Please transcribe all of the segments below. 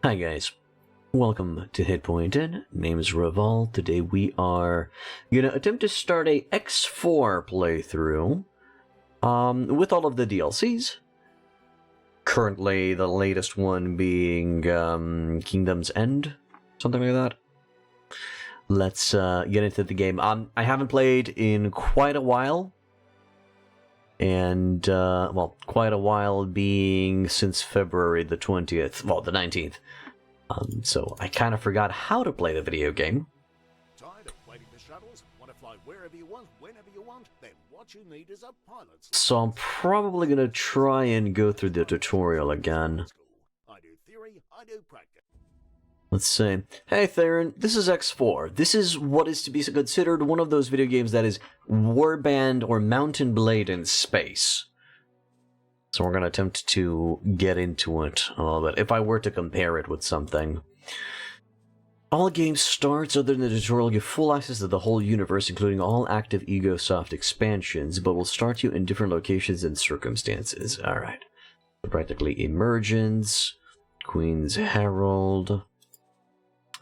Hi guys, welcome to Hitpoint. Name is Reval. Today we are gonna attempt to start a X4 playthrough with all of the DLCs. Currently the latest one being Kingdom's End, something like that. Let's get into the game. I haven't played in quite a while. And, well, quite a while being since February the 20th, well, the 19th. So I kind of forgot how to play the video game. Tired of waiting for shuttles? Want to fly wherever you want, whenever you want? Then what you need is a pilot's So I'm probably going to try and go through the tutorial again. I do theory, I do practice. Let's see. Hey Theron, this is X4. This is what is to be considered one of those video games that is Warband or Mountain Blade in space. So we're going to attempt to get into it a little bit, if I were to compare it with something. All game starts other than the tutorial give full access to the whole universe, including all active EgoSoft expansions, but will start you in different locations and circumstances. Alright. So practically Emergence, Queen's Herald,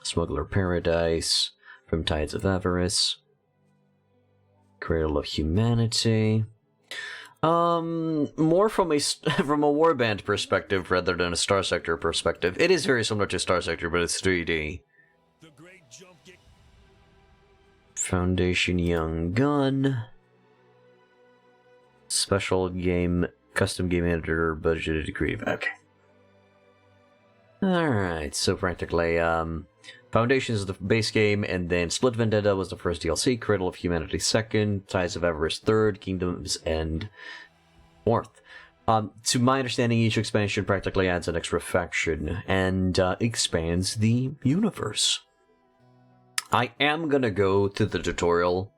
Smuggler Paradise, From Tides of Avarice, Cradle of Humanity. More from a Warband perspective rather than a Star Sector perspective. It is very similar to Star Sector, but it's 3D. Foundation Young Gun. Special game, custom game editor, budgeted to create. Okay. Alright, so practically, Foundation is the base game, and then Split Vendetta was the first DLC, Cradle of Humanity second, Tides of Avarice third, Kingdom's End fourth. To my understanding, each expansion practically adds an extra faction, and expands the universe. I am gonna go to the tutorial,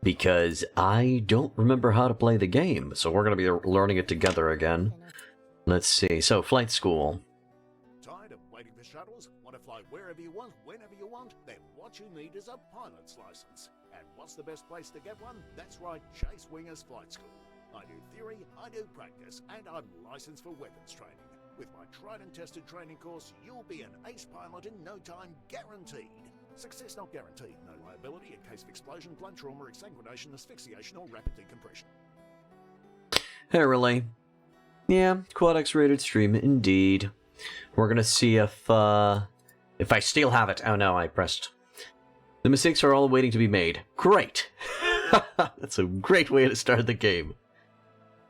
because I don't remember how to play the game, so we're gonna be learning it together again. Let's see, so Flight School. Shuttles, want to fly wherever you want, whenever you want? Then what you need is a pilot's license. And what's the best place to get one? That's right, Chase Winger's Flight School. I do theory, I do practice, and I'm licensed for weapons training. With my tried and tested training course, you'll be an ace pilot in no time, guaranteed. Success not guaranteed, no liability in case of explosion, blood trauma, exsanguination, asphyxiation, or rapid decompression. Hey, really? Yeah, Quad X rated stream, indeed. We're gonna see if I still have it. Oh no, I pressed. The mistakes are all waiting to be made. Great! That's a great way to start the game.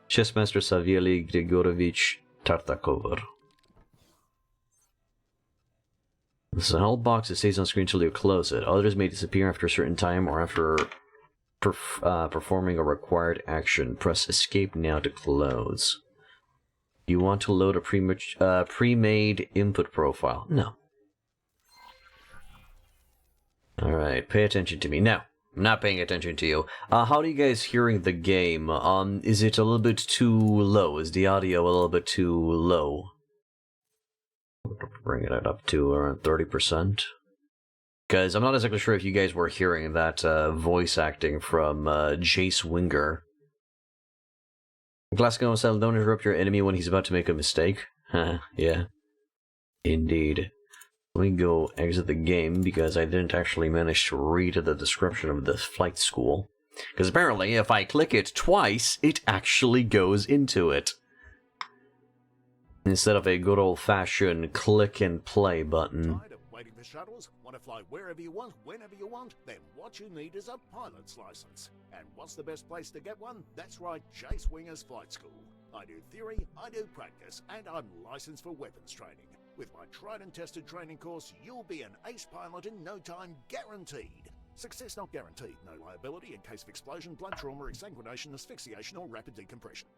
Chessmaster Savieli Grigorovich Tartakover. This is a help box that stays on screen until you close it. Others may disappear after a certain time or after performing a required action. Press escape now to close. You want to load a pre-made input profile? No. Alright, pay attention to me. No, I'm not paying attention to you. How are you guys hearing the game? Is it a little bit too low? Is the audio a little bit too low? Bring it up to around 30%. Because I'm not exactly sure if you guys were hearing that voice acting from Jace Winger. Classical style, don't interrupt your enemy when he's about to make a mistake. Yeah. Indeed. Let me go exit the game, because I didn't actually manage to read the description of the flight school. Because apparently, if I click it twice, it actually goes into it. Instead of a good old-fashioned click and play button. Waiting for shuttles? Want to fly wherever you want, whenever you want? Then what you need is a pilot's license. And what's the best place to get one? That's right, Chase Winger's Flight School. I do theory, I do practice, and I'm licensed for weapons training. With my tried and tested training course, you'll be an ace pilot in no time, guaranteed. Success not guaranteed, no liability in case of explosion, blood trauma, exsanguination, asphyxiation, or rapid decompression.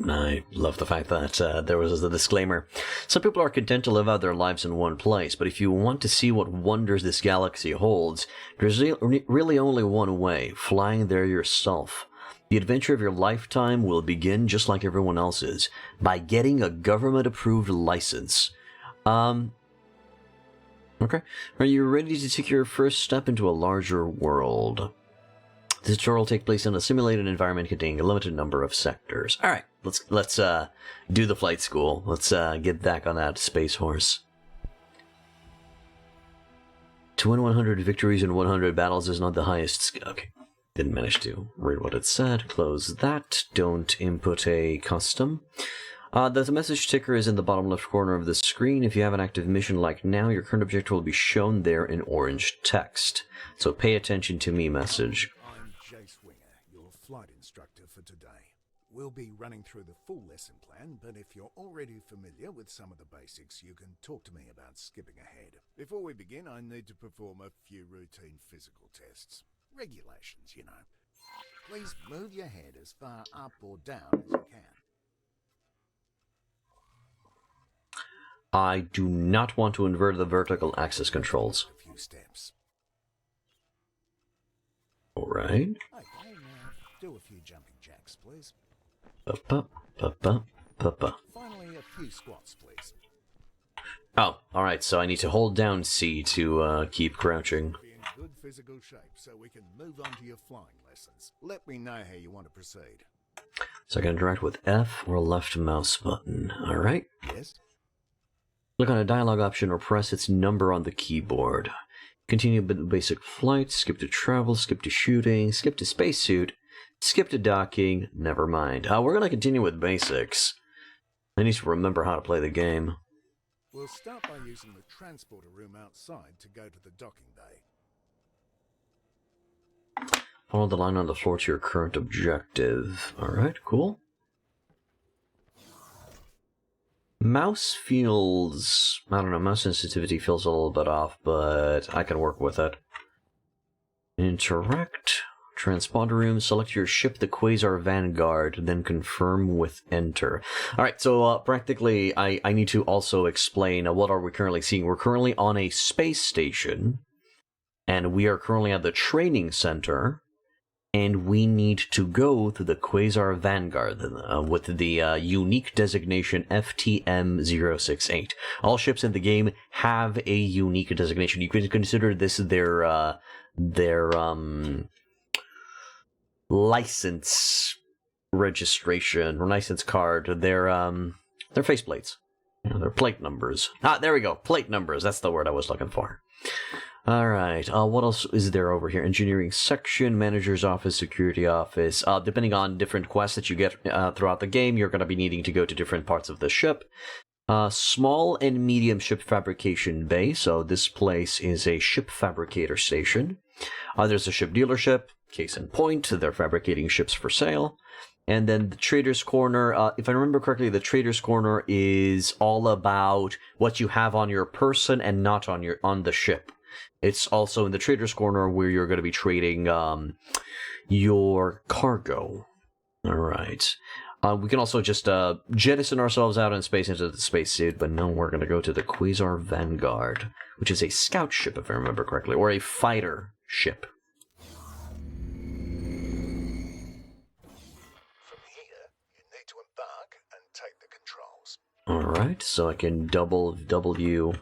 I love the fact that there was a disclaimer. Some people are content to live out their lives in one place, but if you want to see what wonders this galaxy holds, there's really only one way, flying there yourself. The adventure of your lifetime will begin just like everyone else's, by getting a government-approved license. Okay. Are you ready to take your first step into a larger world? The tutorial will take place in a simulated environment containing a limited number of sectors. Alright, let's do the flight school. Let's get back on that space horse. To win 100 victories in 100 battles is not the highest skill. Okay. Didn't manage to read what it said. Close that. Don't input a custom. The message ticker is in the bottom left corner of the screen. If you have an active mission like now, your current objective will be shown there in orange text. So pay attention to me message. I'm Jace Winger, your flight instructor for today. We'll be running through the full lesson plan, but if you're already familiar with some of the basics, you can talk to me about skipping ahead. Before we begin, I need to perform a few routine physical tests. Regulations, you know. Please move your head as far up or down as you can. I do not want to invert the vertical axis controls. A few steps. Alright. Okay, now do a few jumping jacks, please. Finally, a few squats, please. Oh, alright, so I need to hold down C to keep crouching. Be in good physical shape so we can move on to your flying lessons. Let me know how you want to proceed. So I can interact with F or left mouse button. Alright. Yes? Click on a dialog option or press its number on the keyboard. Continue with the basic flight, skip to travel, skip to shooting, skip to spacesuit, skip to docking, never mind. We're going to continue with basics. I need to remember how to play the game. We'll start by using the transporter room outside to go to the docking bay. Follow the line on the floor to your current objective. Alright, cool. Mouse feels... I don't know, mouse sensitivity feels a little bit off, but I can work with it. Interact. Transponder room. Select your ship, the Quasar Vanguard, then confirm with enter. Alright, so practically I need to also explain what are we currently seeing. We're currently on a space station, and we are currently at the training center, and we need to go to the Quasar Vanguard with the unique designation FTM-068. All ships in the game have a unique designation. You can consider this their license registration or license card. Their faceplates. Their plate numbers. There we go. Plate numbers. That's the word I was looking for. Alright, what else is there over here? Engineering section, manager's office, security office. Depending on different quests that you get throughout the game, you're going to be needing to go to different parts of the ship. Small and medium ship fabrication bay, so this place is a ship fabricator station. There's a ship dealership, case in point, they're fabricating ships for sale. And then the Trader's Corner, if I remember correctly, the Trader's Corner is all about what you have on your person and not on the ship. It's also in the Trader's Corner where you're going to be trading your cargo. Alright. We can also just jettison ourselves out in space into the spacesuit, but no, we're going to go to the Quasar Vanguard, which is a scout ship, if I remember correctly, or a fighter ship. From here, you need to embark and take the controls. Alright, so I can double W,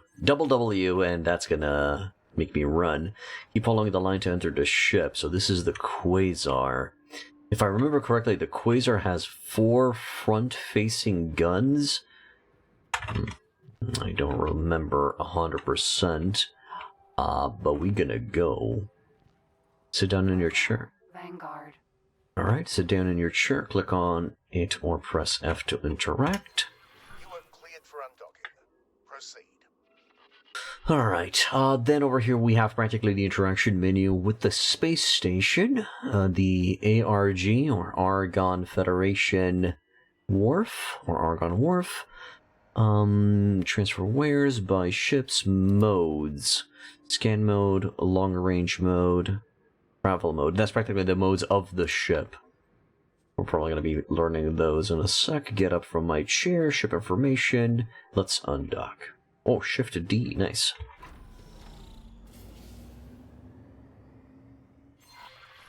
and that's going to make me run. Keep following the line to enter the ship. So this is the Quasar. If I remember correctly, the Quasar has 4 front-facing guns. I don't remember 100%. But we gonna go. Sit down in your chair. Vanguard. Alright, sit down in your chair, click on it or press F to interact. You are cleared for undocking. Proceed. Alright, then over here we have practically the interaction menu with the space station, the ARG, or Argon Federation Wharf, or Argon Wharf, transfer wares, buy ships, modes, scan mode, long range mode, travel mode. That's practically the modes of the ship. We're probably going to be learning those in a sec. Get up from my chair, ship information, let's undock. Oh, Shift D, nice.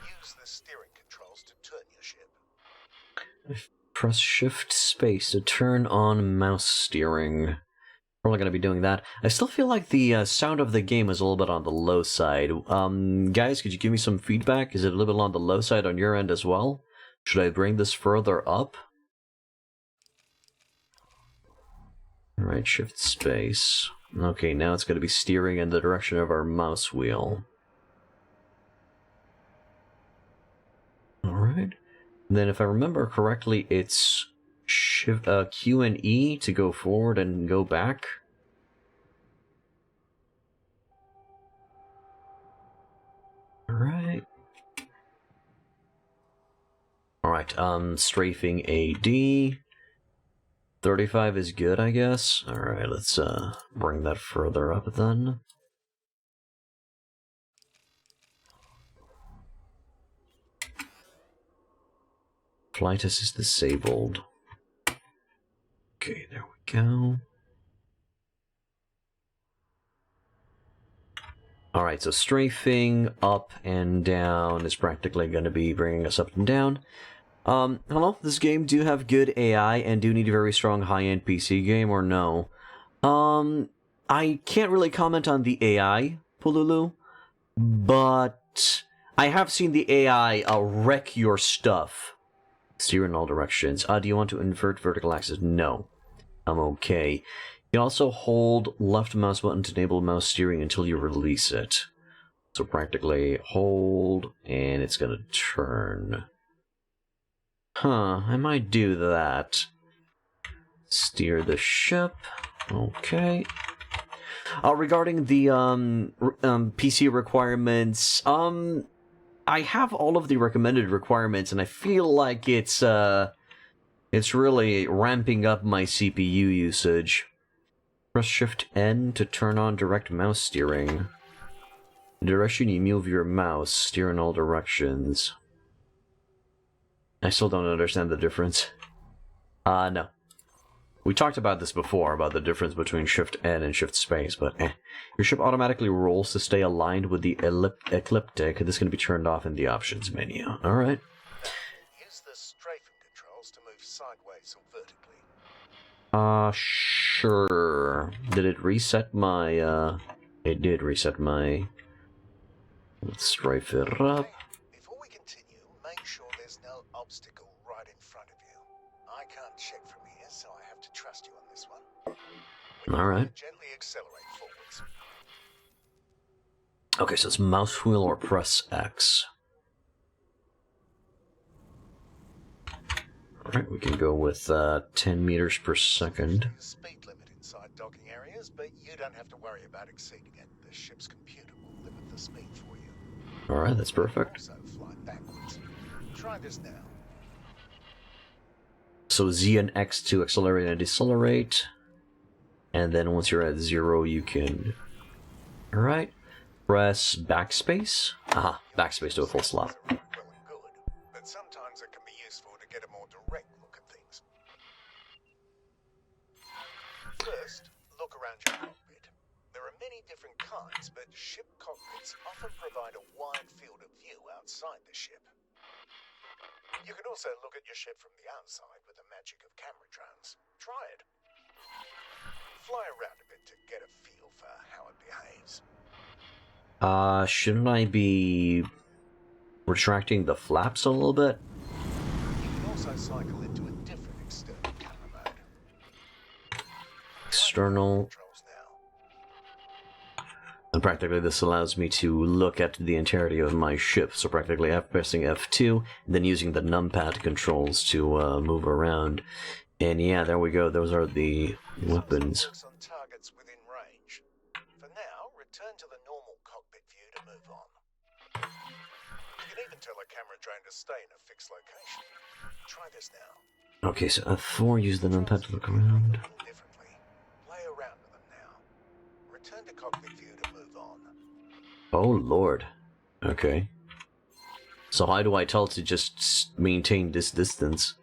Use the steering controls to turn your ship. Press Shift Space to turn on mouse steering. Probably going to be doing that. I still feel like the sound of the game is a little bit on the low side. Guys, could you give me some feedback? Is it a little bit on the low side on your end as well? Should I bring this further up? Alright, Shift Space. Okay, now it's going to be steering in the direction of our mouse wheel. Alright. Then if I remember correctly, it's shift, Q and E to go forward and go back. Alright. Alright, strafing AD. 35 is good, I guess. Alright, let's bring that further up then. Flight assist disabled. Okay, there we go. Alright, so strafing up and down is practically going to be bringing us up and down. Hello, this game do have good AI and do need a very strong high-end PC game, or no? I can't really comment on the AI, Pululu, but I have seen the AI wreck your stuff. Steer in all directions. Do you want to invert vertical axis? No. I'm okay. You can also hold left mouse button to enable mouse steering until you release it. So practically hold, and it's gonna turn. Huh, I might do that. Steer the ship. Okay. Regarding the PC requirements, I have all of the recommended requirements, and I feel like it's really ramping up my CPU usage. Press Shift N to turn on direct mouse steering. The direction you move your mouse, steer in all directions. I still don't understand the difference. No. We talked about this before, about the difference between Shift N and Shift Space, but Your ship automatically rolls to stay aligned with the ecliptic. This can be turned off in the options menu. Alright. Use the strafing controls to move sideways or vertically. Sure. Did it reset my, It did reset my... Let's strafe it up. Before we continue, make sure there's no obstacle right in front of you. I can't check from here, so I have to trust you on this one. Alright. Gently accelerate forwards. Okay, so it's mouse wheel or press X. Alright, we can go with 10 meters per second. Speed limit inside docking areas, but you don't have to worry about exceeding it. The ship's computer will limit the speed for you. Alright, that's perfect. Also fly backwards. Try this now. So Z and X to accelerate and decelerate. And then once you're at 0, you can... Alright. Press backspace. Aha, backspace to a full slot. Well and good, but sometimes it can be useful to get a more direct look at things. First, look around your cockpit. There are many different kinds, but ship cockpits often provide a wide field of view outside the ship. You can also look at your ship from the outside with the magic of camera drones. Try it. Fly around a bit to get a feel for how it behaves. Shouldn't I be retracting the flaps a little bit? You can also cycle into a different external camera mode. External. Controls now. And practically this allows me to look at the entirety of my ship. So practically pressing F2, then using the numpad controls to move around. And yeah, there we go. Those are the weapons. Works on targets within range. For now, return to the normal cockpit view to move on. You can even tell a camera drone to stay in a fixed location. Try this now. Okay, so F4, use the numpad to look around. A little differently. Play around with them now. Return to cockpit view to move on. Oh lord. Okay. So how do I tell to just maintain this distance?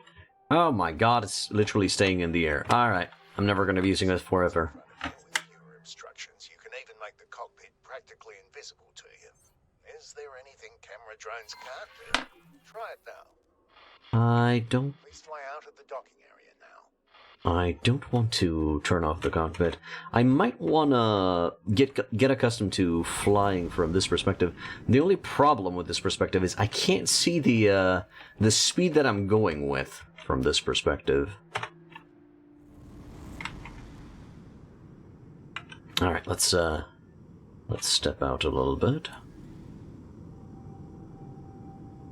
Oh my god, it's literally staying in the air. Alright, I'm never going to be using this forever. With your instructions, you can even make the cockpit practically invisible to you. Is there anything camera drones can't do? Try it now. I don't Please fly out of the docking area now. I don't want to turn off the cockpit. I might want to get accustomed to flying from this perspective. The only problem with this perspective is I can't see the speed that I'm going with from this perspective. Alright, let's step out a little bit.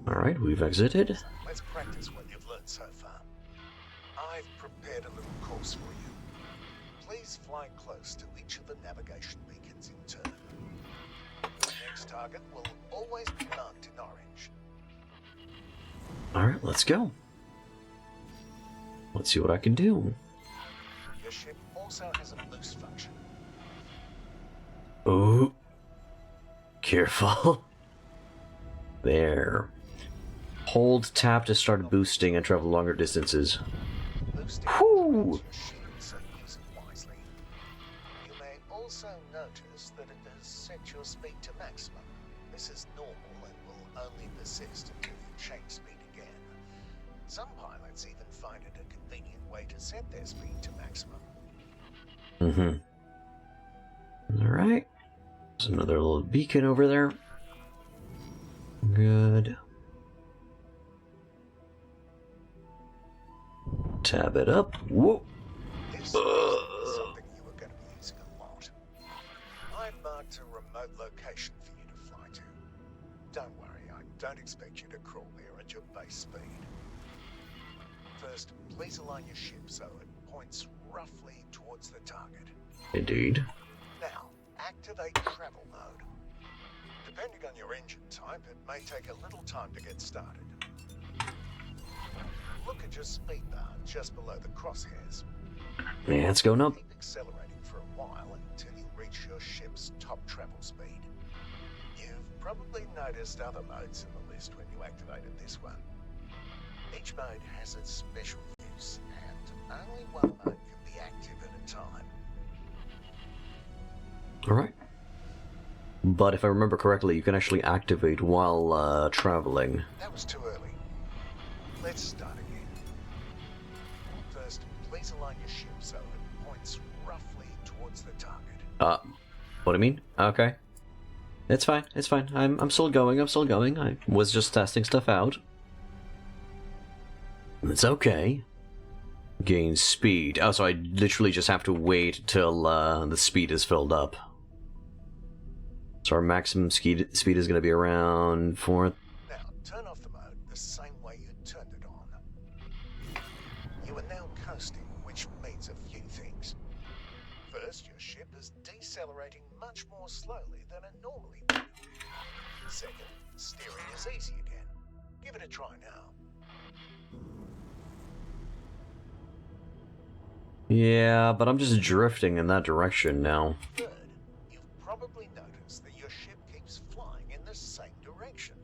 Alright, we've exited. Let's practice what you've learned so far. I've prepared a little course for you. Please fly close to each of the navigation beacons in turn. The next target will always be marked in orange. Alright, let's go. Let's see what I can do. Your ship also has a boost function. Ooh. Careful. There. Hold tab to start boosting and travel longer distances. Boosting Whew. your ship, so use it wisely. You may also notice that it has set your speed to maximum. This is normal and will only persist until you change speed again. Some pilots even find it a convenient way to set their speed to maximum. Alright. There's another little beacon over there. Good. Tab it up. Whoa. This is something you are going to be using a lot. I've marked a remote location for you to fly to. Don't worry, I don't expect you to crawl there at your base speed. First, please align your ship so it points roughly towards the target. Indeed. Now, activate travel mode. Depending on your engine type, it may take a little time to get started. Look at your speed bar just below the crosshairs. Yeah, it's going up. Keep accelerating for a while until you reach your ship's top travel speed. You've probably noticed other modes in the list when you activated this one. Each mode has its special use, and only one mode can be active at a time. Alright. But if I remember correctly, you can actually activate while traveling. That was too early. Let's start again. First, please align your ship so it points roughly towards the target. What do you mean? Okay. It's fine, it's fine. I'm still going, I was just testing stuff out. It's okay. Gain speed. Oh, so I literally just have to wait till the speed is filled up. So our maximum speed is going to be around 4. Now, turn off the mode the same way you turned it on. You are now coasting, which means a few things. First, your ship is decelerating much more slowly than it normally would. Second, steering is easy again. Give it a try now. Yeah, but I'm just drifting in that direction now. Third, you've probably noticed that your ship keeps flying in the same direction.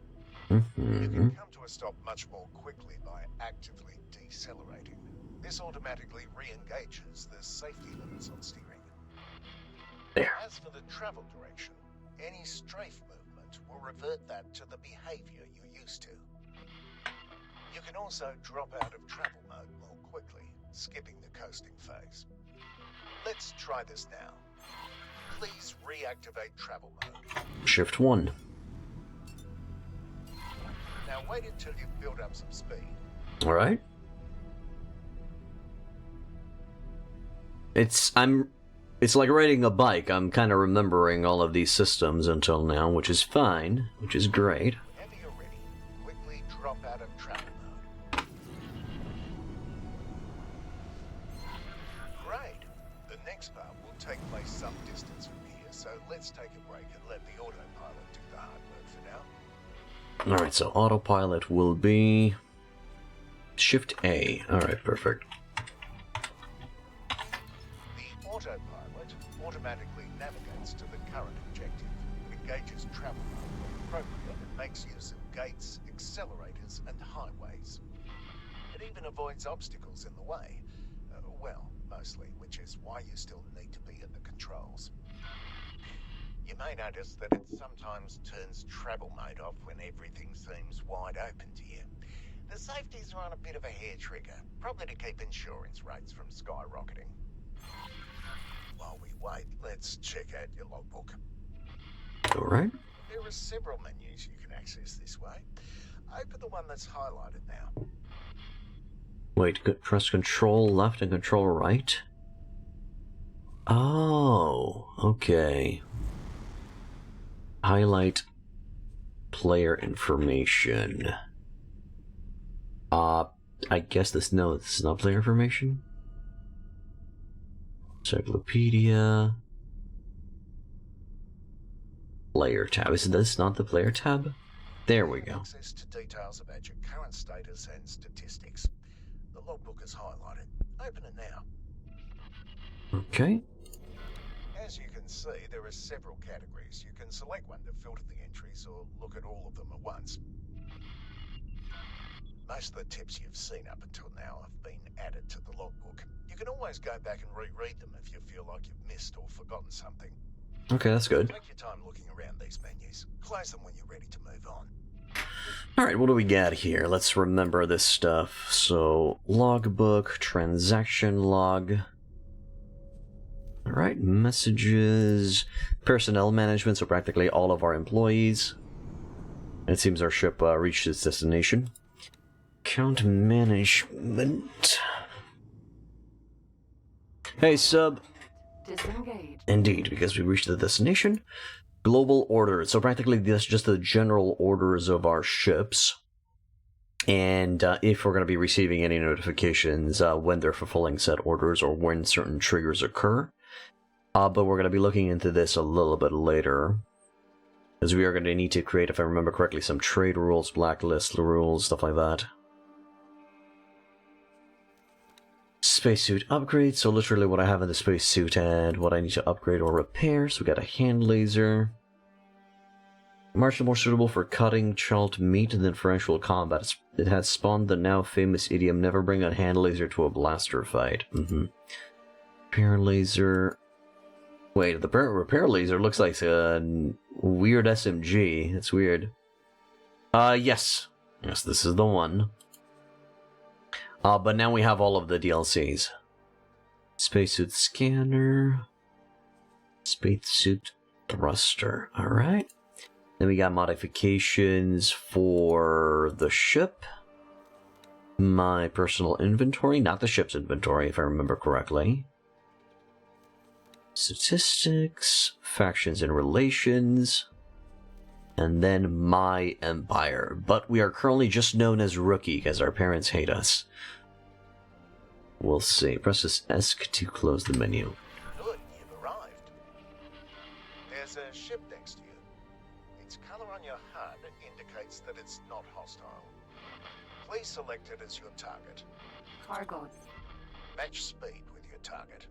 You can come to a stop much more quickly by actively decelerating. This automatically re-engages the safety limits on steering. There. As for the travel direction, any strafe movement will revert that to the behavior you're used to. You can also drop out of travel mode more quickly, skipping the coasting phase. Let's try this now. Please reactivate travel mode. Shift 1. Now wait until you've built up some speed. Alright. It's like riding a bike. I'm kind of remembering all of these systems until now, which is fine, which is great. Whenever you're ready, quickly drop out of travel mode. Great. The next part will take place some distance from here, so let's take a break and let the autopilot do the hard work for now. Alright, so autopilot will be Shift A. Alright, perfect. The autopilot automatically navigates to the current objective, engages travel mode when appropriate, and makes use of gates, accelerators, and highways. It even avoids obstacles in the way. Well, mostly, which is why you still need to be at the controls. You may notice that it sometimes turns travel mode off when everything seems wide open to you. The safeties are on a bit of a hair trigger, probably to keep insurance rates from skyrocketing. While we wait, let's check out your logbook. Alright. There are several menus you can access this way. Open the one that's highlighted now. Wait, press control left and control right? Oh, Okay. Highlight player information. I guess this is not player information. Encyclopedia. Player tab. Is this not the player tab? There we go. Access to details about your current status and statistics. The logbook is highlighted. Open it now. Okay. As you can see, there are several categories. You can select one to filter the entries or look at all of them at once. Most of the tips you've seen up until now have been added to the logbook. You can always go back and reread them if you feel like you've missed or forgotten something. Okay, that's good. Take your time looking around these menus. Close them when you're ready to move on. Alright, what do we got here? Let's remember this stuff. So, logbook, transaction log. Alright, messages, personnel management, so practically all of our employees. It seems our ship reached its destination. Account management. Hey, sub. Disengage. Indeed, because we reached the destination. Global orders, so practically that's just the general orders of our ships. And if we're going to be receiving any notifications when they're fulfilling said orders or when certain triggers occur. But we're going to be looking into this a little bit later. As we are going to need to create, if I remember correctly, some trade rules, blacklist rules, stuff like that. Spacesuit upgrade, so literally what I have in the spacesuit and what I need to upgrade or repair. So we got a hand laser. Martial more suitable for cutting chopped meat than for actual combat. It has spawned the now famous idiom, never bring a hand laser to a blaster fight. Repair laser. Wait, the repair laser looks like a weird SMG. It's weird. Yes. Yes, this is the one. But now we have all of the DLCs. Spacesuit scanner. Spacesuit thruster. Alright. Then we got modifications for the ship. My personal inventory, not the ship's inventory, if I remember correctly. Statistics, factions and relations. And then my empire. But we are currently just known as Rookie because our parents hate us. We'll see. Press this ESC to close the menu. Good, you've arrived. There's a ship next to you. Its color on your HUD indicates that it's not hostile. Please select it as your target. Cargo. Match speed with your target.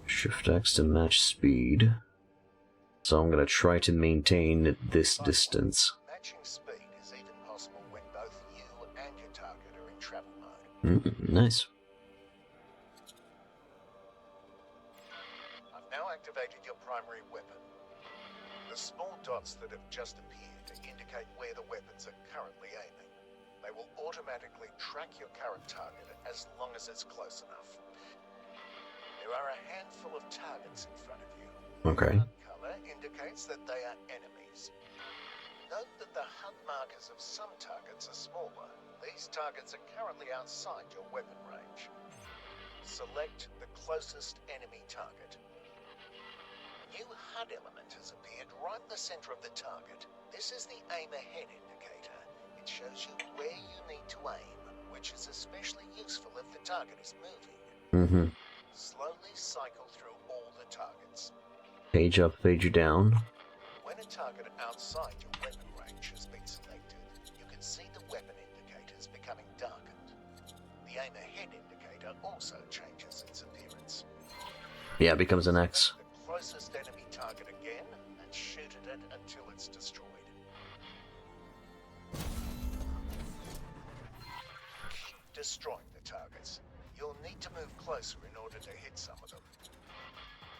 Shift X to match speed. So I'm going to try to maintain this distance. Matching speed is even possible when both you and your target are in travel mode. Nice. I've now activated your primary weapon. The small dots that have just appeared indicate where the weapons are currently aiming. They will automatically track your current target as long as it's close enough. There are a handful of targets in front of you. Okay. The color indicates that they are enemies. Note that the HUD markers of some targets are smaller. These targets are currently outside your weapon range. Select the closest enemy target. A new HUD element has appeared right in the center of the target. This is the aim ahead indicator. It shows you where you need to aim, which is especially useful if the target is moving. Slowly cycle through all the targets. Page up, page down. When a target outside your weapon range has been selected, you can see the weapon indicators becoming darkened. The aim ahead indicator also changes its appearance. Yeah, it becomes an X. The closest enemy target again and shoot at it until it's destroyed. Keep destroying the targets. You'll need to move closer in order to hit some of them.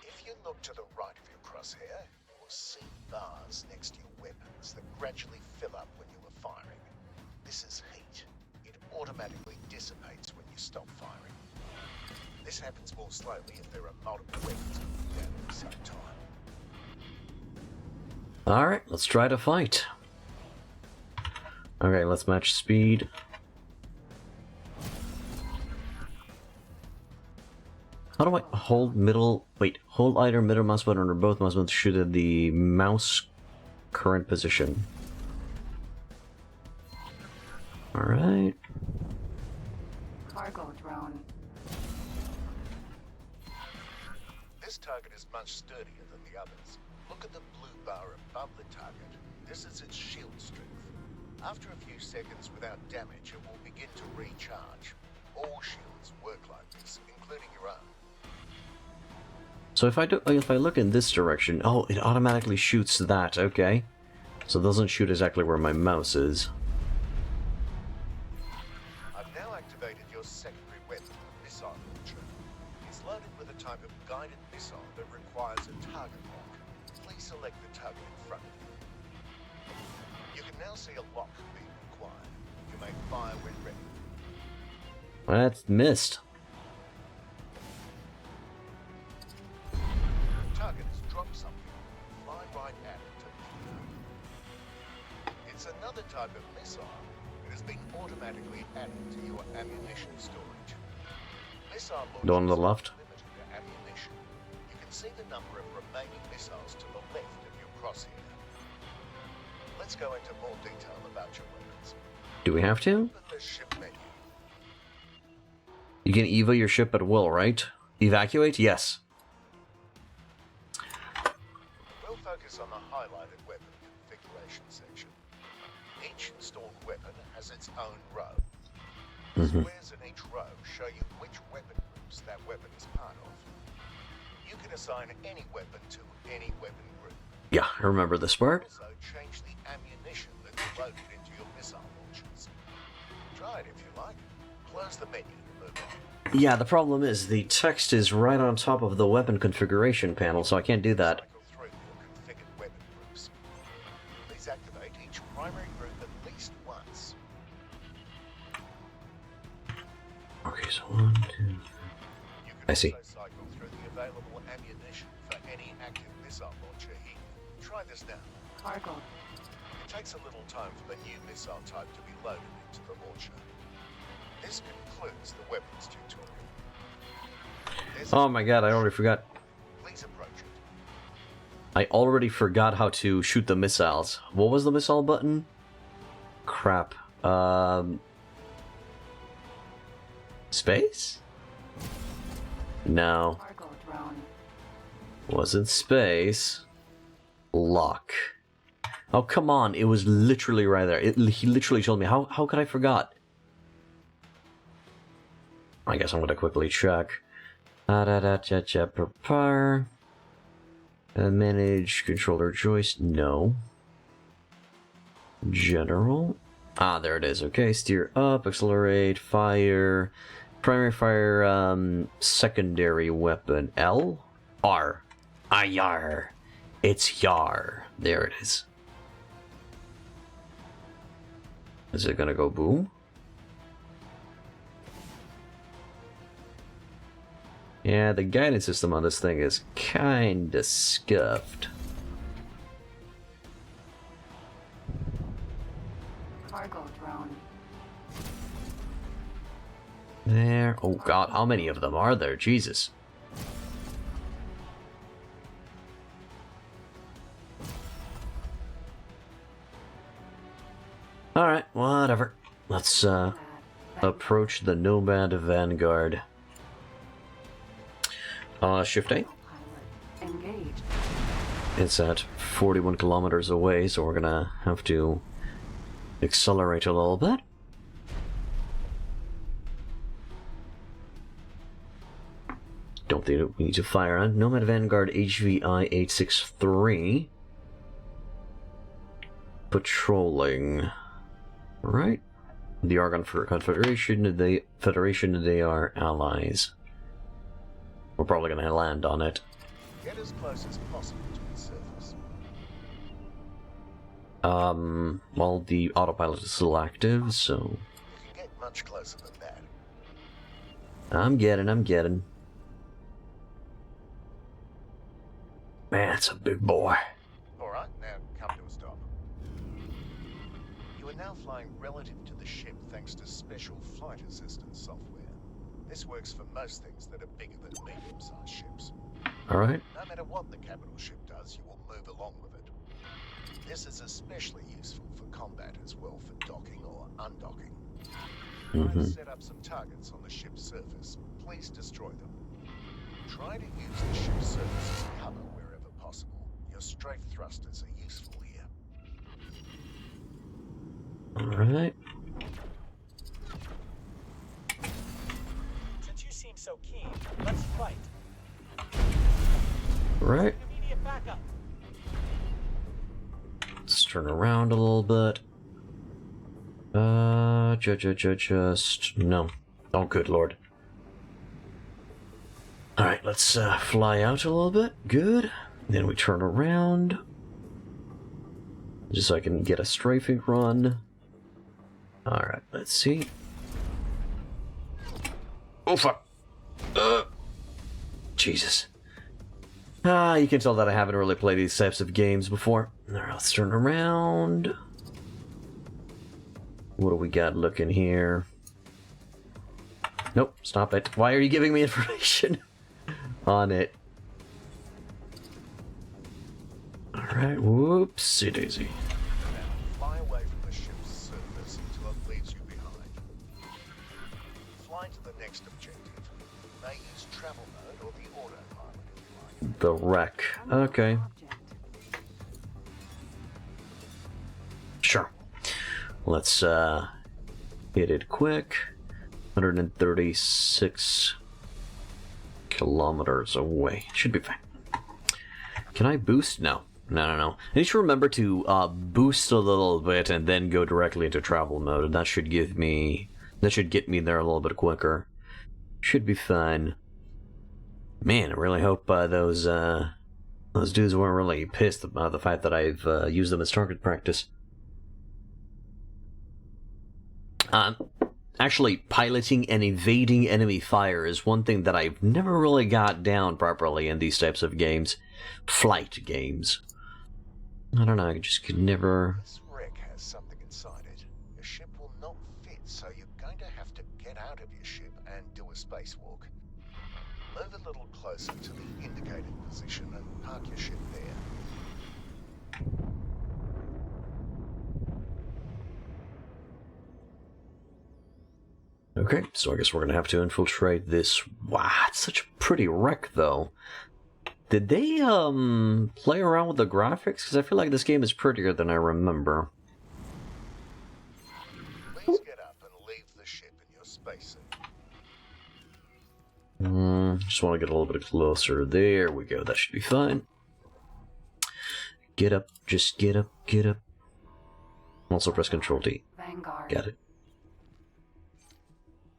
If you look to the right of your crosshair, you will see bars next to your weapons that gradually fill up when you are firing. This is heat. It automatically dissipates when you stop firing. This happens more slowly if there are multiple weapons moving down at the same time. Alright, let's try to fight. Okay, let's match speed. How do I... hold middle... Wait, hold either middle mouse button or both mouse buttons to shoot at the mouse current position. Alright. Cargo drone. This target is much sturdier than the others. Look at the blue bar above the target. This is its shield strength. After a few seconds without damage, it will begin to recharge. All shields work like this, including your own. So if I look in this direction, oh, it automatically shoots that, okay. So it doesn't shoot exactly where my mouse is. I've now activated your secondary weapon, missile launcher. It's loaded with a type of guided missile that requires a target lock. Please select the target in front of you. You can now see a lock being required. You may fire when ready. That's missed. Target has dropped something. Fly right at it to It's another type of missile. It has been automatically added to your ammunition storage. Missile launchers The one on the left? are limited to ammunition. You can see the number of remaining missiles to the left of your crosshair. Let's go into more detail about your weapons. Do we have to? Open the ship menu. You can EVA your ship at will, right? Evacuate? Yes. We'll focus on the highlighted weapon configuration section. Each installed weapon has its own row. The squares in each row show you which weapon groups that weapon is part of. You can assign any weapon to any weapon group. Yeah, I remember this part. Also change the ammunition that's loaded into your missile launchers. Try it if you like. Close the menu to move on. Yeah, the problem is the text is right on top of the weapon configuration panel, so I can't do that. Cycle through your configured weapon groups. Please activate each primary group at least once. Okay, so 1, 2... You can I see. also cycle through the available ammunition for any active missile launcher here. Try this now. Cargo. It takes a little time for the new missile type to be loaded into the launcher. This concludes the weapons tutorial. There's Oh my god, I already forgot. Please approach it. I already forgot how to shoot the missiles. What was the missile button? Crap. Space? No. Cargo drone. Wasn't space. Lock. Oh, come on. It was literally right there. He literally told me. How could I forgot? I guess I'm going to quickly check. Prepare. Manage controller joystick. No. General. Ah, there it is. Okay, steer up, accelerate, fire. Primary fire, secondary weapon. L? R. Ah, yar. It's yar. There it is. Is it gonna go boom? Yeah, the guidance system on this thing is kinda scuffed. Cargo drone. There. Oh god, how many of them are there? Jesus. Alright, whatever. Let's approach the Nomad Vanguard. Shift A. Pilot. Engaged. It's at 41 kilometers away, so we're gonna have to accelerate a little bit. Don't think we need to fire on. Nomad Vanguard HVI 863. Patrolling. Right? The Argon Confederation, the Federation, they are allies. We're probably gonna land on it. Get as close as possible to its surface. Well, the autopilot is still active, so... You can get much closer than that. I'm getting. Man, it's a big boy. Alright, now come to a stop. You are now flying relative to the ship thanks to special flight assistance software. This works for most things that are bigger than medium-sized ships. Alright. No matter what the capital ship does, you will move along with it. This is especially useful for combat as well, for docking or undocking. Try to set up some targets on the ship's surface. Please destroy them. Try to use the ship's surface as cover wherever possible. Your strafe thrusters are useful here. Alright. Since you seem so keen, let's fight. Right. Immediate backup. Let's turn around a little bit. Just... No. Oh, good lord. Alright, let's fly out a little bit. Good. Then we turn around. Just so I can get a strafing run. Alright, let's see. Oh, fuck. Jesus. You can tell that I haven't really played these types of games before. Alright, let's turn around. What do we got looking here? Nope, stop it. Why are you giving me information on it? Alright, whoopsie daisy. Now, fly away from the ship's surface until it leaves you behind. Fly to the next objective. You may use travel mode or the autopilot if you like. The wreck. Okay. Object. Sure. Let's hit it quick. 136 kilometers away. Should be fine. Can I boost? No. No. I need to remember to boost a little bit and then go directly into travel mode. And that should give me... That should get me there a little bit quicker. Should be fine. Man, I really hope those dudes weren't really pissed about the fact that I've used them as target practice. Actually, piloting and evading enemy fire is one thing that I've never really got down properly in these types of games. Flight games. I don't know, I just could never... This wreck has something inside it. Your ship will not fit, so you're going to have to get out of your ship and do a spacewalk. Move a little closer to the indicated position and park your ship there. Okay, so I guess we're gonna have to infiltrate this... Wow, it's such a pretty wreck, though. Did they, play around with the graphics? Because I feel like this game is prettier than I remember. Please get up and leave the ship in your spacesuit. Just want to get a little bit closer. There we go, that should be fine. Get up, just get up, get up. Also press Ctrl-D. Vanguard. Got it.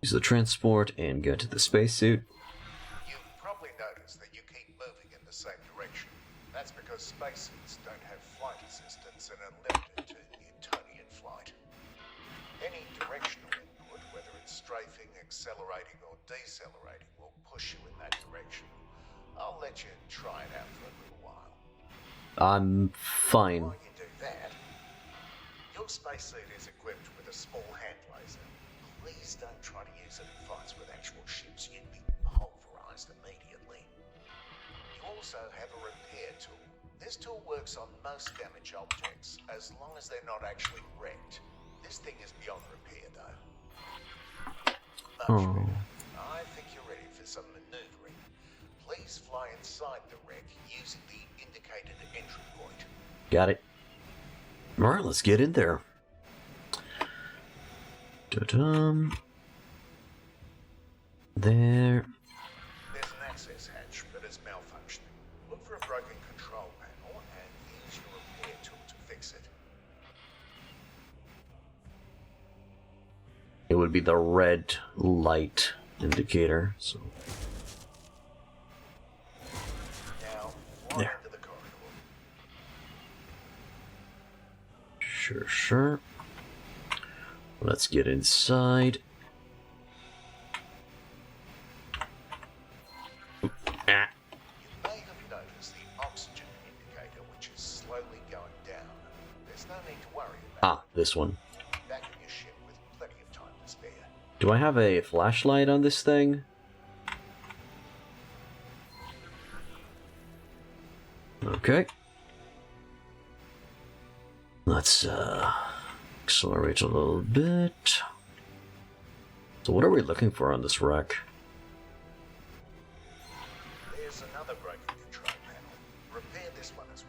Use the transport and go to the spacesuit. You've probably noticed that you keep moving in the same direction. That's because spacesuits don't have flight assistance and are limited to Newtonian flight. Any directional input, whether it's strafing, accelerating, or decelerating, will push you in that direction. I'll let you try it out for a little while. I'm fine. While you do that, your spacesuit is equipped with a small hand laser. Please don't try to use it in fights with actual ships. You'd be pulverized immediately. You also have a repair tool. This tool works on most damaged objects, as long as they're not actually wrecked. This thing is beyond repair, though. Much better. I think you're ready for some maneuvering. Please fly inside the wreck using the indicated entry point. Got it. Alright, let's get in there. Ta-dum. There. There's an access hatch, but it's malfunctioning. Look for a broken control panel and use your repair tool to fix it. It would be the red light indicator, so... Now, fly There. into the corridor. Sure. Let's get inside. Ah. You may have noticed the oxygen indicator, which is slowly going down. There's no need to worry about Ah, this one. it. Back in your ship with plenty of time to spare. Do I have a flashlight on this thing? Okay. Let's accelerate a little bit. So what are we looking for on this wreck? There's another broken control panel. Repair this one as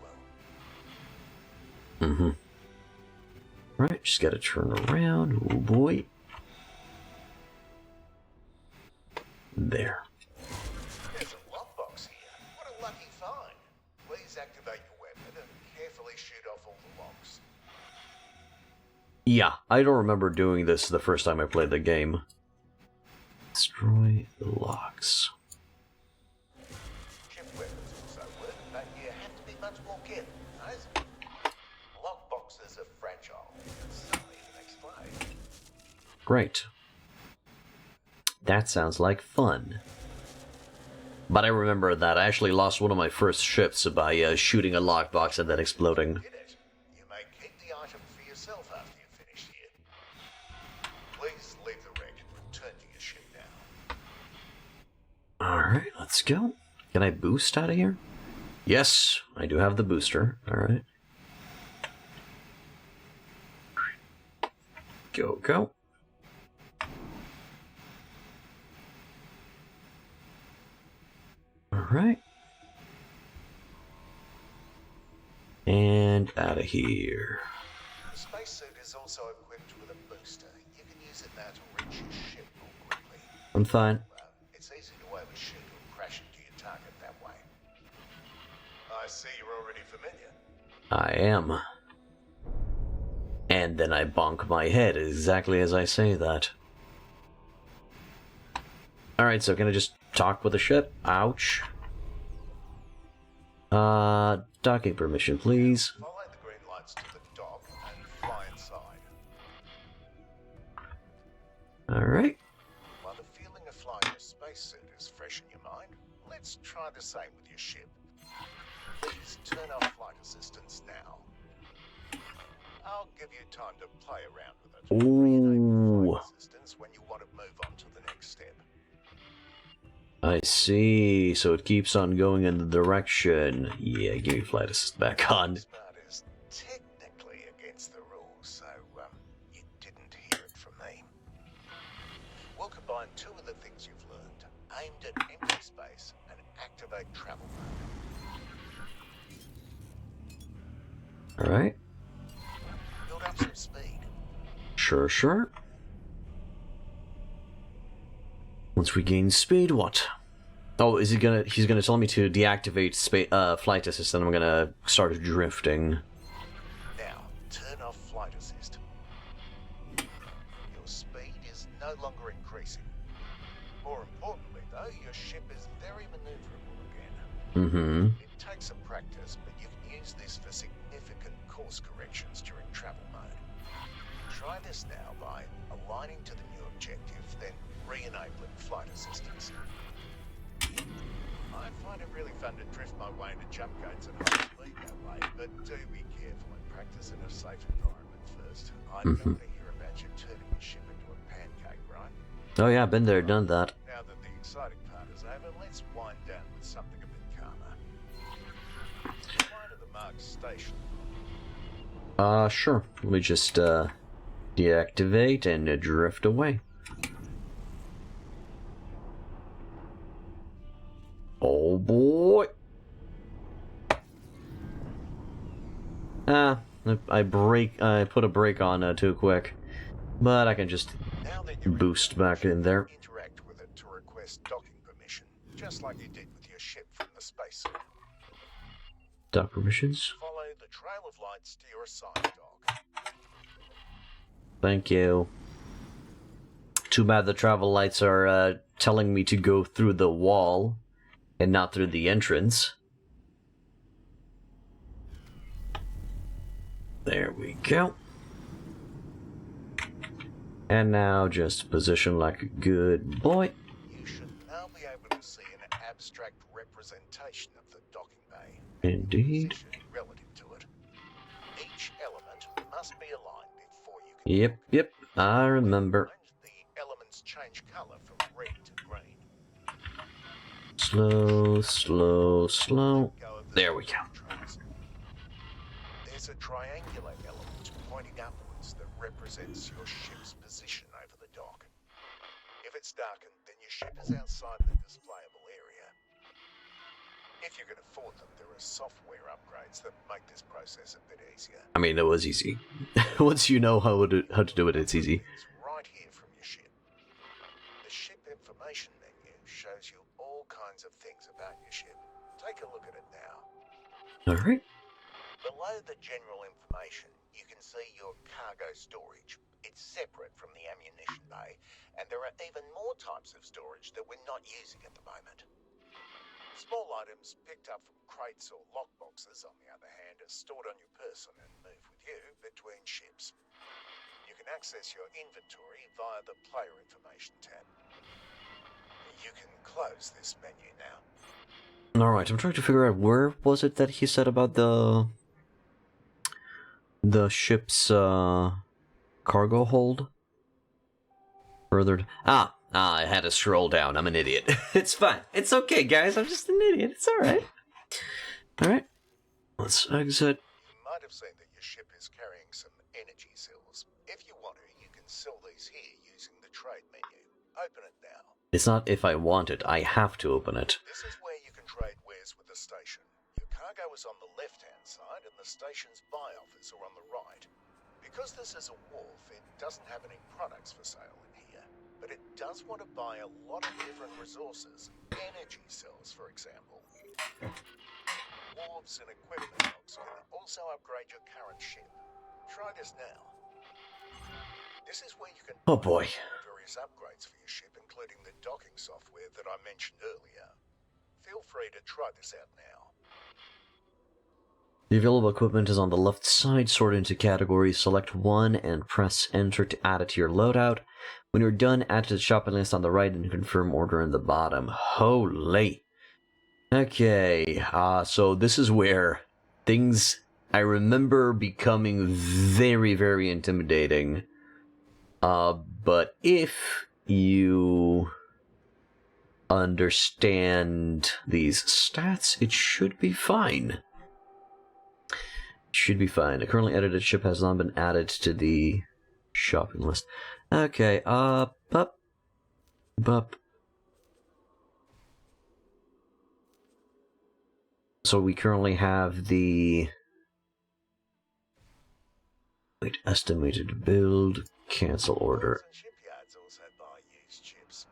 well. Mm-hmm. Right, just gotta turn around. Oh boy. There. There's a lockbox here. What a lucky find. Please activate your weapon and carefully shoot off all the locks. Yeah, I don't remember doing this the first time I played the game. Destroy the locks. Chip weapons also work, but you have to be much more careful. Guys. Lockboxes are fragile. Some even explode. Great. That sounds like fun. But I remember that I actually lost one of my first ships by shooting a lockbox and then exploding. Did it? You may keep the item for yourself after you've finished here. Please leave the wreck and return to your ship now. Alright, let's go. Can I boost out of here? Yes, I do have the booster. Alright. Go, go. Alright. And out of here. The spacesuit is also equipped with a booster. You can use it now to reach your ship more quickly. I'm fine. It's easy to overshoot or crash into your target that way. I see you're already familiar. I am. And then I bonk my head exactly as I say that. Alright, so can I just talk with the ship? Ouch. Docking permission, please. Follow the green lights to the dock and fly inside. Alright. While the feeling of flying your spacesuit is fresh in your mind, let's try the same with your ship. Please turn off flight assistance now. I'll give you time to play around with it. Ooh. Flight assistance when you want to move on to the next step. I see. So it keeps on going in the direction. Yeah, give me flight assist back on. This part is technically against the rules, so you didn't hear it from me. We'll combine two of the things you've learned, aimed at empty space and activate travel mode. Alright. Build up some speed. Sure, sure. Once we gain speed, what? Oh, is he gonna? He's gonna tell me to deactivate flight assist, and I'm gonna start drifting. Now, turn off flight assist. Your speed is no longer increasing. More importantly, though, your ship is very maneuverable again. Mm-hmm. It takes some practice, but you can use this for significant course corrections during travel mode. Try this now by aligning to the new objective, then re-enabling flight assistance. I find it really fun to drift my way into jump gates at high speed that way, but do be careful and practice in a safe environment first. I don't want to hear about you turning your ship into a pancake, right? Oh yeah, been there, done that. Now that the exciting part is over, let's wind down with something a bit calmer. Fly to the marked station. Sure. Let me just, deactivate and drift away. Oh boy! I put a brake on too quick. But I can just Now that you're boost back in there. interact with it to request docking permission, just like you did with your ship from the spacesuit. Dock permissions. Follow the trail of lights to your assigned dock. Thank you. Too bad the travel lights are telling me to go through the wall and not through the entrance. There we go. And now just position like a good boy. You should now be able to see an abstract representation of the docking bay. Indeed. Position relative to it. Each element must be aligned before you can Yep, dock. yep, I remember. The elements change color from red to green. Slow, slow, slow. Go of the There we go. trail. There's a triangular element pointing upwards that represents your ship's position over the dock. If it's darkened, then your ship is outside the displayable area. If you can afford them, there are software upgrades that make this process a bit easier. I mean, it was easy. Once you know how to do it, it's easy. It's right here from your ship. The ship information menu shows you all kinds of things about your ship. Take a look at it now. Alright. Below the general information, you can see your cargo storage. It's separate from the ammunition bay, and there are even more types of storage that we're not using at the moment. Small items picked up from crates or lockboxes, on the other hand, are stored on your person and move with you between ships. You can access your inventory via the player information tab. You can close this menu now. Alright, I'm trying to figure out where was it that he said about the ship's cargo hold? Further. I had to scroll down. I'm an idiot. It's fine. It's okay, guys. I'm just an idiot. It's alright. Alright. Let's exit. You might have seen that your ship is carrying some energy cells. If you want to, you can sell these here using the trade menu. Open it now. It's not if I want it. I have to open it. This is where you can trade wares with the station. Your cargo is on the left-hand side and the station's buy offers are on the right. Because this is a wharf, it doesn't have any products for sale in here. But it does want to buy a lot of different resources. Energy cells, for example. Wharves and equipment docks can also upgrade your current ship. Try this now. This is where you can Oh boy. buy various upgrades for your ship, including the docking software that I mentioned earlier. Feel free to try this out now. The available equipment is on the left side, sorted into categories. Select one and press enter to add it to your loadout. When you're done, add to the shopping list on the right and confirm order in the bottom. Holy. Okay, so this is where things I remember becoming very, very intimidating. But if you understand these stats, it should be fine. Should be fine. A currently edited ship has not been added to the shopping list. Okay, bup. So we currently have the estimated build, cancel order. Ports and shipyards also buy used ships.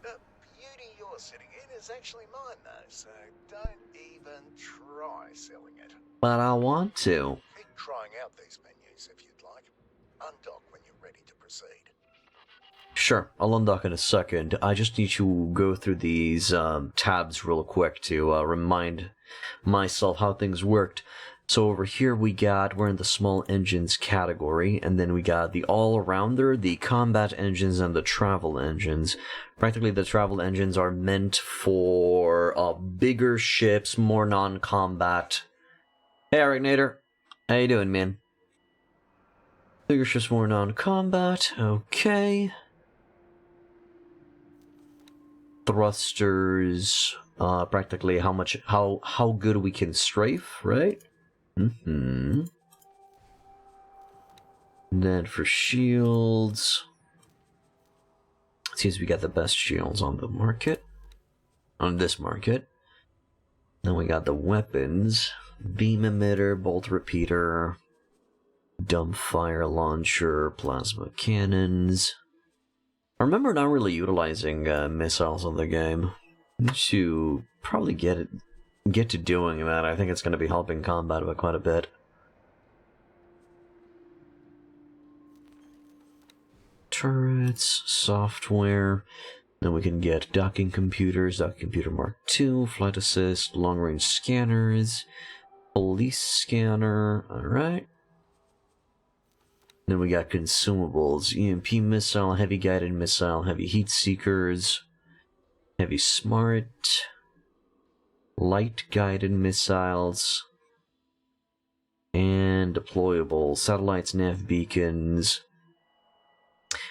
The beauty you're sitting in is actually mine, though, so don't even try selling it. But I want to. Keep trying out these menus if you'd like. Undock when you're ready to proceed. Sure, I'll undock in a second. I just need to go through these tabs real quick to remind myself how things worked. So over here we're in the small engines category, and then we got the all-arounder, the combat engines, and the travel engines. Practically the travel engines are meant for bigger ships, more non-combat. Hey, Arachnator. How you doing, man? Bigger ships, more non-combat. Okay. Thrusters, practically how good we can strafe, right? Then for shields, it seems we got the best shields on the market, on this market. Then we got the weapons, beam emitter, bolt repeater, dumbfire launcher, plasma cannons. I remember not really utilizing missiles in the game. To probably get to doing that. I think it's going to be helping combat by quite a bit. Turrets, software. Then we can get docking computers, docking computer Mark II, flight assist, long-range scanners, police scanner. All right. Then we got consumables, EMP missile, heavy guided missile, heavy heat seekers, heavy smart, light guided missiles, and deployable satellites, nav beacons.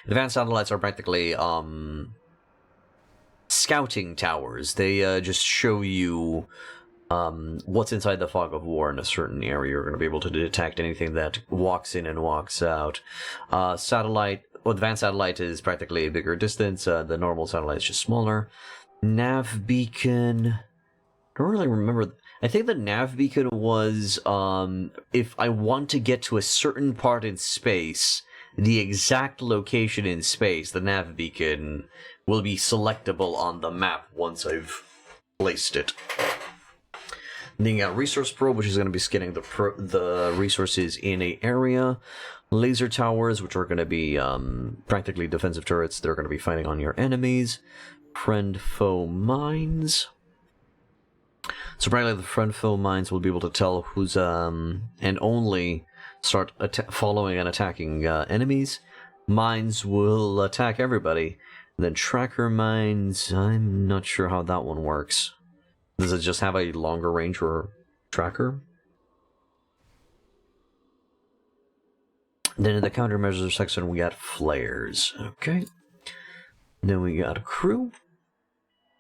Advanced satellites are practically scouting towers. They just show you what's inside the fog of war in a certain area. You're going to be able to detect anything that walks in and walks out. Advanced satellite is practically a bigger distance. The normal satellite is just smaller. Nav beacon. I don't really remember. I think the nav beacon was if I want to get to a certain part in space, the exact location in space, the nav beacon will be selectable on the map once I've placed it. And then you got resource probe, which is going to be scanning the resources in a area. Laser towers, which are going to be practically defensive turrets. They're going to be fighting on your enemies. Friend-foe mines. So probably the friend-foe mines will be able to tell who's and only start following and attacking enemies. Mines will attack everybody. And then tracker mines, I'm not sure how that one works. Does it just have a longer range for tracker? Then in the countermeasures section, we got flares. Okay. Then we got a crew.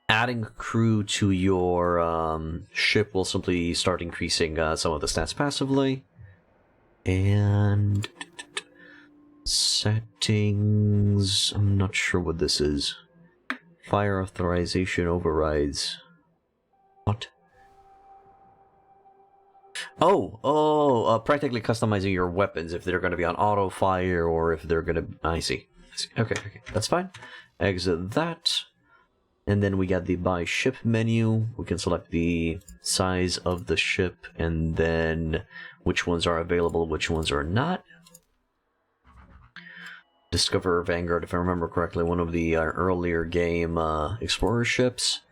Adding crew to your ship will simply start increasing some of the stats passively. And settings, I'm not sure what this is. Fire authorization overrides. What? Practically customizing your weapons if they're going to be on auto fire or if they're going to. I see. Okay, that's fine. Exit that. And then we got the buy ship menu. We can select the size of the ship and then which ones are available, which ones are not. Discover Vanguard, if I remember correctly, one of the earlier game explorer ships.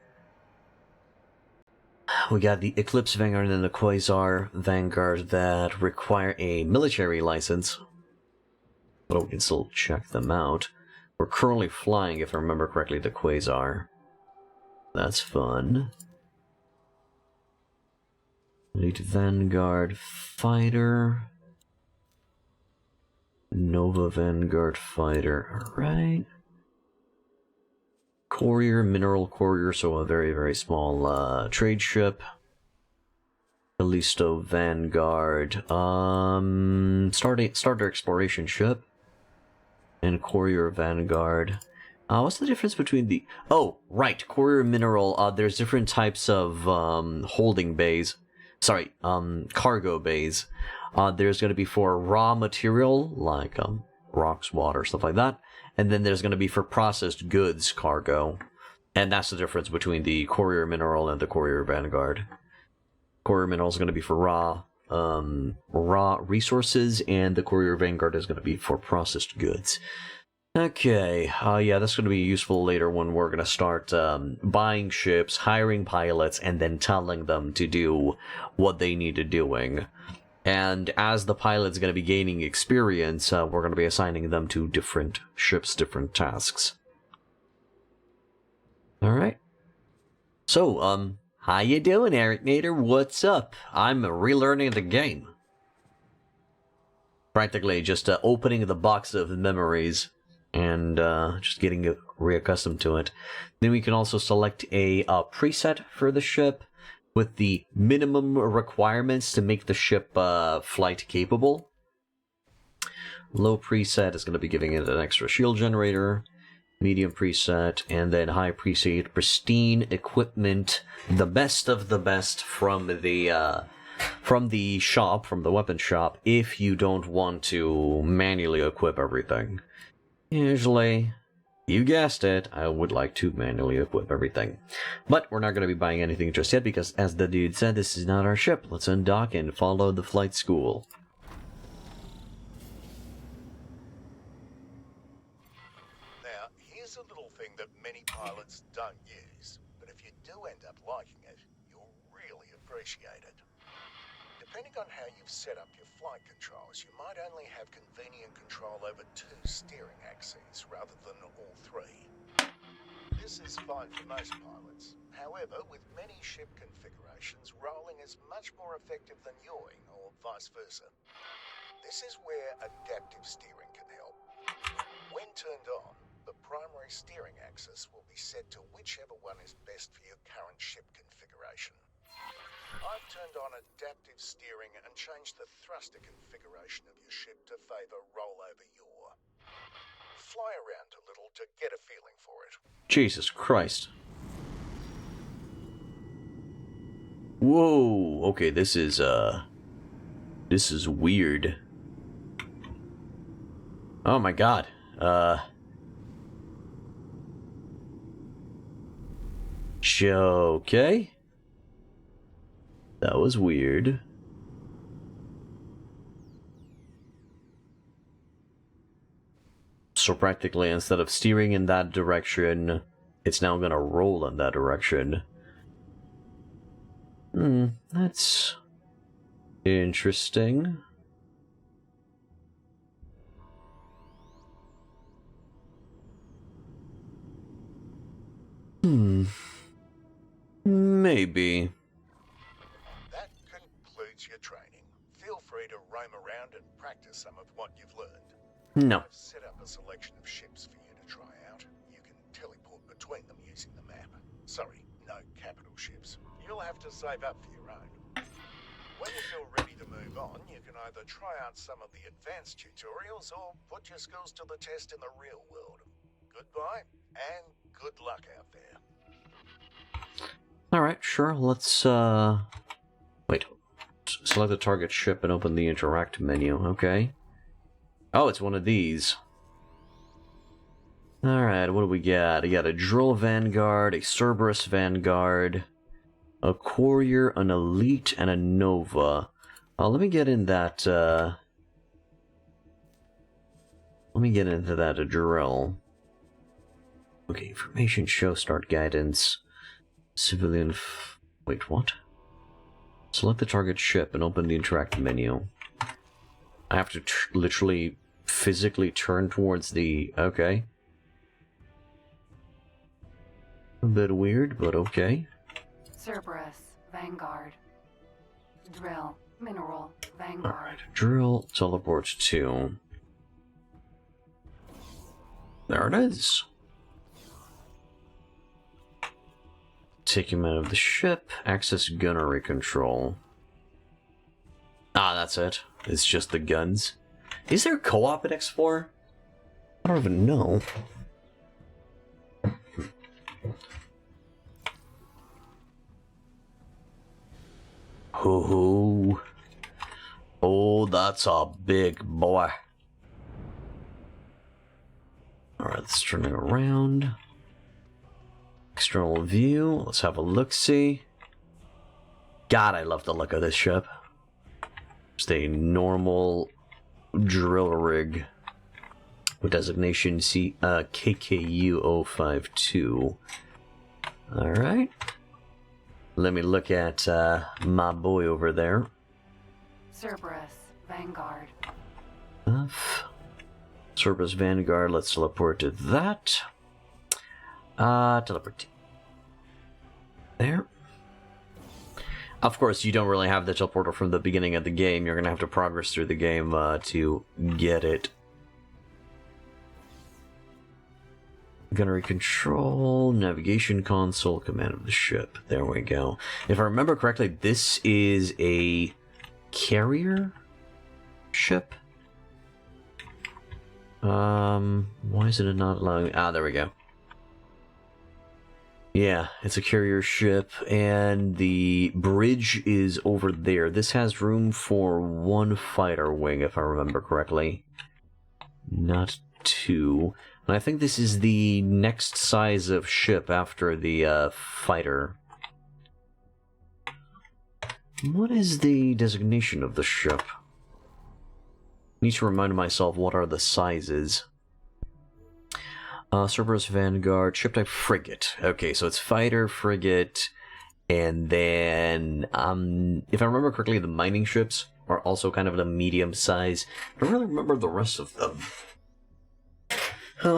We got the Eclipse Vanguard and then the Quasar Vanguard that require a military license. But we can still check them out. We're currently flying, if I remember correctly, the Quasar. That's fun. Elite Vanguard Fighter. Nova Vanguard Fighter. Alright. Courier, Mineral Courier, so a very, very small trade ship. Callisto Vanguard. Starter Exploration Ship. And Courier Vanguard. What's the difference between the... Oh, right, Courier Mineral. There's different types of holding bays. Sorry, cargo bays. There's going to be for raw material, like rocks, water, stuff like that. And then there's going to be for processed goods cargo. And that's the difference between the Courier Mineral and the Courier Vanguard. Courier Mineral is going to be for raw resources, and the Courier Vanguard is going to be for processed goods. Okay, yeah, that's going to be useful later when we're going to start buying ships, hiring pilots, and then telling them to do what they need to doing. And as the pilot's going to be gaining experience, we're going to be assigning them to different ships, different tasks. Alright. So, how you doing, Eric Nader? What's up? I'm relearning the game. Practically just opening the box of memories and just getting reaccustomed to it. Then we can also select a preset for the ship with the minimum requirements to make the ship flight capable. Low preset is going to be giving it an extra shield generator. Medium preset, and then high preset, pristine equipment, the best of the best from the shop, from the weapon shop, if you don't want to manually equip everything. Usually, you guessed it, I would like to manually equip everything. But we're not going to be buying anything just yet because, as the dude said, this is not our ship. Let's undock and follow the flight school. Now, here's a little thing that many pilots don't use, but if you do end up liking it, you'll really appreciate it. Depending on how you've set up your flight controls, you might only have convenient control over 2 steering axes rather than all 3. This is fine for most pilots. However, with many ship configurations, rolling is much more effective than yawing, or vice versa. This is where adaptive steering can help. When turned on, the primary steering axis will be set to whichever one is best for your current ship configuration. I've turned on adaptive steering and changed the thruster configuration of your ship to favour rollover yaw. Fly around a little to get a feeling for it. Jesus Christ. Whoa, okay, this is weird. Oh my god. Okay. That was weird. So practically, instead of steering in that direction, it's now gonna roll in that direction. That's interesting. Maybe. That concludes your training. Feel free to roam around and practice some of what you've learned. No. I've set up a selection of ships for you to try out. You can teleport between them using the map. Sorry, no capital ships. You'll have to save up for your own. When you feel ready to move on, you can either try out some of the advanced tutorials or put your skills to the test in the real world. Goodbye, and good luck out there. Alright, sure, let's, wait. Select the target ship and open the interact menu, okay. Oh, it's one of these. Alright, what do we got? We got a Drill Vanguard, a Cerberus Vanguard, a Courier, an Elite, and a Nova. Let me get in that, let me get into that drill. Okay, information show, start guidance. Civilian wait, what? Select the target ship and open the interact menu. I have to literally physically turn towards the... okay. A bit weird, but okay. Cerberus, Vanguard. Drill, Mineral, Vanguard. Alright, drill, teleport to... there it is. Take him out of the ship. Access gunnery control. Ah, that's it. It's just the guns. Is there co-op at X4? I don't even know. Hoo-hoo. Oh, that's a big boy. Alright, let's turn it around. External view. Let's have a look-see. God, I love the look of this ship. Just a normal drill rig with designation KKU-052. Alright. Let me look at my boy over there. Cerberus, Vanguard. Cerberus Vanguard, let's teleport to that. Teleport. There. Of course, you don't really have the teleporter from the beginning of the game. You're going to have to progress through the game to get it. Gunnery control, navigation console, command of the ship. There we go. If I remember correctly, this is a carrier ship. Why is it not allowing... ah, there we go. Yeah, it's a carrier ship, and the bridge is over there. This has room for one fighter wing, if I remember correctly. Not two. And I think this is the next size of ship after the fighter. What is the designation of the ship? Need to remind myself what are the sizes. Cerberus Vanguard, ship type frigate. Okay, so it's fighter, frigate, and then, if I remember correctly, the mining ships are also kind of the medium size. I don't really remember the rest of them.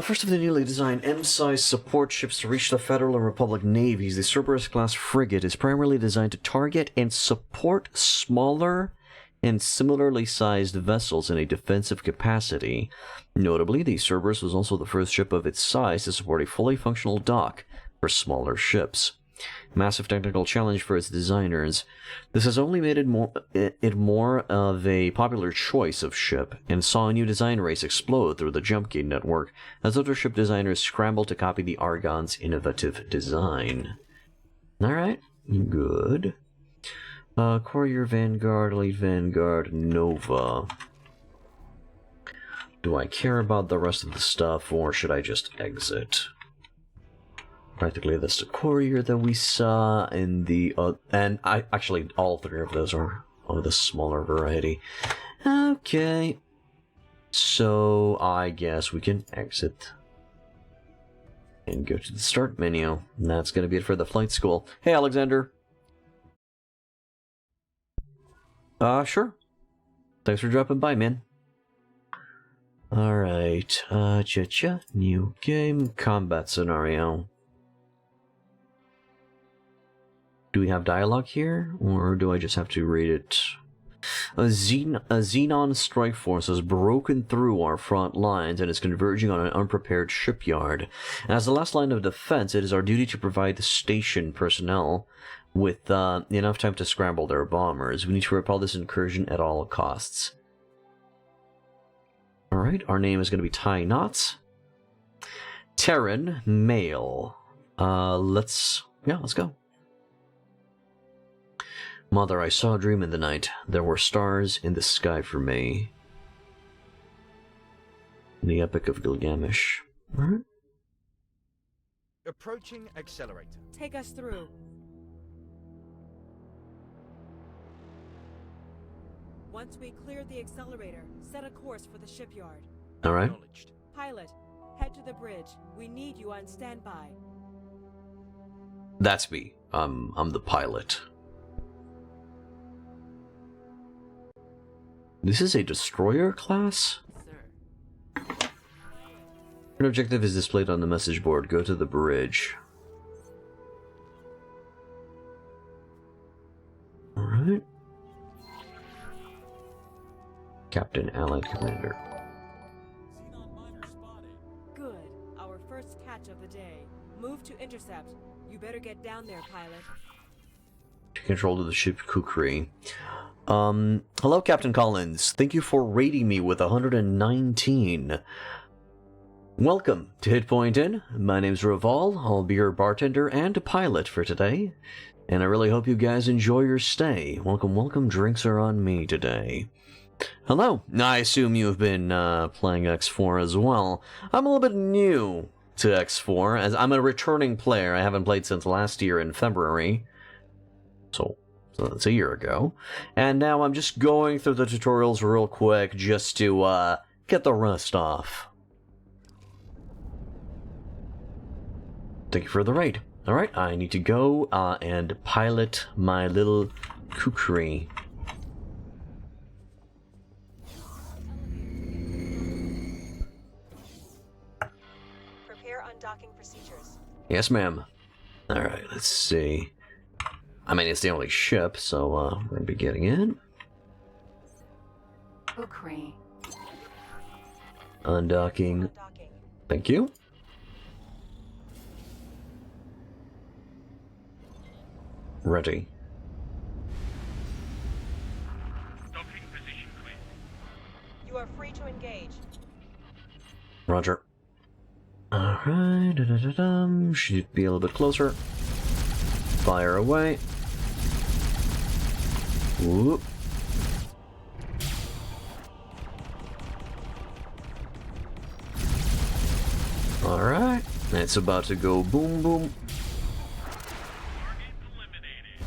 First of the newly designed M-size support ships to reach the Federal and Republic navies, the Cerberus-class frigate is primarily designed to target and support smaller and similarly sized vessels in a defensive capacity. Notably, the Cerberus was also the first ship of its size to support a fully functional dock for smaller ships. Massive technical challenge for its designers. This has only made it more of a popular choice of ship, and saw a new design race explode through the Jumpgate network as other ship designers scrambled to copy the Argon's innovative design. Alright, good. Courier Vanguard, Elite Vanguard, Nova. Do I care about the rest of the stuff, or should I just exit? Practically that's the courier that we saw in the actually all three of those are of the smaller variety. Okay, so I guess we can exit and go to the start menu. And that's gonna be it for the flight school. Hey, Alexander. Sure. Thanks for dropping by, man. Alright, new game, combat scenario. Do we have dialogue here, or do I just have to read it? A Xenon strike force has broken through our front lines and is converging on an unprepared shipyard. As the last line of defense, it is our duty to provide the station personnel with enough time to scramble their bombers. We need to repel this incursion at all costs. Alright, our name is going to be Ty Knotts. Terran, male. Let's go. Mother, I saw a dream in the night. There were stars in the sky for me. The Epic of Gilgamesh. Alright. Approaching accelerator. Take us through. Once we clear the accelerator, set a course for the shipyard. Alright. Acknowledged. Pilot, head to the bridge. We need you on standby. That's me. I'm the pilot. This is a destroyer class? An objective is displayed on the message board. Go to the bridge. Alright. Captain, Allied Commander. Good. Our first catch of the day. Move to intercept. You better get down there, pilot. To control to the ship Kukri. Hello, Captain Collins. Thank you for rating me with 119. Welcome to Hit Point Inn. My name's Raval. I'll be your bartender and pilot for today. And I really hope you guys enjoy your stay. Welcome, welcome. Drinks are on me today. Hello. I assume you've been playing X4 as well. I'm a little bit new to X4, as I'm a returning player. I haven't played since last year in February. So that's a year ago. And now I'm just going through the tutorials real quick just to get the rust off. Thank you for the raid. Alright, I need to go and pilot my little kukri. Prepare undocking procedures. Yes, ma'am. Alright, let's see. I mean, it's the only ship, so we're gonna be getting in. Kukri. Undocking. Thank you. Ready. Docking position clear. You are free to engage. Roger. Alright, should be a little bit closer. Fire away. Whoop. Alright, it's about to go boom boom. Target eliminated.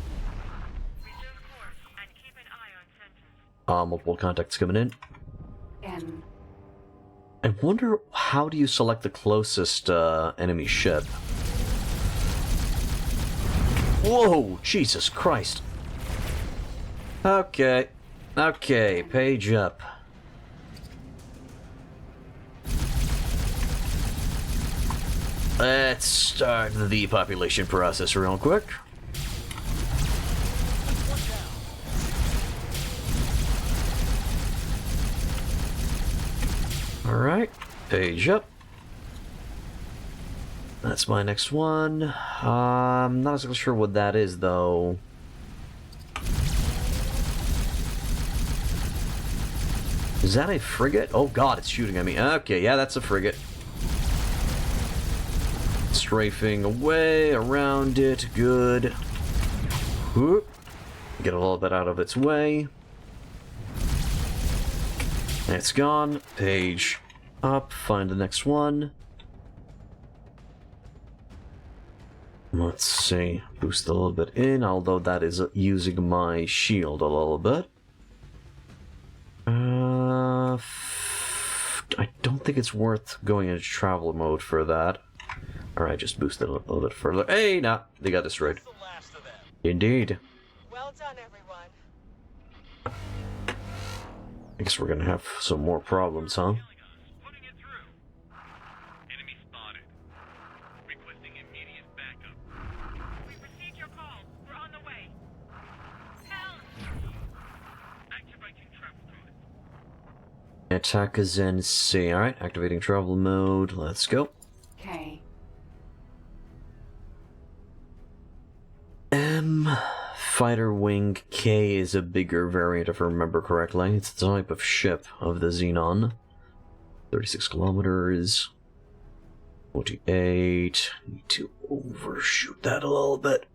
Resume course and keep an eye on sensors. Multiple contacts coming in. In. I wonder, how do you select the closest enemy ship? Whoa, Jesus Christ. Okay, page up. Let's start the depopulation process real quick. Alright, page up. That's my next one. I'm not exactly sure what that is, though. Is that a frigate? Oh god, it's shooting at me. Okay, yeah, that's a frigate. Strafing away, around it, good. Whoop. Get a little bit out of its way. It's gone. Page up, find the next one. Let's see, boost a little bit in, although that is using my shield a little bit. I don't think it's worth going into travel mode for that. Alright, just boost it a little bit further. Hey, nah, they got destroyed. The last of them. Indeed. Well done, everyone. I guess we're gonna have some more problems, huh? Putting it through. Enemy spotted. Requesting immediate backup. We've received your call. We're on the way. Help! Activating travel pod. Attack is in C. Alright, activating travel mode. Let's go. K. M. Fighter Wing K is a bigger variant, if I remember correctly. It's the type of ship of the Xenon. 36 kilometers. 48. Need to overshoot that a little bit.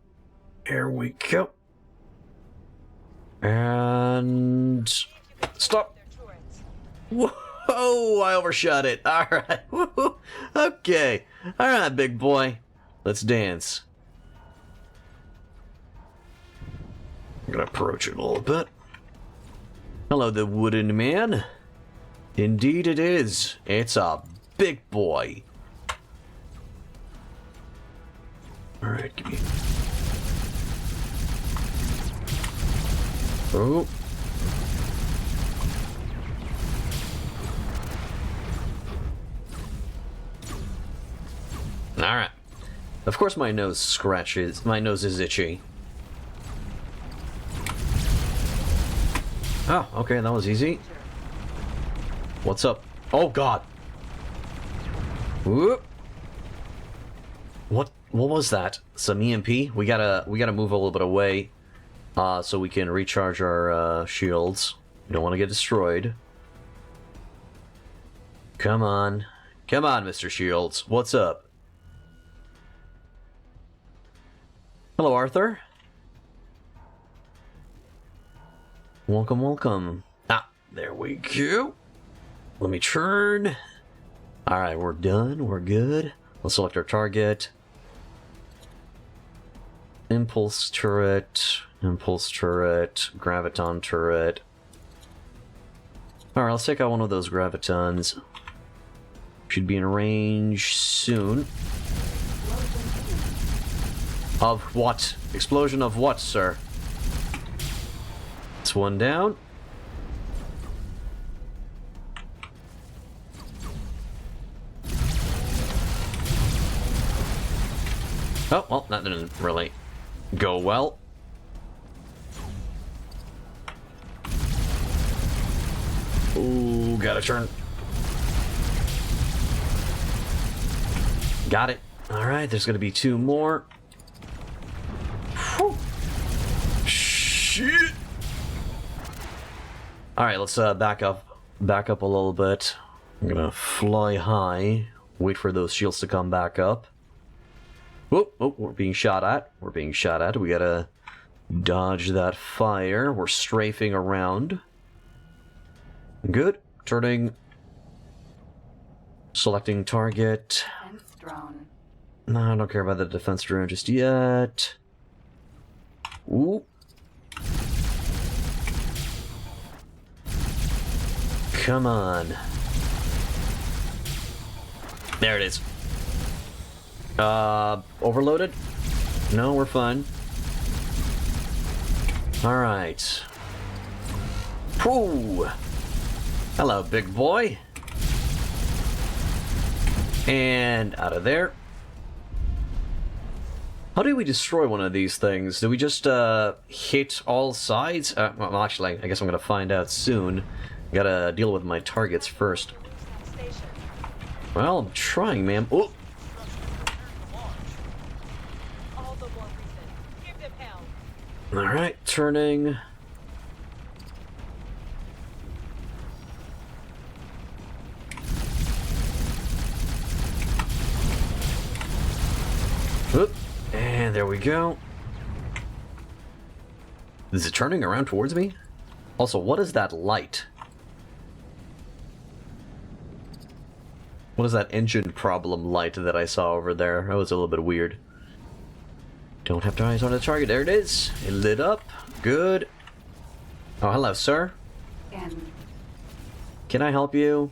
Here we go. And... stop! Whoa! I overshot it. Alright. Okay. Alright, big boy. Let's dance. I'm gonna approach it a little bit. Hello, the wooden man. Indeed it is. It's a big boy. Alright, give me... oh. Alright. Of course my nose scratches. My nose is itchy. Oh, okay, that was easy. What's up? Oh god. Whoop. What was that? Some EMP? We gotta move a little bit away so we can recharge our shields. We don't want to get destroyed. Come on. Come on, Mr. Shields. What's up? Hello, Arthur. Welcome, welcome. Ah, there we go. Let me turn. Alright, we're done. We're good. Let's select our target. Impulse turret. Impulse turret. Graviton turret. Alright, let's take out one of those gravitons. Should be in range soon. Of what? Explosion of what, sir? It's one down. Oh, well, that didn't really go well. Ooh, gotta turn. Got it. Alright, there's gonna be two more. Whew. Shit! Alright, let's back up a little bit. I'm gonna fly high, wait for those shields to come back up. Whoop, oh, we're being shot at. We're being shot at. We gotta dodge that fire. We're strafing around. Good. Turning. Selecting target. Defense drone. No, I don't care about the defense drone just yet. Ooh. Come on. There it is. Overloaded? No, we're fine. Alright. Whew. Hello, big boy. And out of there. How do we destroy one of these things? Do we just hit all sides? Well, actually, I guess I'm gonna find out soon. Gotta deal with my targets first. Well, I'm trying, ma'am. Oh! Alright, turning. Oop. And there we go. Is it turning around towards me? Also, what is that light? What is that engine problem light that I saw over there? That was a little bit weird. Don't have to eyes on the target. There it is. It lit up. Good. Oh, hello, sir. N. Can I help you?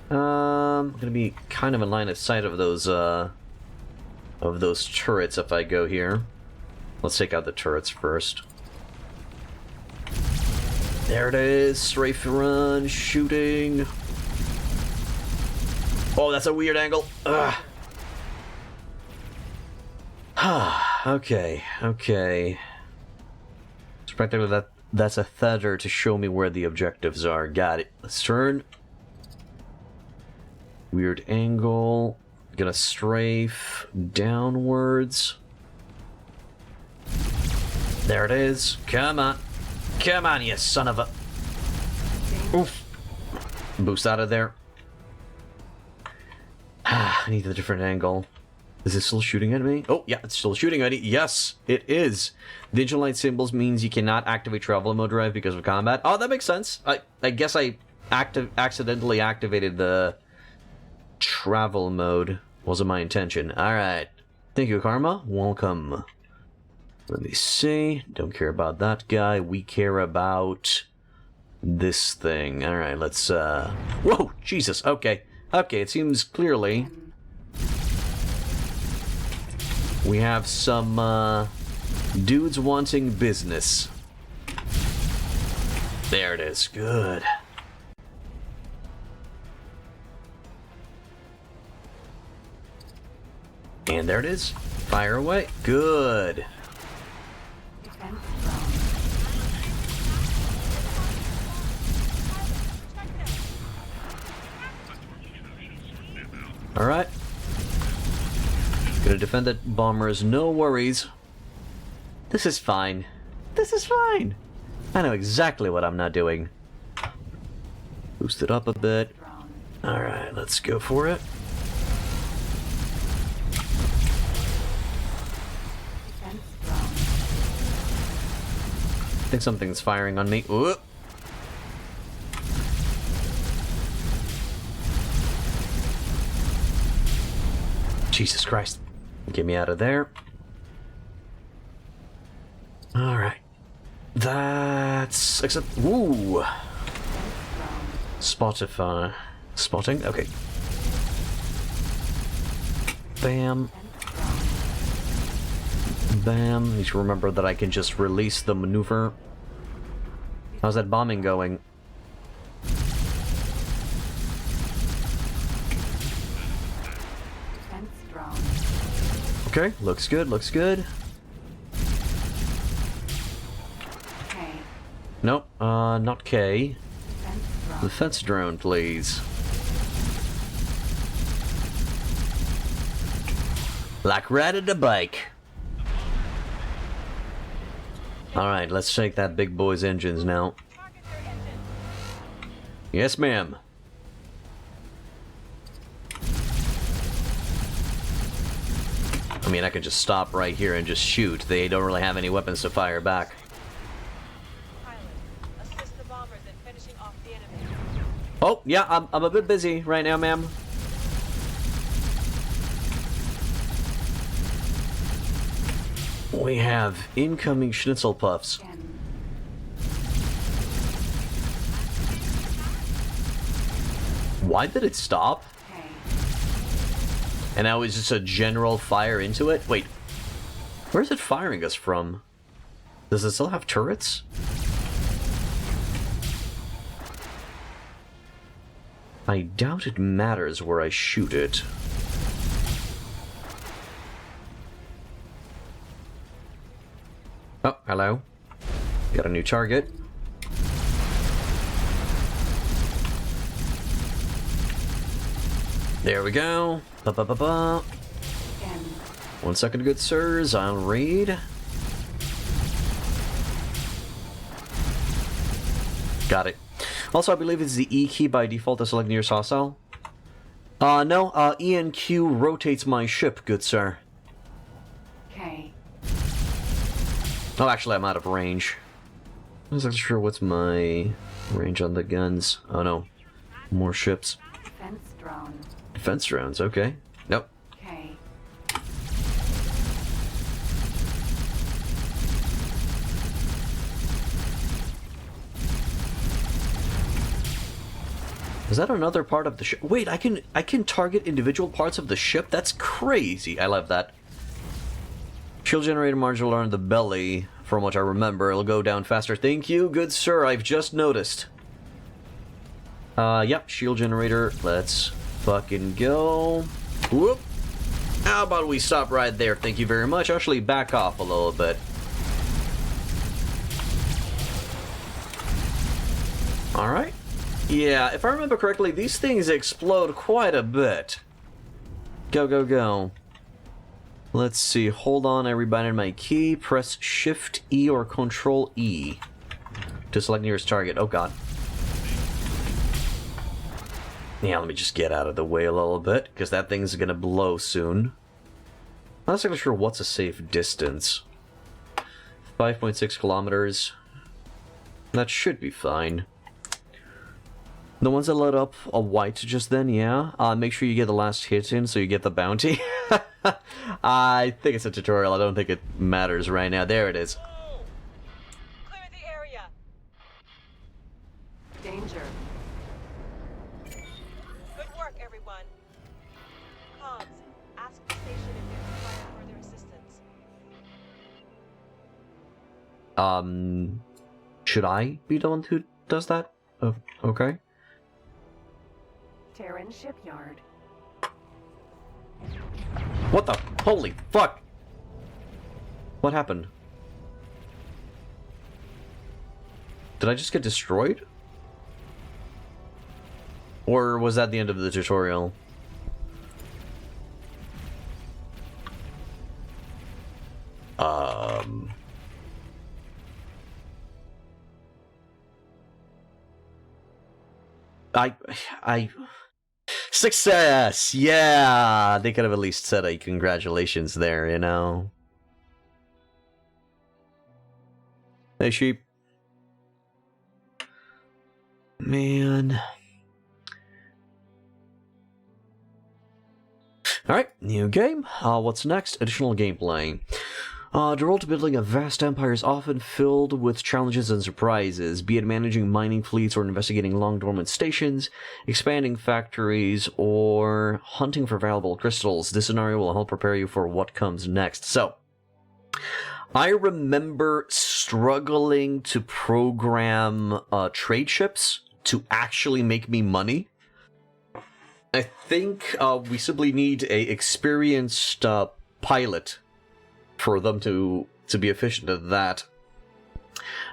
I'm gonna be kind of in line of sight of those turrets if I go here. Let's take out the turrets first. There it is. Strafe run, shooting. Oh, that's a weird angle. Ugh. Okay, okay. So practically that's a tether to show me where the objectives are. Got it. Let's turn. Weird angle. Gonna strafe downwards. There it is. Come on. Come on, you son of a... Oof. Boost out of there. I need a different angle. Is it still shooting at me? Oh, yeah, it's still shooting at me. Yes, it is. Digital light symbols means you cannot activate travel mode drive because of combat. Oh, that makes sense. I guess I accidentally activated the travel mode. Wasn't my intention. Alright. Thank you, Karma. Welcome. Let me see. Don't care about that guy. We care about this thing. Alright, let's, Whoa! Jesus, okay. Okay, it seems clearly we have some, dudes wanting business. There it is. Good. And there it is. Fire away. Good. Defense Alright. Gonna defend the bombers, no worries. This is fine. This is fine. I know exactly what I'm not doing. Boost it up a bit. Alright, let's go for it. I think something's firing on me. Ooh. Jesus Christ. Get me out of there. Alright. That's... except... Ooh. Spotify. Spotting? Okay. Bam. Bam. Need to remember that I can just release the maneuver. How's that bombing going? Okay, looks good, looks good. K. Nope, not K. Defense drone, please. Like riding a bike. Alright, let's shake that big boy's engines now. Yes, ma'am. I mean, I could just stop right here and just shoot. They don't really have any weapons to fire back. Pilot, assist the bombers in finishing off the enemy. Oh, yeah, I'm a bit busy right now, ma'am. We have incoming schnitzel puffs. Why did it stop? And now it's just a general fire into it? Wait, where's it firing us from? Does it still have turrets? I doubt it matters where I shoot it. Oh, hello. Got a new target. There we go. Ba-ba-ba-ba. 1 second, good sirs. I'll read. Got it. Also, I believe it's the E key by default to select nearest hostile. No, E and Q rotates my ship, good sir. Okay. Oh, actually, I'm out of range. I'm not sure what's my range on the guns. Oh no, more ships. Defense drone. Defense drones, okay. Nope. Okay. Is that another part of the ship? Wait, I can target individual parts of the ship? That's crazy. I love that. Shield generator module on the belly. From what I remember, it'll go down faster. Thank you, good sir. I've just noticed. Yep, shield generator. Let's fucking go. Whoop. How about we stop right there? Thank you very much. Actually, back off a little bit. Alright. Yeah, if I remember correctly, these things explode quite a bit. Go, go, go. Let's see. Hold on, everybody, on my key. Press Shift E or Control E to select nearest target. Oh, God. Yeah, let me just get out of the way a little bit, because that thing's gonna blow soon. I'm not exactly sure what's a safe distance. 5.6 kilometers. That should be fine. The ones that lit up a white just then, yeah. Make sure you get the last hit in so you get the bounty. I think it's a tutorial. I don't think it matters right now. There it is. Clear the area. Danger. Good work, everyone. Comms, ask the station if they require further assistance. Should I be the one who does that? Oh, okay. Terran shipyard. What the? Holy fuck! What happened? Did I just get destroyed? Or was that the end of the tutorial? Success! Yeah! They could have at least said a congratulations there, you know? Hey, sheep. Man. Alright, new game. What's next? Additional gameplay. The road to building a vast empire is often filled with challenges and surprises, be it managing mining fleets or investigating long-dormant stations, expanding factories, or hunting for valuable crystals. This scenario will help prepare you for what comes next. So, I remember struggling to program trade ships to actually make me money. I think we simply need a experienced pilot for them to be efficient at that.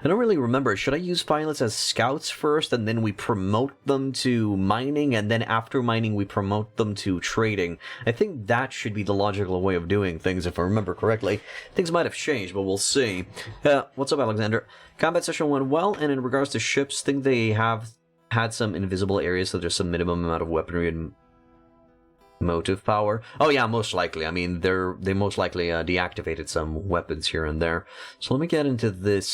I don't really remember. Should I use pilots as scouts first, and then we promote them to mining, and then after mining we promote them to trading? I think that should be the logical way of doing things, if I remember correctly. Things might have changed, but we'll see. What's up, Alexander? Combat session went well, and in regards to ships, think they have had some invisible areas, so there's some minimum amount of weaponry and motive power. Oh yeah, most likely. I mean, they most likely deactivated some weapons here and there. So let me get into this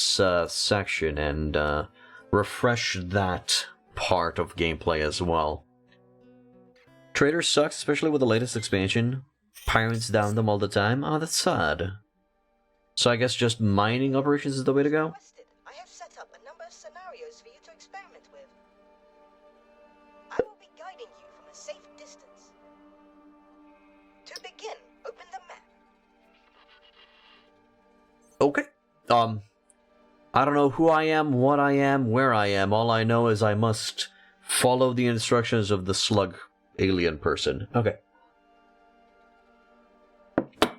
section and refresh that part of gameplay as well. Trader sucks, especially with the latest expansion. Pirates down them all the time. Oh, that's sad. So I guess just mining operations is the way to go? I have set up a number of scenarios for you to experiment with. I will be guiding you from a safe distance. To begin, open the map. Okay. I don't know who I am, what I am, where I am. All I know is I must follow the instructions of the slug alien person. Okay.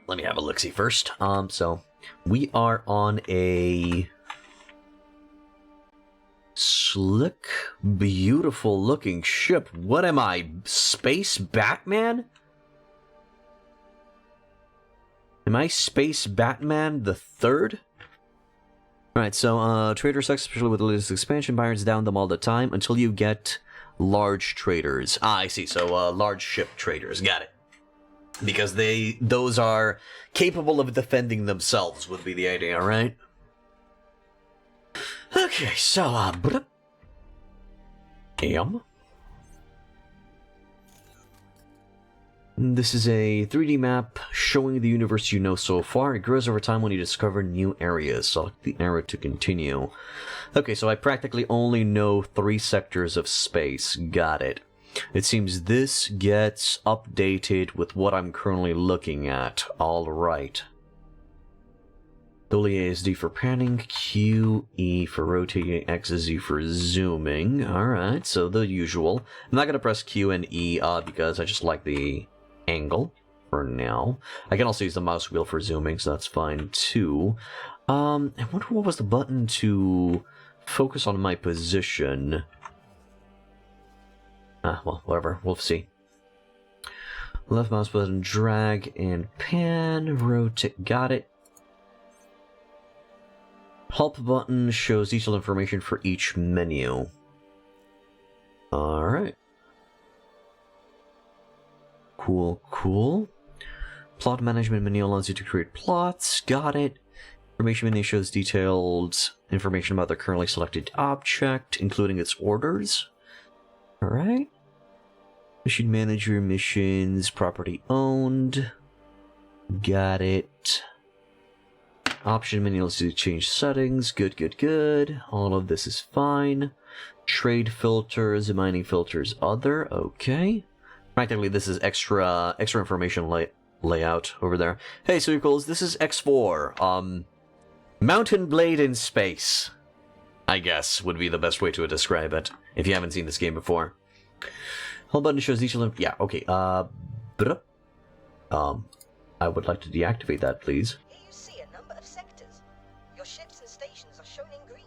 Let me have a look-see first. So we are on a slick, beautiful looking ship. What am I, Space Batman? Am I Space Batman the Third? Alright, so trader sucks, especially with the latest expansion. Byron's down them all the time until you get large traders. Ah, I see. So large ship traders. Got it. Because those are capable of defending themselves would be the idea, right? Okay, so this is a 3D map showing the universe you know so far. It grows over time when you discover new areas. Select the arrow to continue. Okay, so I practically only know 3 sectors of space. Got it. It seems this gets updated with what I'm currently looking at. Alright. WASD for panning, Q, E for rotating, X, Z for zooming. Alright, so the usual. I'm not going to press Q and E because I just like the angle for now. I can also use the mouse wheel for zooming, so that's fine too. I wonder what was the button to focus on my position. Well, whatever. We'll see. Left mouse button, drag and pan, rotate. Got it. Help button shows detailed information for each menu. Alright. Cool, cool. Plot management menu allows you to create plots. Got it. Information menu shows detailed information about the currently selected object, including its orders. Alright. Mission manager, missions, property owned. Got it. Option menu lets you change settings. Good, good, good. All of this is fine. Trade filters, mining filters, other. Okay. Practically, this is extra information layout over there. Hey, Circles, this is X4. Mountain Blade in space, I guess, would be the best way to describe it, if you haven't seen this game before. Hold button shows detailed. Yeah, okay. I would like to deactivate that, please. Here you see a number of sectors. Your ships and stations are shown in green.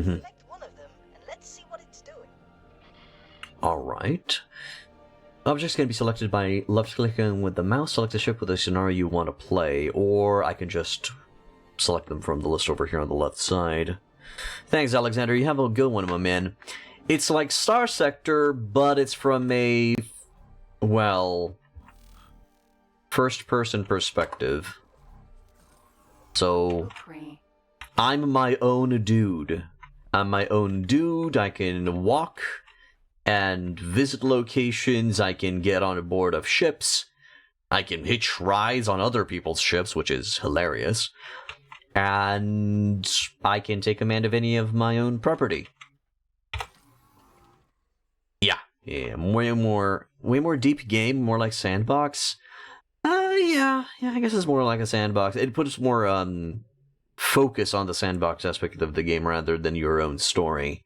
Select one of them, and let's see what it's doing. Alright. Objects can be selected by left-clicking with the mouse. Select a ship with a scenario you want to play, or I can just select them from the list over here on the left side. Thanks, Alexander. You have a good one, my man. It's like Star Sector, but it's from a, well, first-person perspective. So, I'm my own dude. I'm my own dude. I can walk and visit locations. I can get on board of ships. I can hitch rides on other people's ships, which is hilarious. And I can take command of any of my own property. Yeah, way more deep game, more like Sandbox. Yeah, I guess it's more like a Sandbox. It puts more focus on the Sandbox aspect of the game rather than your own story.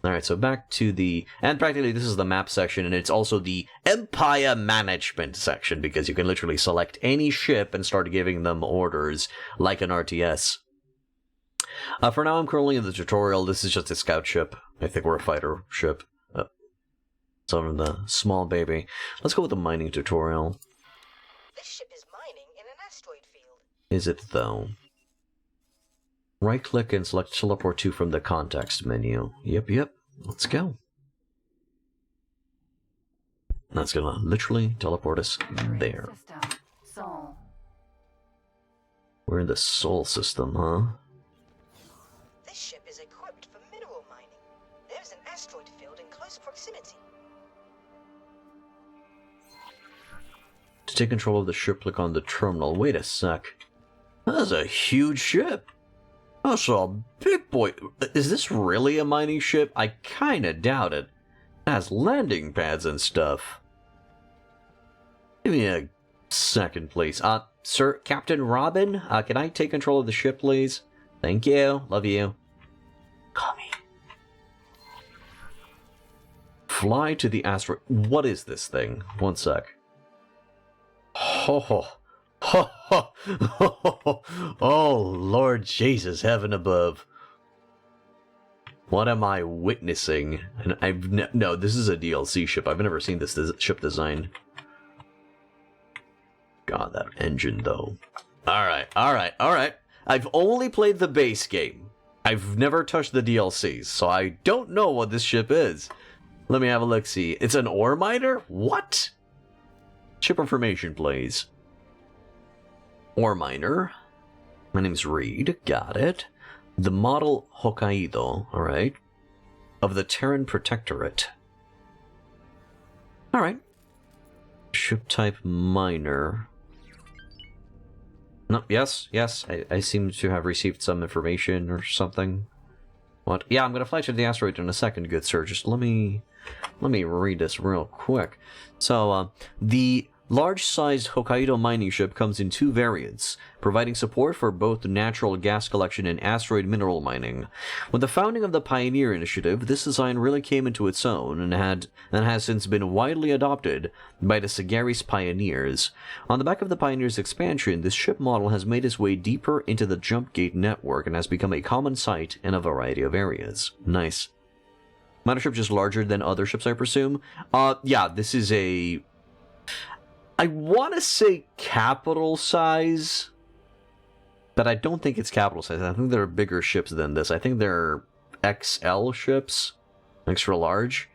Alright, so back to the... And practically this is the map section, and it's also the Empire Management section, because you can literally select any ship and start giving them orders, like an RTS. For now, I'm currently in the tutorial. This is just a scout ship. I think we're a fighter ship. Sort of the small baby. Let's go with the mining tutorial. This ship is mining in an asteroid field. Is it, though? Right-click and select Teleport to from the context menu. Yep. Let's go. That's gonna literally teleport us there. System. Sol. We're in the Sol system, huh? This ship is equipped for mineral mining. There's an asteroid field in close proximity. To take control of the ship, click on the terminal. Wait a sec. That's a huge ship. That's a big boy. Is this really a mining ship? I kinda doubt it. It has landing pads and stuff. Give me a second, please. Sir, Captain Robin, can I take control of the ship, please? Thank you. Love you. Call me. Fly to the asteroid. What is this thing? One sec. Oh, Lord Jesus, heaven above. What am I witnessing? And no, this is a DLC ship. I've never seen this ship design. God, that engine, though. Alright. I've only played the base game. I've never touched the DLCs, so I don't know what this ship is. Let me have a look-see. It's an ore miner? What? Ship information, please. Ore miner. My name's Reed. Got it. The model Hokkaido. Alright. Of the Terran Protectorate. Alright. Ship type miner. No, yes. I seem to have received some information or something. What? Yeah, I'm gonna fly to the asteroid in a second, good sir. Just let me read this real quick. So, the large-sized Hokkaido mining ship comes in 2 variants, providing support for both natural gas collection and asteroid mineral mining. With the founding of the Pioneer Initiative, this design really came into its own and has since been widely adopted by the Sagaris Pioneers. On the back of the Pioneers' expansion, this ship model has made its way deeper into the jump gate network and has become a common sight in a variety of areas. Nice. Miner ship just larger than other ships, I presume? Yeah, this is a... I want to say capital size, but I don't think it's capital size. I think there are bigger ships than this. I think they're XL ships, extra large.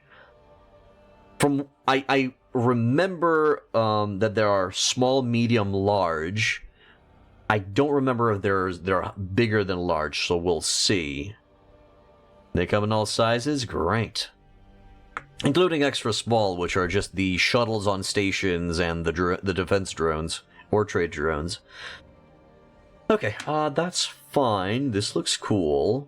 From I remember that there are small, medium, large. I don't remember if they're bigger than large, so we'll see. They come in all sizes? Great. Including extra small, which are just the shuttles on stations and the defense drones, or trade drones. Okay, that's fine. This looks cool.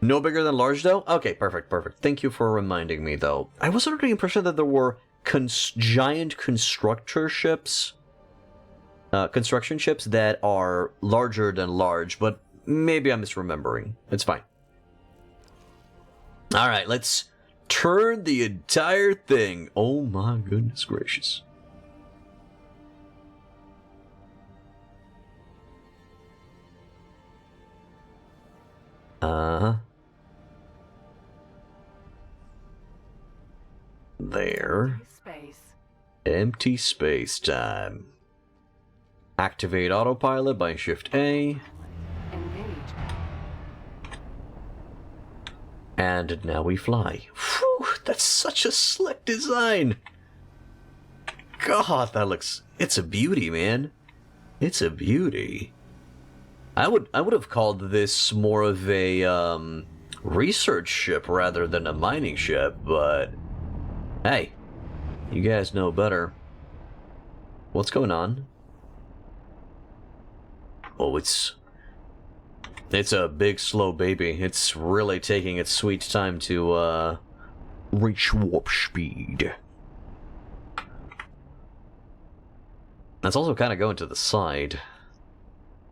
No bigger than large, though? Okay, perfect. Thank you for reminding me, though. I was under the impression that there were giant construction ships that are larger than large, but maybe I'm misremembering. It's fine. Alright, let's turn the entire thing. Oh my goodness gracious. There. Space. Empty space time. Activate autopilot by Shift A. Engage. And now we fly. Whew, that's such a slick design. God, that looks... It's a beauty, man. It's a beauty. I would have called this more of a research ship rather than a mining ship, but hey, you guys know better. What's going on? Oh, it's a big slow baby. It's really taking its sweet time to reach warp speed. That's also kind of going to the side.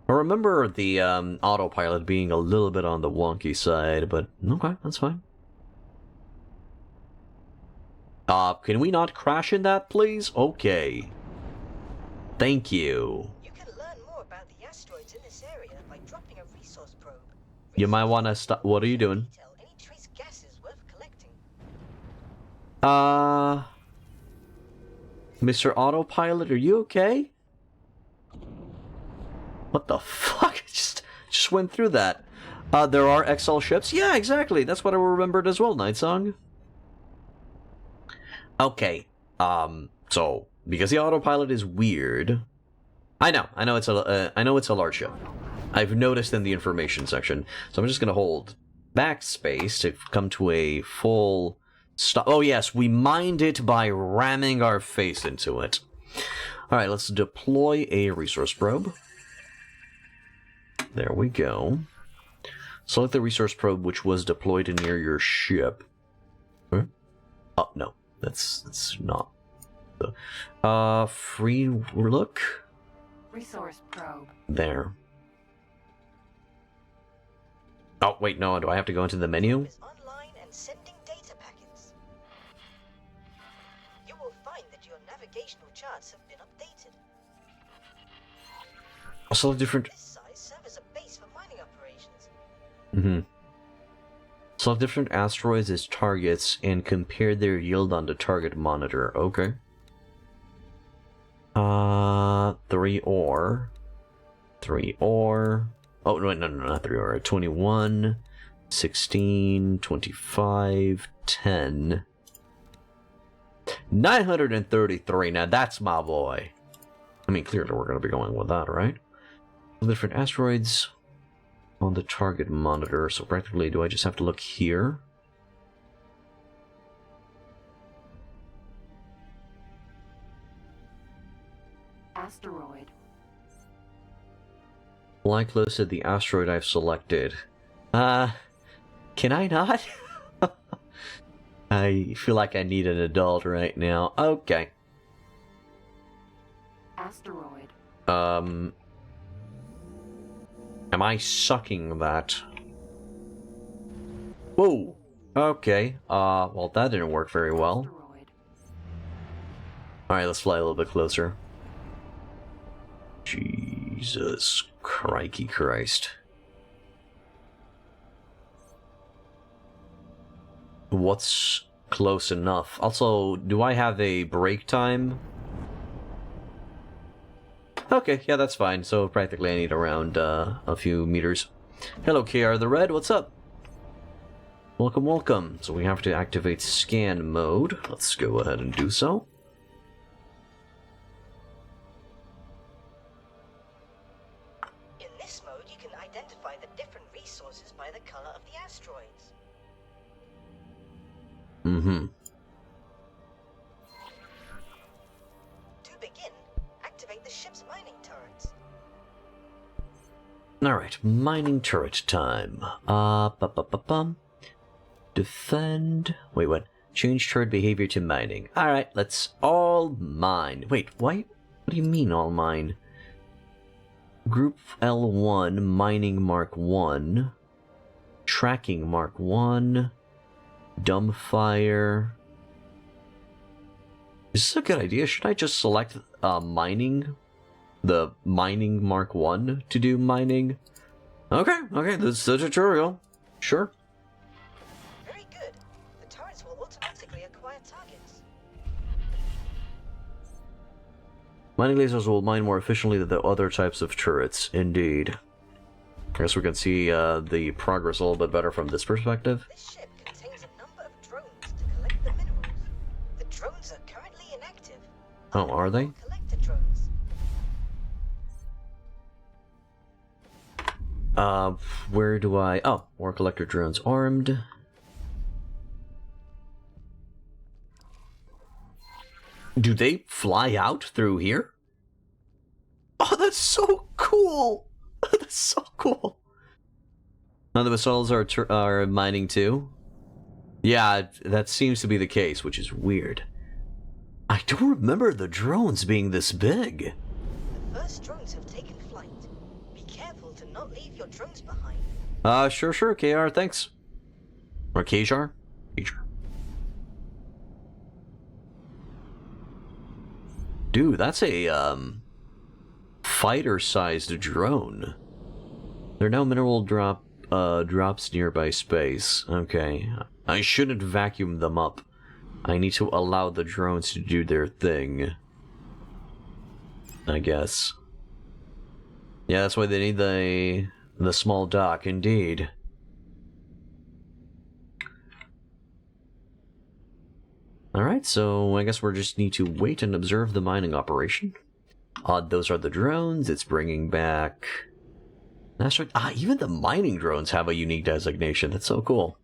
I remember the autopilot being a little bit on the wonky side, but okay, that's fine. Can we not crash in that, please? Okay. Thank you. You can learn more about the asteroids in this area by dropping a resource probe. You might want to stop. What are you doing? Detail any trace gases worth collecting. Mr. Autopilot, are you okay? What the fuck? Just went through that. There are XL ships? Yeah, exactly. That's what I remembered as well, Nightsong. Okay. So because the autopilot is weird, I know it's a large ship. I've noticed in the information section. So I'm just gonna hold backspace to come to a full stop. Oh yes, we mined it by ramming our face into it. All right, let's deploy a resource probe. There we go. Select the resource probe which was deployed near your ship. Huh? Oh, no. That's not the... free look? Resource probe. There. Oh, wait, no. Do I have to go into the menu? Is online and sending data packets. You will find that your navigational charts have been updated. I'll select different... This size serves as a base for mining operations. Mm-hmm. Select different asteroids as targets and compare their yield on the target monitor. Okay. 3 ore. 3 ore. Oh, no, not 3. Alright, 21, 16, 25, 10. 933. Now that's my boy. I mean, clearly we're going to be going with that, right? Different asteroids on the target monitor. So practically, do I just have to look here? Asteroid. Fly close to the asteroid I've selected. Can I not? I feel like I need an adult right now. Okay. Asteroid. Am I sucking that? Whoa! Okay, well that didn't work very well. Asteroid. Alright, let's fly a little bit closer. Jesus crikey Christ. What's close enough? Also, do I have a break time? Okay, yeah, that's fine. So practically I need around a few meters. Hello, KR the Red, what's up? Welcome, welcome. So we have to activate scan mode. Let's go ahead and do so. In this mode, you can identify the different resources by the color of the asteroids. Mm-hmm. To begin, activate the ship's mining turrets. Alright, mining turret time. Defend. Wait, what? Change turret behavior to mining. Alright, let's all mine. Wait, why? What do you mean all mine? Group L1, mining Mark 1. Tracking Mark 1. Dumbfire. Is this a good idea? Should I just select mining? The mining Mark 1 to do mining? Okay, this is the tutorial. Sure. Very good. The turrets will automatically acquire targets. Mining lasers will mine more efficiently than the other types of turrets. Indeed. I guess we can see the progress a little bit better from this perspective. This ship contains a number of drones to collect the minerals. The drones are currently inactive. Oh, are they? Collector drones. Where do I... Oh, more collector drones armed. Do they fly out through here? Oh, that's so cool! That's so cool! Now the missiles are mining too? Yeah, that seems to be the case, which is weird. I don't remember the drones being this big. The first drones have taken flight. Be careful to not leave your drones behind. Sure, KR, thanks. Or Kjar? Kjar. Dude, that's a, fighter-sized drone. There are no mineral drops nearby space. Okay. I shouldn't vacuum them up. I need to allow the drones to do their thing. I guess. Yeah, that's why they need the small dock, indeed. Alright, so I guess we just need to wait and observe the mining operation. Those are the drones. It's bringing back... Asteroid. Even the mining drones have a unique designation. That's so cool.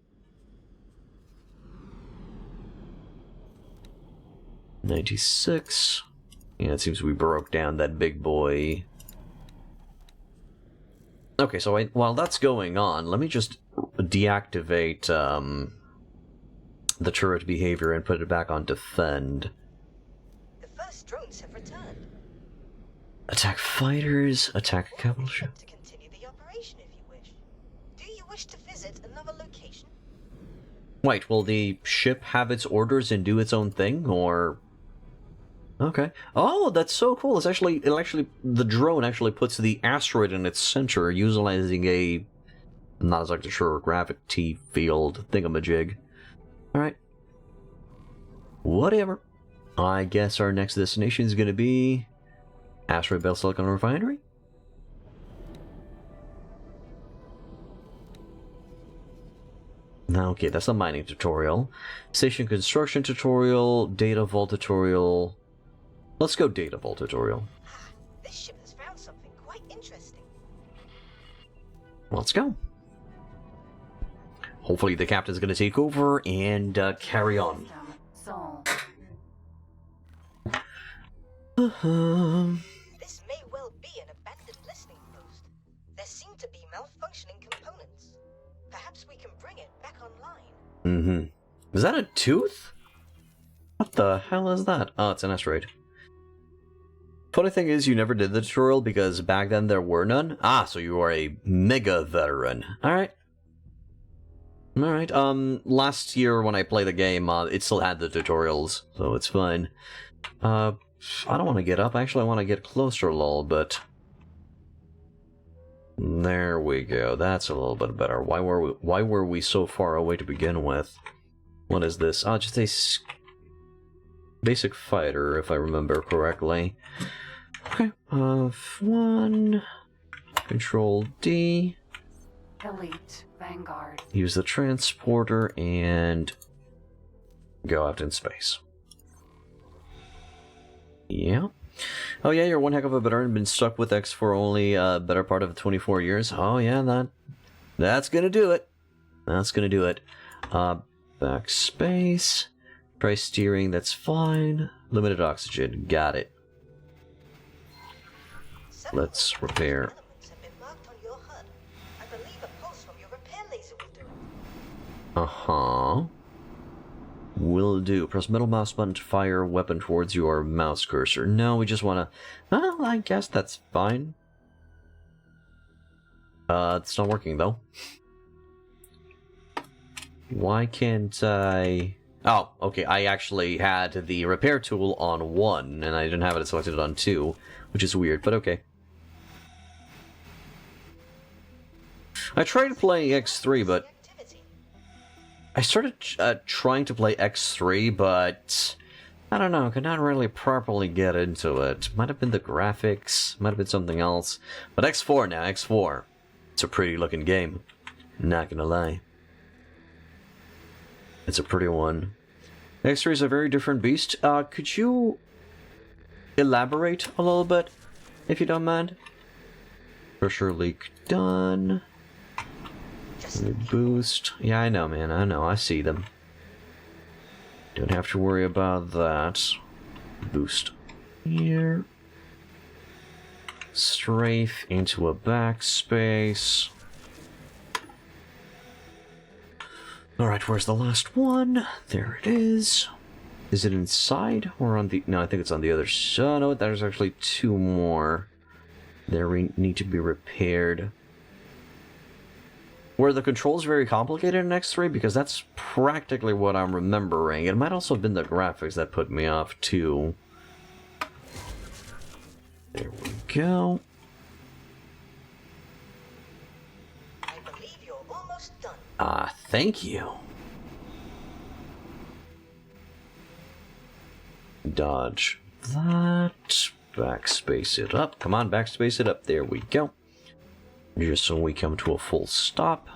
96. Yeah, it seems we broke down that big boy. Okay, so while that's going on, let me just deactivate the turret behavior and put it back on defend. The first drones have returned. Attack fighters, attack a capital ship. To continue the operation if you wish. Do you wish to visit another location? Wait, will the ship have its orders and do its own thing, or... Okay. Oh, that's so cool. The drone actually puts the asteroid in its center, utilizing a... I'm not exactly sure, gravity field thingamajig. Alright. Whatever. I guess our next destination is going to be... Asteroid Belt Silicon Refinery? No, okay, that's a mining tutorial. Station construction tutorial, data vault tutorial. Let's go data vault tutorial. This ship has found something quite interesting. Let's go. Hopefully the captain's going to take over and carry on. System sold. This may well be an abandoned listening post. There seem to be malfunctioning components. Perhaps we can bring it back online. Is that a tooth? What the hell is that? Oh, it's an asteroid. Funny thing is, you never did the tutorial because back then there were none. Ah, so you are a mega veteran. Alright. Alright, last year when I played the game, it still had the tutorials, so it's fine. I don't want to get up, actually I want to get closer a little bit. There we go, that's a little bit better. Why were we so far away to begin with? What is this? Oh, just a basic fighter, if I remember correctly. Okay, F1, Control D. Elite. Vanguard. Use the transporter and go out in space. Yeah. Oh yeah, you're one heck of a veteran. Been stuck with X for only a better part of 24 years. Oh yeah, that's gonna do it. That's gonna do it. Backspace. Try steering, that's fine. Limited oxygen, got it. Let's repair. Elements have been marked on your HUD. I believe a pulse from your repair laser will do it. Uh-huh. Will do. Press middle mouse button to fire weapon towards your mouse cursor. No, we just want to... Well, I guess that's fine. It's not working, though. Why can't I... Oh, okay, I actually had the repair tool on 1, and I didn't have it selected on 2, which is weird, but okay. I tried playing X3, but... I started trying to play X3, but... I don't know, could not really properly get into it. Might have been the graphics, might have been something else. But X4 now, X4. It's a pretty looking game. Not gonna lie. It's a pretty one. X3 is a very different beast. Could you elaborate a little bit, if you don't mind? Pressure leak done. Boost. Yeah, I know, man. I know. I see them. Don't have to worry about that. Boost. Here. Strafe into a backspace. Alright, where's the last one? There it is. Is it inside or on the... No, I think it's on the other side. No, there's actually 2 more. They need to be repaired. Were the controls very complicated in X3? Because that's practically what I'm remembering. It might also have been the graphics that put me off, too. There we go. I believe you're almost done. Thank you. Dodge that. Backspace it up. Come on, backspace it up. There we go. Just so we come to a full stop.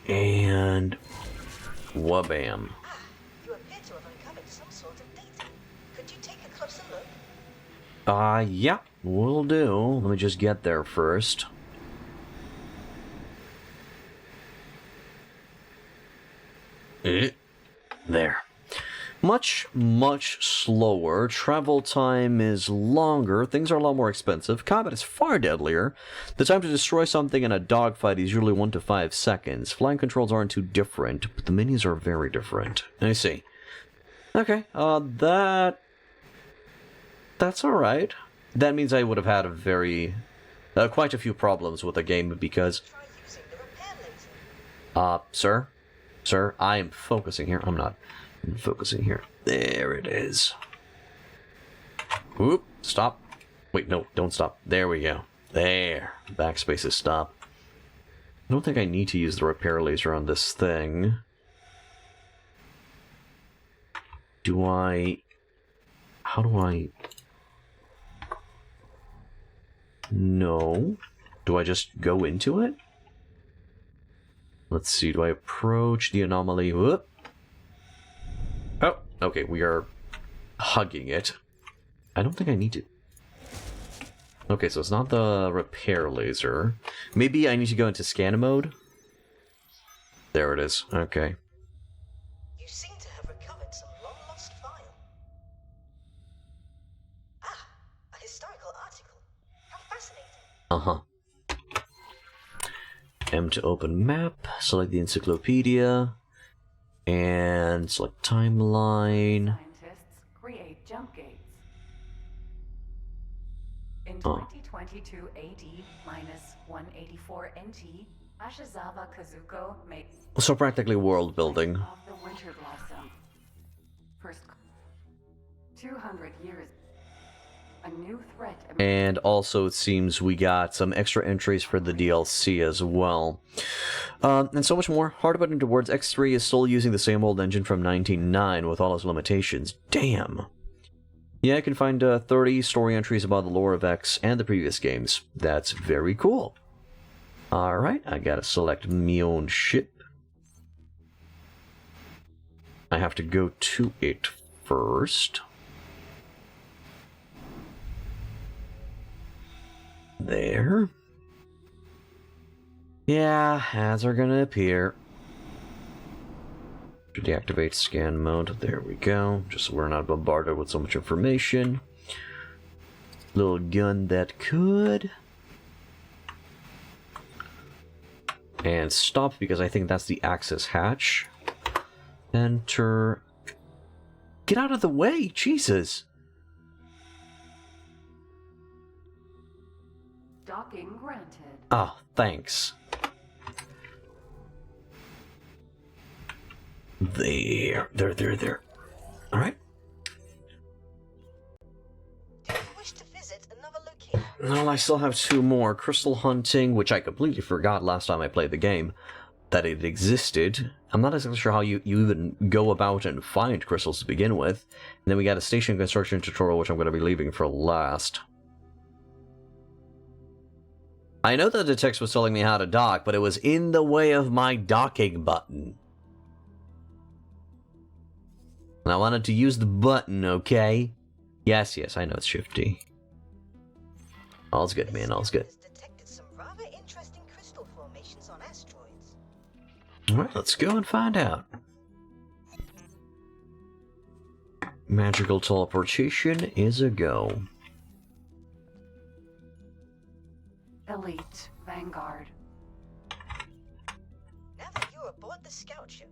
And... wabam. You appear to have uncovered some sort of data. Could you take a closer look? Yeah, will do. Let me just get there first. There. Much slower. Travel time is longer. Things are a lot more expensive. Combat is far deadlier. The time to destroy something in a dogfight is usually 1 to 5 seconds. Flying controls aren't too different, but the menus are very different. I see. Okay, that's alright. That means I would have had a very... quite a few problems with the game because... Try using the repair laser. Sir, I am focusing here. I'm not. I'm focusing here. There it is. Whoop, stop. Wait, no, don't stop. There we go. There. Backspace is stop. I don't think I need to use the repair laser on this thing. Do I... How do I... No. Do I just go into it? Let's see, do I approach the anomaly? Whoop. Oh, okay, we are hugging it. I don't think I need to. Okay, so it's not the repair laser. Maybe I need to go into scan mode? There it is, okay. You seem to have recovered some long-lost file. Ah, a historical article. How fascinating. Uh-huh. M to open map, select the encyclopedia, and select timeline. Scientists create jump gates. In Oh. 2022 AD minus 184 NT, Ashizawa Kazuko made So practically world building. of the Winter Blossom. First 200 years. A new threat emerged. And also it seems we got some extra entries for the DLC as well. And so much more. Hard to put into words, X3 is still using the same old engine from 1909 with all its limitations. Damn. Yeah, I can find 30 story entries about the lore of X and the previous games. That's very cool. Alright, I gotta select me own ship. I have to go to it first. There. Yeah, ads are gonna appear. To deactivate scan mode. There we go. Just so we're not bombarded with so much information. Little gun that could. And stop because I think that's the access hatch. Enter. Get out of the way! Jesus! Docking granted. Ah, thanks. There. Alright. Do you wish to visit another location? Well, I still have two more. Crystal hunting, which I completely forgot last time I played the game, that it existed. I'm not exactly sure how you even go about and find crystals to begin with. And then we got a station construction tutorial, which I'm going to be leaving for last. I know that the text was telling me how to dock, but it was in the way of my docking button. And I wanted to use the button, okay? Yes, I know it's Shift D. All's good, man, all's good. Has detected some rather interesting crystal formations on asteroids. Alright, let's go and find out. Magical teleportation is a go. Elite Vanguard. Now that you're aboard the scout ship,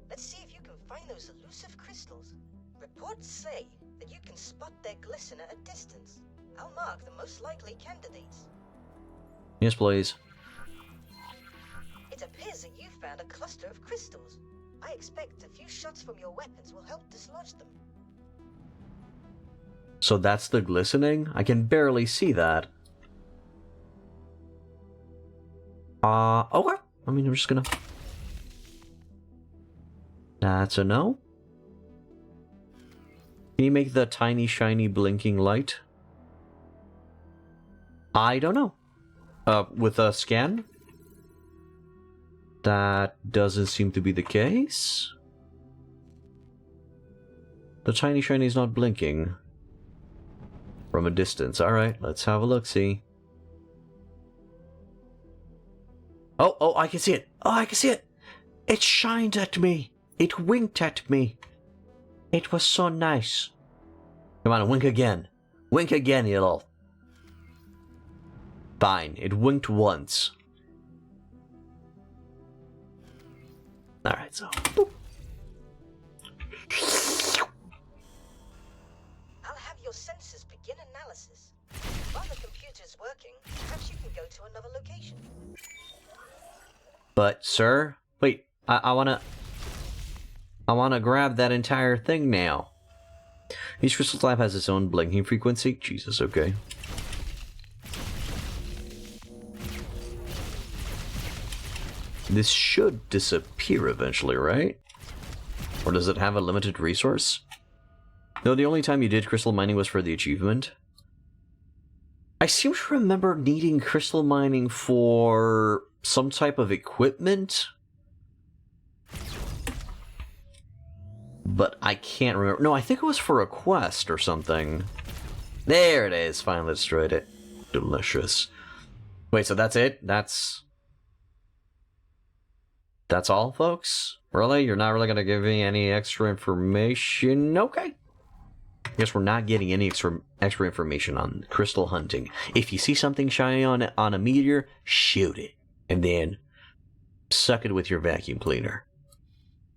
let's see if you can find those elusive crystals. Reports say that you can spot their glisten at a distance. I'll mark the most likely candidates. Yes, please. It appears that you found a cluster of crystals. I expect a few shots from your weapons will help dislodge them. So that's the glistening? I can barely see that. Okay. I mean, I'm just gonna... That's a no. Can you make the tiny, shiny, blinking light? I don't know. With a scan? That doesn't seem to be the case. The tiny, shiny is not blinking. From a distance. Alright, let's have a look-see. Oh, I can see it. Oh, I can see it. It shined at me. It winked at me. It was so nice. Come on, wink again. Wink again, you little... Fine, it winked once. Alright, so... Boop. I'll have your sensors begin analysis. While the computer's working, perhaps you can go to another location. But, sir... Wait, I wanna grab that entire thing now. Each crystal slab has its own blinking frequency. Jesus, okay. This should disappear eventually, right? Or does it have a limited resource? No, the only time you did crystal mining was for the achievement. I seem to remember needing crystal mining for some type of equipment. but I can't remember. No, I think it was for a quest or something. There it is. Finally destroyed it. Delicious. Wait, so that's it? That's all, folks? Really? You're not really going to give me any extra information? Okay. Guess we're not getting any extra information on crystal hunting. If you see something shiny on a meteor, shoot it. And then suck it with your vacuum cleaner.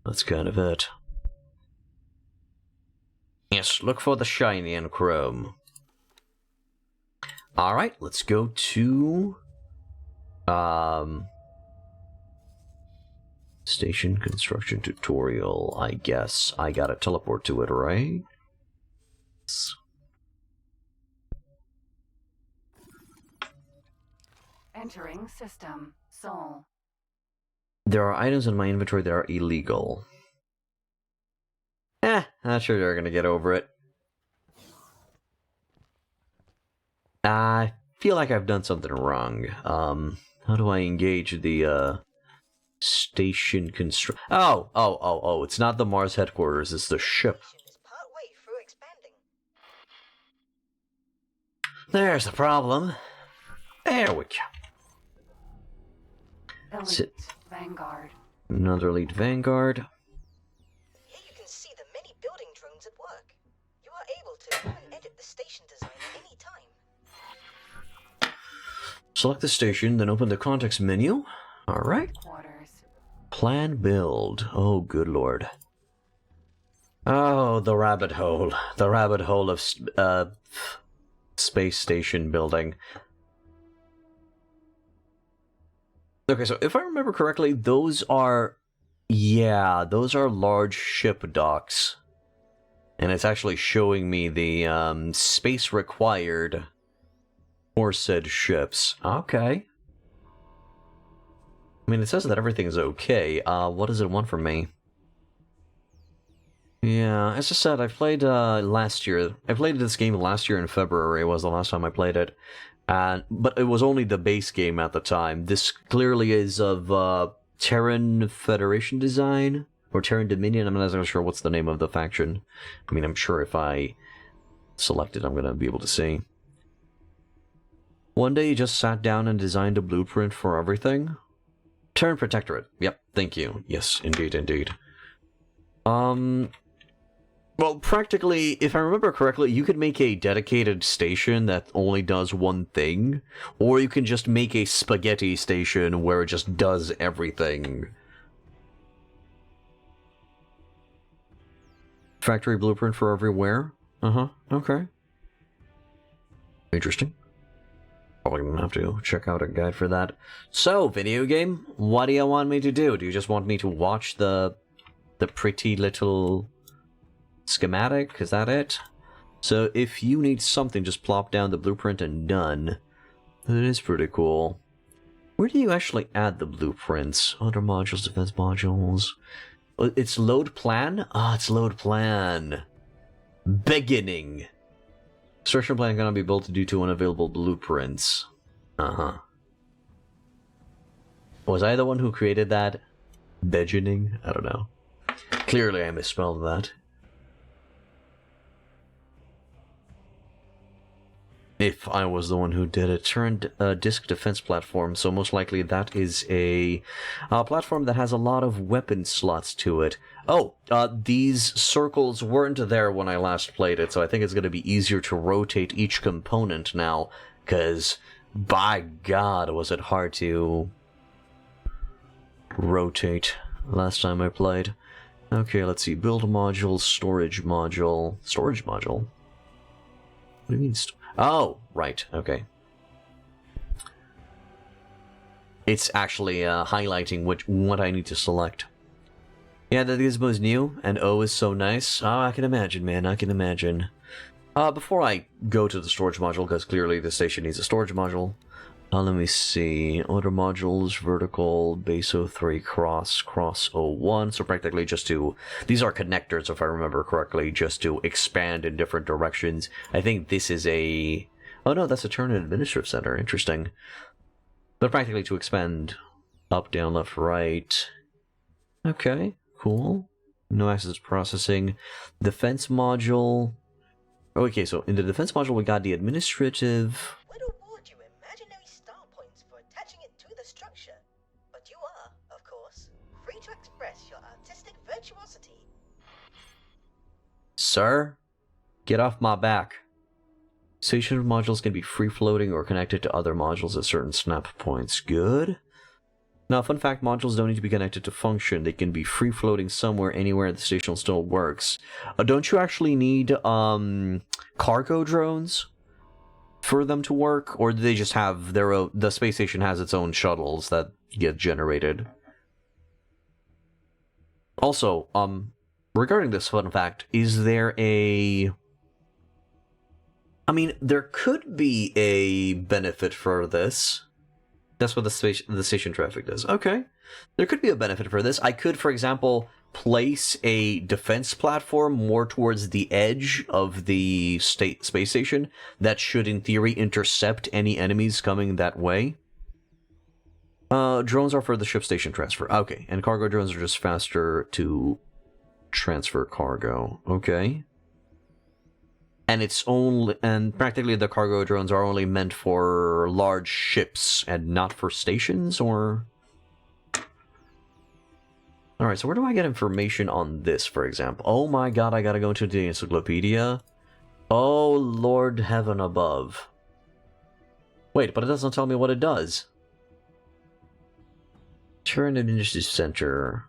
That's kind of it. Yes, look for the shiny and chrome. Alright, let's go to... Station construction tutorial, I guess. I gotta teleport to it, right? Entering system. Sol. There are items in my inventory that are illegal. Not sure they're gonna get over it. I feel like I've done something wrong. How do I engage the, station construct... Oh, it's not the Mars headquarters, it's the ship. Is partway through expanding. There's the problem. There we go. Elite. Sit. Vanguard. Another elite Vanguard. Here you can see the many building drones at work. You are able to even edit the station design at any time. Select the station, then open the context menu. Alright. Quarters. Plan build. Oh, good lord. Oh, the rabbit hole. The rabbit hole of space station building. Okay, so if I remember correctly, those are... Yeah, those are large ship docks. And it's actually showing me the space required for said ships. Okay. I mean, it says that everything is okay. What does it want from me? Yeah, as I said, I played last year. I played this game last year in February, was the last time I played it. But it was only the base game at the time. This clearly is of Terran Federation design, or Terran Dominion. I'm not exactly sure what's the name of the faction. I mean, I'm sure if I select it, I'm going to be able to see. One day you just sat down and designed a blueprint for everything? Terran Protectorate. Yep, thank you. Yes, indeed, indeed. Well, practically, if I remember correctly, you could make a dedicated station that only does one thing, or you can just make a spaghetti station where it just does everything. Factory blueprint for everywhere? Uh-huh, okay. Interesting. Probably gonna have to check out a guide for that. So, video game, what do you want me to do? Do you just want me to watch the pretty little schematic? Is that it? So if you need something, just plop down the blueprint and done. That is pretty cool. Where do you actually add the blueprints? Other modules, defense modules. It's load plan? Ah, it's load plan. Beginning. Construction plan cannot be built due to unavailable blueprints. Uh-huh. Was I the one who created that? Beginning? I don't know. Clearly I misspelled that. If I was the one who did it. Turned disk defense platform, so most likely that is a platform that has a lot of weapon slots to it. Oh, these circles weren't there when I last played it, so I think it's going to be easier to rotate each component now, because, by God, was it hard to rotate last time I played. Okay, let's see. Build module, storage module. Storage module? What do you mean? Oh, right, okay. It's actually highlighting what I need to select. Yeah, the gizmo is new, and O is so nice. Oh, I can imagine, man, I can imagine. Before I go to the storage module, because clearly the station needs a storage module, let me see. Other modules, vertical, base 03, cross 01. So practically just to... These are connectors, if I remember correctly, just to expand in different directions. I think this is a... Oh no, that's a turn and administrative center. Interesting. But practically to expand up, down, left, right. Okay, cool. No access processing. Defense module. Okay, so in the defense module we got the administrative. Would award you imaginary star points for attaching it to the structure. But you are, of course, free to express your artistic virtuosity. Sir? Get off my back. Station modules can be free-floating or connected to other modules at certain snap points. Good. Now, fun fact, modules don't need to be connected to function. They can be free-floating somewhere, anywhere the station still works. Don't you actually need cargo drones for them to work? Or do they just have their own... The space station has its own shuttles that get generated? Also, regarding this fun fact, is there a... I mean, there could be a benefit for this. That's what the station traffic does. Okay. There could be a benefit for this. I could, for example, place a defense platform more towards the edge of the space station that should, in theory, intercept any enemies coming that way. Drones are for the ship station transfer. Okay. And cargo drones are just faster to transfer cargo. Okay. And it's only, and practically the cargo drones are only meant for large ships and not for stations, or? Alright, so where do I get information on this, for example? Oh my god, I gotta go into the encyclopedia. Oh Lord heaven above. Wait, but it doesn't tell me what it does. Turn and Industry Center.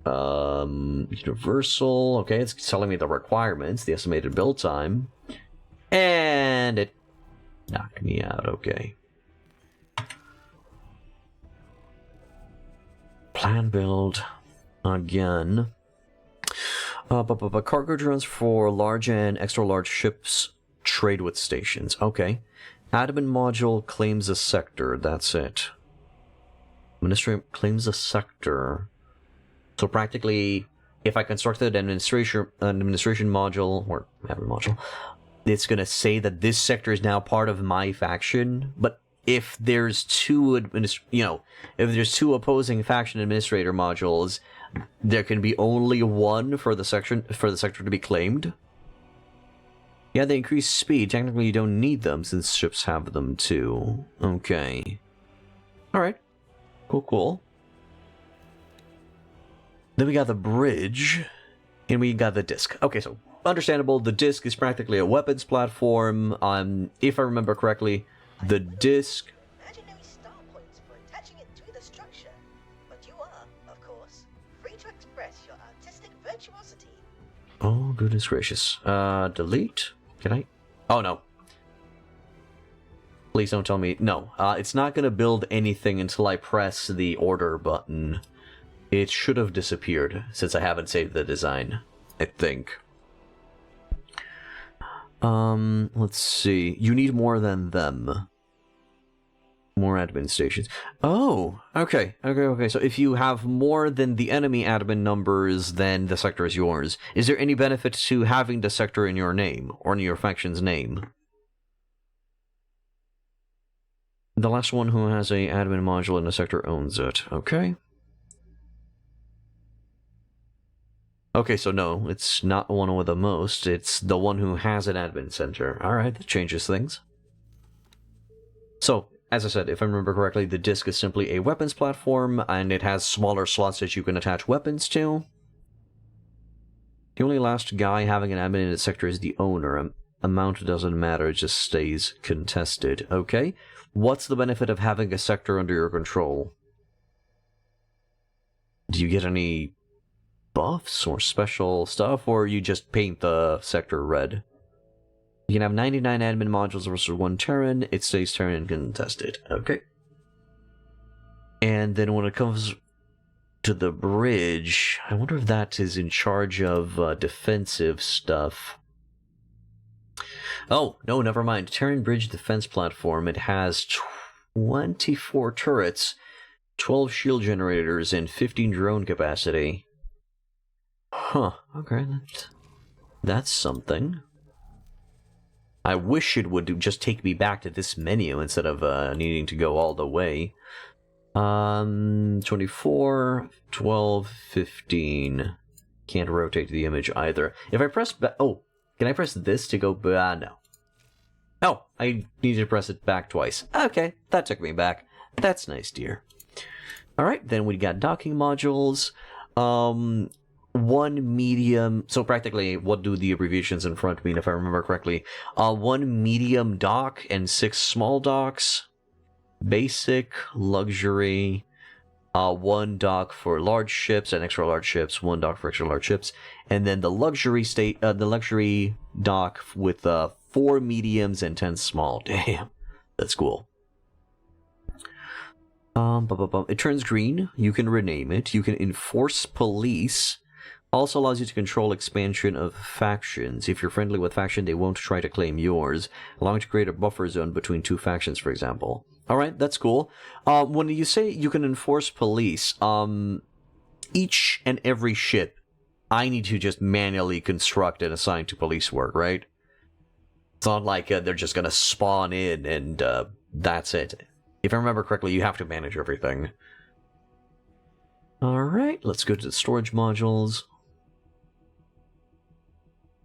Universal. Okay, it's telling me the requirements, the estimated build time. And it knocked me out, okay. Plan build. Again. Cargo drones for large and extra large ships trade with stations. Okay. Admin module claims a sector, that's it. Administrator claims a sector. So practically, if I constructed an administration module, or admin module, it's going to say that this sector is now part of my faction. But if there's two, if there's two opposing faction administrator modules, there can be only one for the sector to be claimed. Yeah, they increase speed. Technically, you don't need them since ships have them too. Okay. All right. Cool. Then we got the bridge, and we got the disc. Okay, so understandable. The disc is practically a weapons platform. If I remember correctly, the disc. Imaginary star points for attaching it to the structure, but you are, of course, free to express your artistic virtuosity. Oh goodness gracious! Delete. Can I? Oh no. Please don't tell me no. It's not gonna build anything until I press the order button. It should have disappeared, since I haven't saved the design, I think. Let's see. You need more than them. More admin stations. Oh, okay. So if you have more than the enemy admin numbers, then the sector is yours. Is there any benefit to having the sector in your name, or in your faction's name? The last one who has a admin module in the sector owns it. Okay. Okay, so no, it's not the one with the most, it's the one who has an admin center. Alright, that changes things. So, as I said, if I remember correctly, the disc is simply a weapons platform, and it has smaller slots that you can attach weapons to. The only last guy having an admin in its sector is the owner. Amount doesn't matter, it just stays contested. Okay, what's the benefit of having a sector under your control? Do you get any buffs or special stuff, or you just paint the sector red? You can have 99 admin modules versus 1 Terran. It stays Terran contested. Okay. And then when it comes to the bridge, I wonder if that is in charge of defensive stuff. Oh, no, never mind. Terran Bridge Defense Platform. It has 24 turrets, 12 shield generators, and 15 drone capacity. Huh, okay, that's something. I wish it would just take me back to this menu instead of needing to go all the way. 24, 12, 15. can't rotate the image either. If I press oh, can I press this to go no. Oh, I need to press it back twice. Okay, that took me back. That's nice, dear. Alright, then we got docking modules. One medium... So practically, what do the abbreviations in front mean, if I remember correctly? One medium dock and 6 small docks. Basic, luxury... one dock for large ships and extra large ships, one dock for extra large ships, and then the luxury dock with 4 mediums and 10 small. Damn, that's cool. It turns green. You can rename it. You can enforce police. Also allows you to control expansion of factions. If you're friendly with faction, they won't try to claim yours, allowing to create a buffer zone between 2 factions, for example. Alright, that's cool. When you say you can enforce police, each and every ship, I need to just manually construct and assign to police work, right? It's not like they're just gonna spawn in and that's it. If I remember correctly, you have to manage everything. Alright, let's go to the storage modules.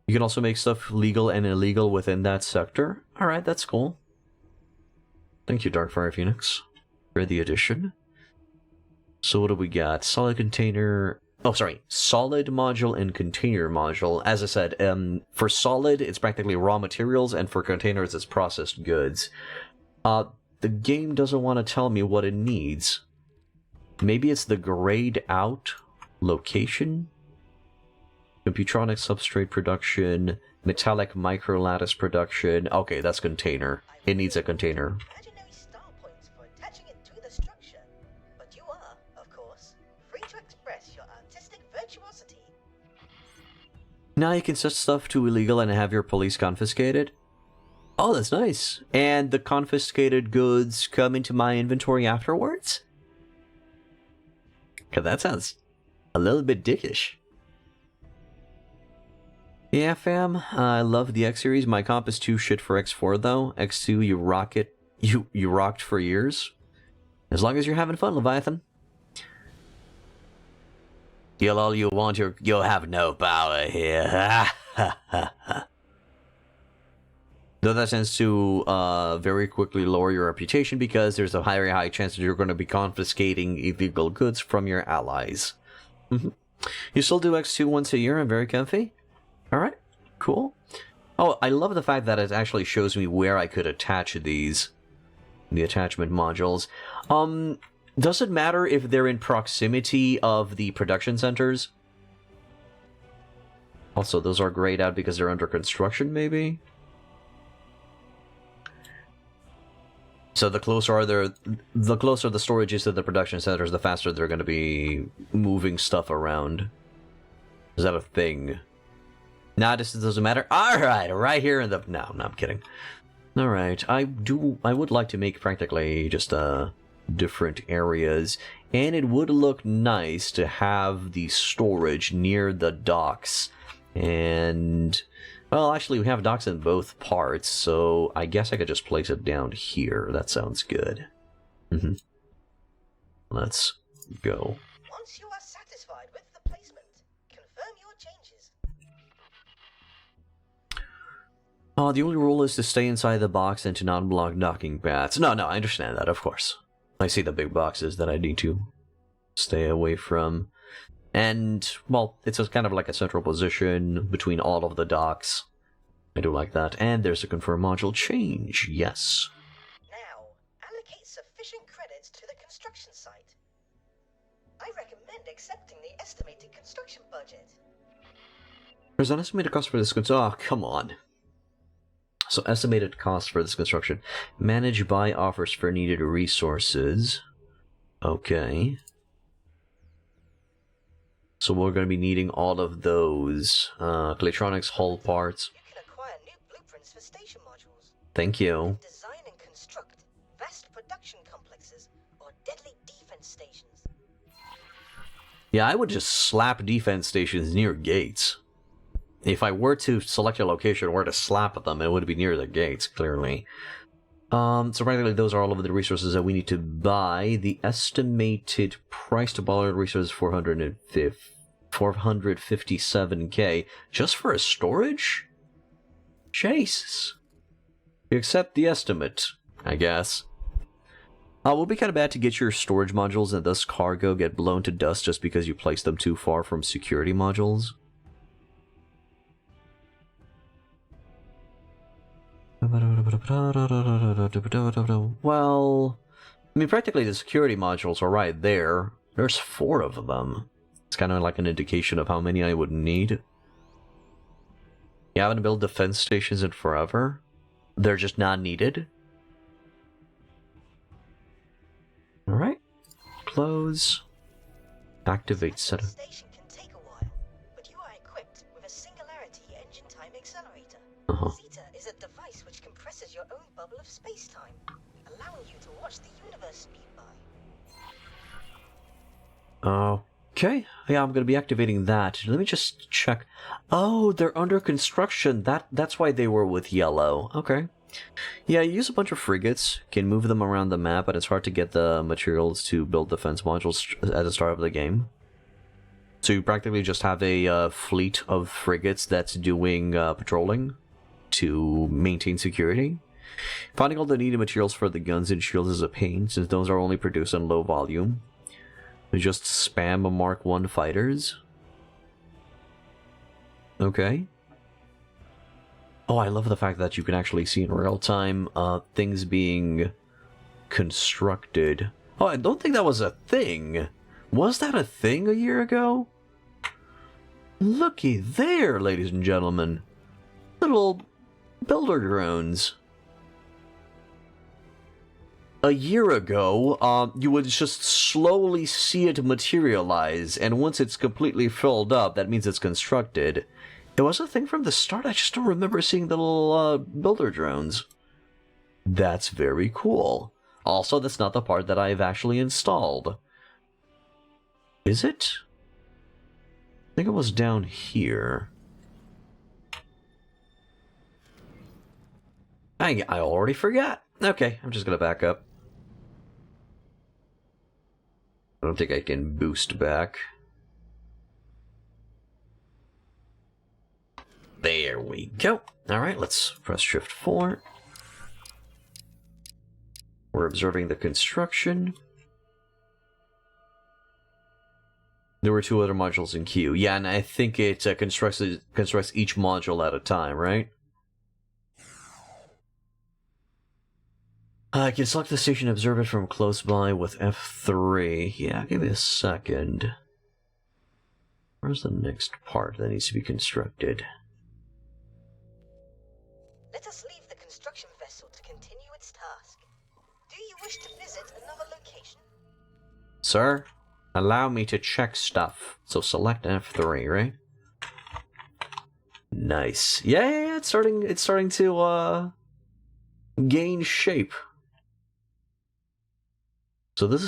You can also make stuff legal and illegal within that sector. Alright, that's cool. Thank you, Darkfire Phoenix, for the addition. So what do we got? Solid container... Oh, sorry. Solid module and container module. As I said, for solid, it's practically raw materials, and for containers, it's processed goods. The game doesn't want to tell me what it needs. Maybe it's the grayed out location? Computronic substrate production, metallic microlattice production. Okay, that's container. It needs a container. Imaginary star points for attaching it to the structure. But you are, of course, free to express your artistic virtuosity. Now you can set stuff to illegal and have your police confiscated. Oh, that's nice. And the confiscated goods come into my inventory afterwards? Cause that sounds a little bit dickish. Yeah, fam, I love the X series. My comp is too shit for X4 though. X2, you rock it. You rocked for years. As long as you're having fun, Leviathan. You'll all you want, you'll have no power here. Though that tends to very quickly lower your reputation because there's a very high chance that you're going to be confiscating illegal goods from your allies. You still do X2 once a year and very comfy? Alright, cool. Oh, I love the fact that it actually shows me where I could attach these. The attachment modules. Does it matter if they're in proximity of the production centers? Also, those are grayed out because they're under construction, maybe? So the closer the storage is to the production centers, the faster they're going to be moving stuff around. Is that a thing? Nah, distance doesn't matter. Alright, right here in the... No, I'm kidding. Alright, I would like to make practically just different areas. And it would look nice to have the storage near the docks. And... Well, actually, we have docks in both parts, so I guess I could just place it down here. That sounds good. Let's go. Once you are satisfied with the placement, confirm your changes. The only rule is to stay inside the box and to not block docking paths. No, I understand that, of course. I see the big boxes that I need to stay away from. And, well, it's kind of like a central position between all of the docks. I do like that. And there's a confirm module change, yes. Now, allocate sufficient credits to the construction site. I recommend accepting the estimated construction budget. There's an estimated cost for this construction. Oh, come on. So, estimated cost for this construction. Manage buy offers for needed resources. Okay. So we're going to be needing all of those. Claytronics, hull parts. You can acquire new blueprints for station modules. Thank you. Design and construct vast production complexes or deadly defense stations. Yeah, I would just slap defense stations near gates. If I were to select a location where to slap them, it would be near the gates, clearly. So practically those are all of the resources that we need to buy. The estimated price to buy resources is 457k just for a storage? Jesus. You accept the estimate, I guess. It will be kind of bad to get your storage modules and thus cargo get blown to dust just because you placed them too far from security modules. Well, I mean, practically the security modules are right there. There's 4 of them. It's kind of like an indication of how many I would need. You haven't built defense stations in forever. They're just not needed. Alright. Close. Activate Set setup. station can take a while, but you are equipped with a singularity engine time accelerator. Zeta is a device which compresses your own bubble of space-time, allowing you to watch the universe speed by. Okay. Yeah, I'm gonna be activating that. Let me just check. Oh, they're under construction. That's why they were with yellow. Okay. Yeah, you use a bunch of frigates, can move them around the map, but it's hard to get the materials to build defense modules at the start of the game. So you practically just have a fleet of frigates that's doing patrolling to maintain security. Finding all the needed materials for the guns and shields is a pain, since those are only produced in low volume. You just spam a Mark 1 fighters. Okay. Oh, I love the fact that you can actually see in real time things being constructed. Oh, I don't think that was a thing. Was that a thing a year ago? Looky there, ladies and gentlemen. Little builder drones. A year ago, you would just slowly see it materialize, and once it's completely filled up, that means it's constructed. It was a thing from the start, I just don't remember seeing the little builder drones. That's very cool. Also, that's not the part that I've actually installed. Is it? I think it was down here. I already forgot. Okay, I'm just gonna back up. I don't think I can boost back. There we go. Alright, let's press Shift 4. We're observing the construction. There were 2 other modules in queue. Yeah, and I think it constructs each module at a time, right? I can select the station and observe it from close by with F3. Yeah, give me a second. Where's the next part that needs to be constructed? Let us leave the construction vessel to continue its task. Do you wish to visit another location? Sir, allow me to check stuff. So select F3, right? Nice. Yeah, it's starting to gain shape. So this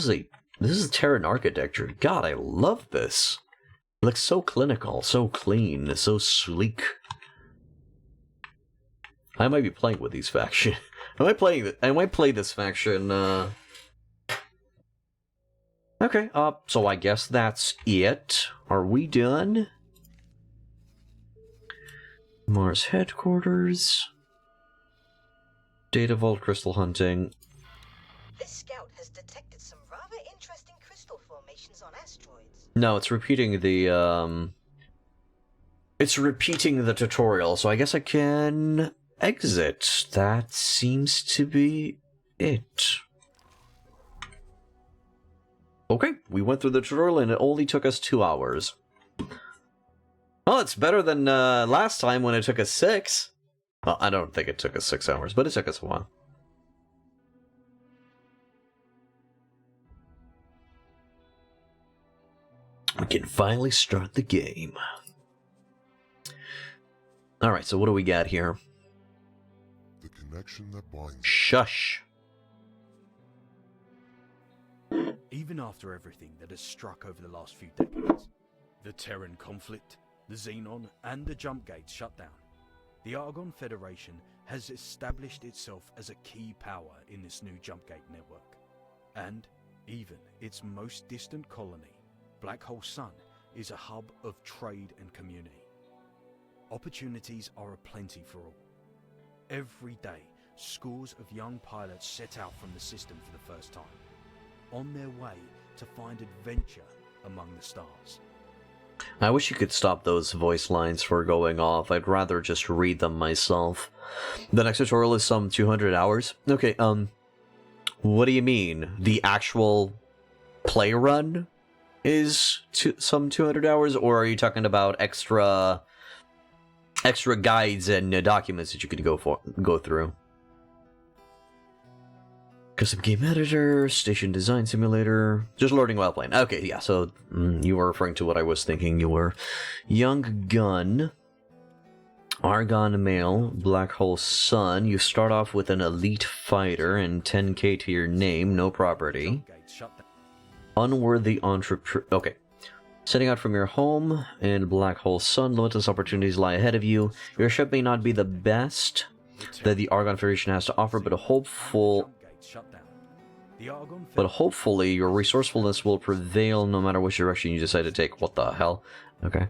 is Terran architecture. God, I love this. It looks so clinical, so clean, so sleek. I might be playing with these factions. I might play this faction. Okay. So I guess that's it. Are we done? Mars headquarters. Data vault crystal hunting. This scout has detected some rather interesting crystal formations on asteroids. No, it's repeating the tutorial, so I guess I can exit. That seems to be it. Okay, we went through the tutorial and it only took us 2 hours. Well, it's better than last time when it took us 6. Well, I don't think it took us 6 hours, but it took us a while. We can finally start the game. Alright, so what do we got here? The connection that binds. Shush. Even after everything that has struck over the last few decades, the Terran conflict, the Xenon, and the jump gates shut down, the Argon Federation has established itself as a key power in this new jump gate network. And even its most distant colony, Black Hole Sun, is a hub of trade and community. Opportunities are aplenty for all. Every day, scores of young pilots set out from the system for the first time, on their way to find adventure among the stars. I wish you could stop those voice lines for going off. I'd rather just read them myself. The next tutorial is some 200 hours. Okay, what do you mean? The actual play run is some 200 hours, or are you talking about extra guides and documents that you could go through? Custom game editor, station design simulator, just loading while playing. Okay, yeah, so you were referring to what I was thinking you were. Young gun, Argon male, black hole sun. You start off with an elite fighter and 10k to your name, no property. Unworthy entrepreneur. Okay. Setting out from your home in black hole sun, limitless opportunities lie ahead of you. Your ship may not be the best that the Argon Federation has to offer, but hopefully your resourcefulness will prevail no matter which direction you decide to take. What the hell? Okay.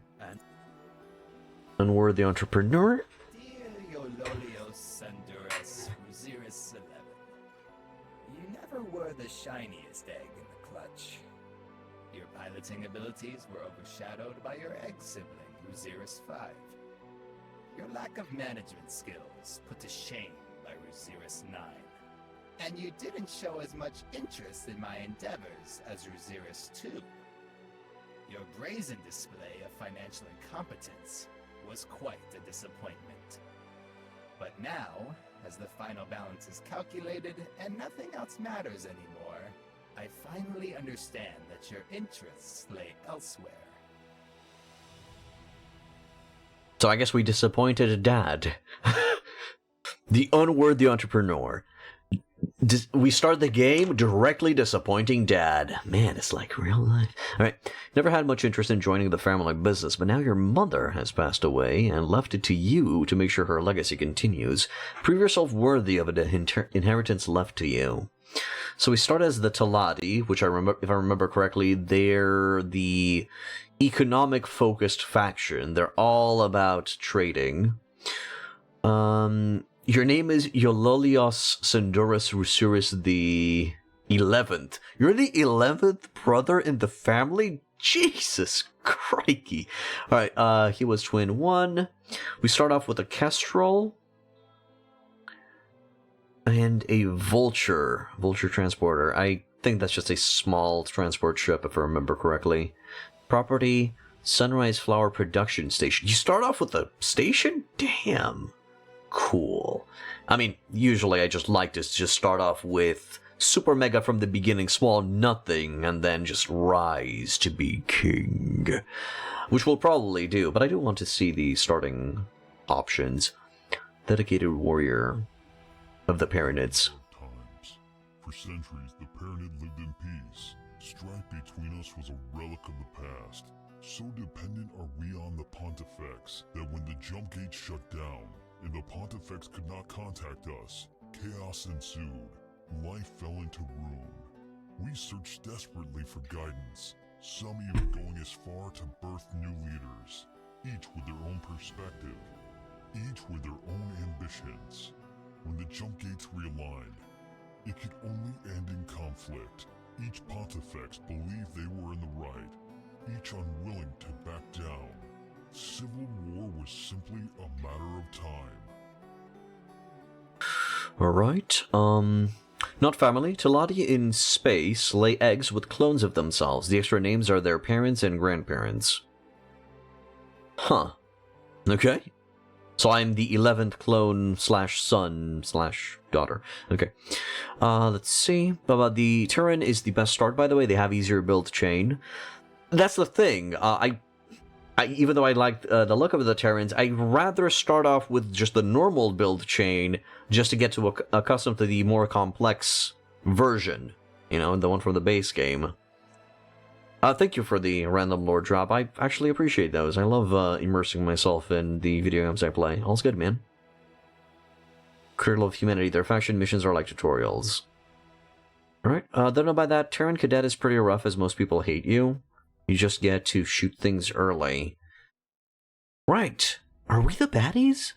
Unworthy entrepreneur. You never were the shiniest egg in the clutch. Your piloting abilities were overshadowed by your egg sibling, Ruziris 5. Your lack of management skills put to shame by Ruziris 9. And you didn't show as much interest in my endeavors as Ruziris 2. Your brazen display of financial incompetence was quite a disappointment. But now, as the final balance is calculated and nothing else matters anymore, I finally understand that your interests lay elsewhere. So I guess we disappointed Dad. The unworthy entrepreneur. We start the game directly disappointing Dad. Man, it's like real life. Alright, never had much interest in joining the family business, but now your mother has passed away and left it to you to make sure her legacy continues. Prove yourself worthy of an inheritance left to you. So we start as the Talati, which if I remember correctly, they're the economic-focused faction. They're all about trading. Your name is Eulolios Sandurus Rusurus the 11th. You're the 11th brother in the family? Jesus crikey. Alright, he was twin 1. We start off with a Kestrel. And a Vulture transporter. I think that's just a small transport ship, if I remember correctly. Property, Sunrise Flower Production Station. You start off with a station? Damn. Cool. I mean, usually I just like to just start off with super mega from the beginning, small nothing, and then just rise to be king. Which we'll probably do, but I do want to see the starting options. Dedicated warrior of the Pyramids. Times. For centuries, the Pyramid lived in peace. Strife between us was a relic of the past. So dependent are we on the Pontifex that when the jump gate shut down, and the Pontifex could not contact us, chaos ensued. Life fell into ruin. We searched desperately for guidance, some even going as far to birth new leaders, each with their own perspective, each with their own ambitions. When the jump gates realigned, it could only end in conflict. Each Pontifex believed they were in the right, each unwilling to back down. Civil war was simply a matter of time. Alright, not family. Talati in space lay eggs with clones of themselves. The extra names are their parents and grandparents. Huh. Okay. So I'm the 11th clone slash son slash daughter. Okay. Let's see. The Terran is the best start, by the way. They have easier build chain. That's the thing. Even though I like the look of the Terrans, I'd rather start off with just the normal build chain just to get to accustomed to the more complex version. You know, the one from the base game. Thank you for the random lore drop. I actually appreciate those. I love immersing myself in the video games I play. All's good, man. Cradle of Humanity. Their faction missions are like tutorials. Alright, don't know about that. Terran Cadet is pretty rough as most people hate you. You just get to shoot things early. Right. Are we the baddies?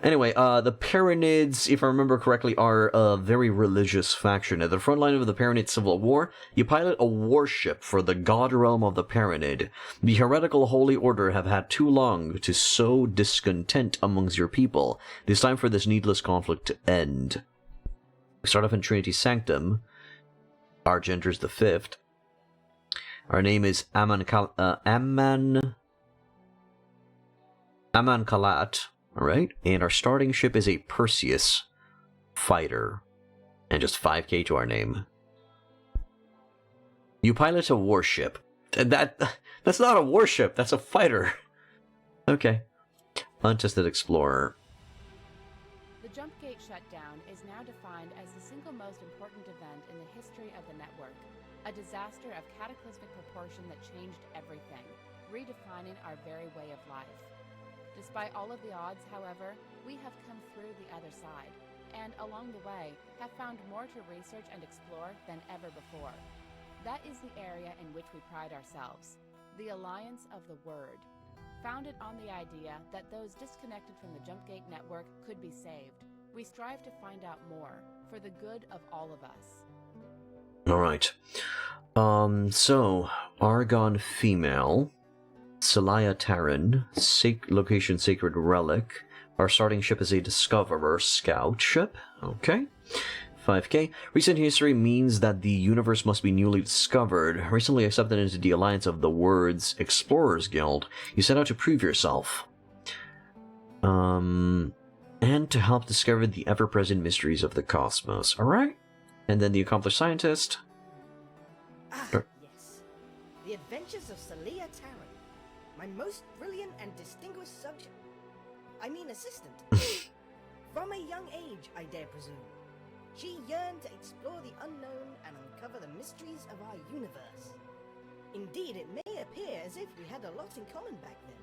Anyway, the Paranids, if I remember correctly, are a very religious faction. At the front line of the Paranid civil war, you pilot a warship for the god realm of the Paranid. The heretical holy order have had too long to sow discontent amongst your people. It is time for this needless conflict to end. We start off in Trinity Sanctum. Our gender's the 5th. Our name is Aman Kalat. Alright, and our starting ship is a Perseus fighter. And just 5k to our name. You pilot a warship. That's not a warship, that's a fighter. Okay. Untested Explorer. The jump gate shutdown is now defined as the single most important event in the history of the network. A disaster of cataclysmic proportion that changed everything, redefining our very way of life. Despite all of the odds, however, we have come through the other side, and along the way, have found more to research and explore than ever before. That is the area in which we pride ourselves, the Alliance of the Word. Founded on the idea that those disconnected from the Jumpgate network could be saved, we strive to find out more, for the good of all of us. Alright. So, Argon Female, Celaya Terran, location Sacred Relic. Our starting ship is a Discoverer scout ship. Okay. 5k. Recent history means that the universe must be newly discovered. Recently accepted into the Alliance of the Word's Explorers Guild. You set out to prove yourself. And to help discover the ever-present mysteries of the cosmos. Alright. And then the Accomplished Scientist. Yes. The Adventures of Celaya Terran. My most brilliant and distinguished subject. I mean assistant. From a young age, I dare presume. She yearned to explore the unknown and uncover the mysteries of our universe. Indeed, it may appear as if we had a lot in common back then.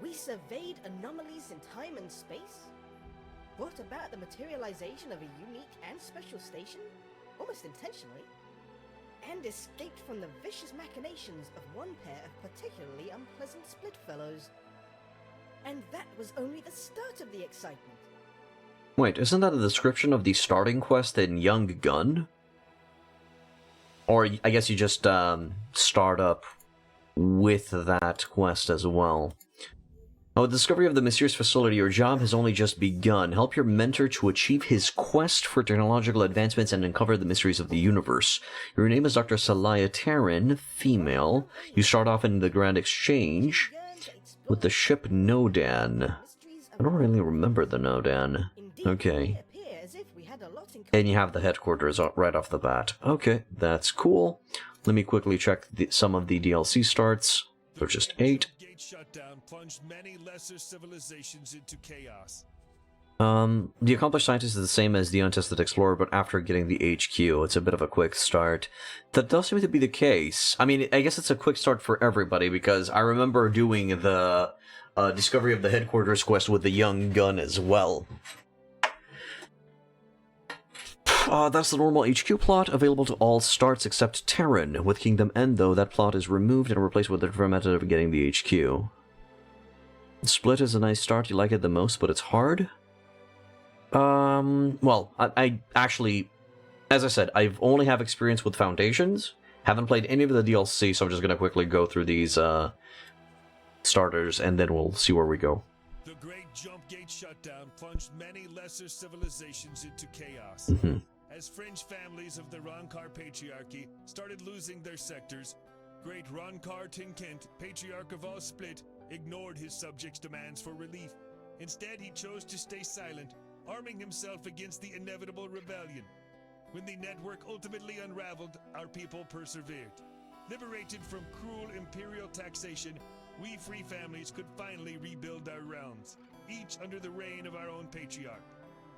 We surveyed anomalies in time and space, brought about the materialization of a unique and special station, almost intentionally, and escaped from the vicious machinations of one pair of particularly unpleasant split-fellows. And that was only the start of the excitement. Wait, isn't that a description of the starting quest in Young Gun? Or I guess you just start up with that quest as well. Oh, the discovery of the mysterious facility. Your job has only just begun. Help your mentor to achieve his quest for technological advancements and uncover the mysteries of the universe. Your name is Dr. Celaya Terran, female. You start off in the Grand Exchange with the ship Nodan. I don't really remember the Nodan. Okay. And you have the headquarters right off the bat. Okay, that's cool. Let me quickly check some of the DLC starts. They're just 8. Shutdown plunged many lesser civilizations into chaos. The Accomplished Scientist is the same as the Untested Explorer, but after getting the HQ, it's a bit of a quick start. That does seem to be the case. I mean, I guess it's a quick start for everybody, because I remember doing the Discovery of the Headquarters quest with the Young Gun as well. That's the normal HQ plot, available to all starts except Terran. With Kingdom End, though, that plot is removed and replaced with a different method of getting the HQ. Split is a nice start, you like it the most, but it's hard? Well, I actually, as I said, I've only have experience with Foundations, haven't played any of the DLC, so I'm just gonna quickly go through these, starters, and then we'll see where we go. The Great Jumpgate Shutdown plunged many lesser civilizations into chaos. As fringe families of the Ronkar Patriarchy started losing their sectors, Great Ronkar Tinkent, Patriarch of all Split, ignored his subjects' demands for relief. Instead, he chose to stay silent, arming himself against the inevitable rebellion. When the network ultimately unraveled, our people persevered. Liberated from cruel imperial taxation, we free families could finally rebuild our realms, each under the reign of our own patriarch.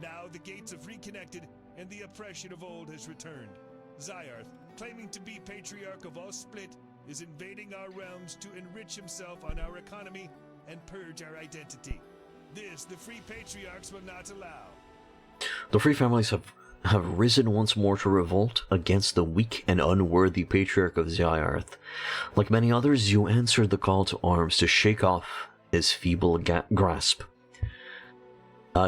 Now the gates have reconnected, and the oppression of old has returned. Zyarth, claiming to be Patriarch of all Split, is invading our realms to enrich himself on our economy and purge our identity. This the Free Patriarchs will not allow. The Free Families have have risen once more to revolt against the weak and unworthy Patriarch of Zyarth. Like many others, you answered the call to arms to shake off his feeble grasp.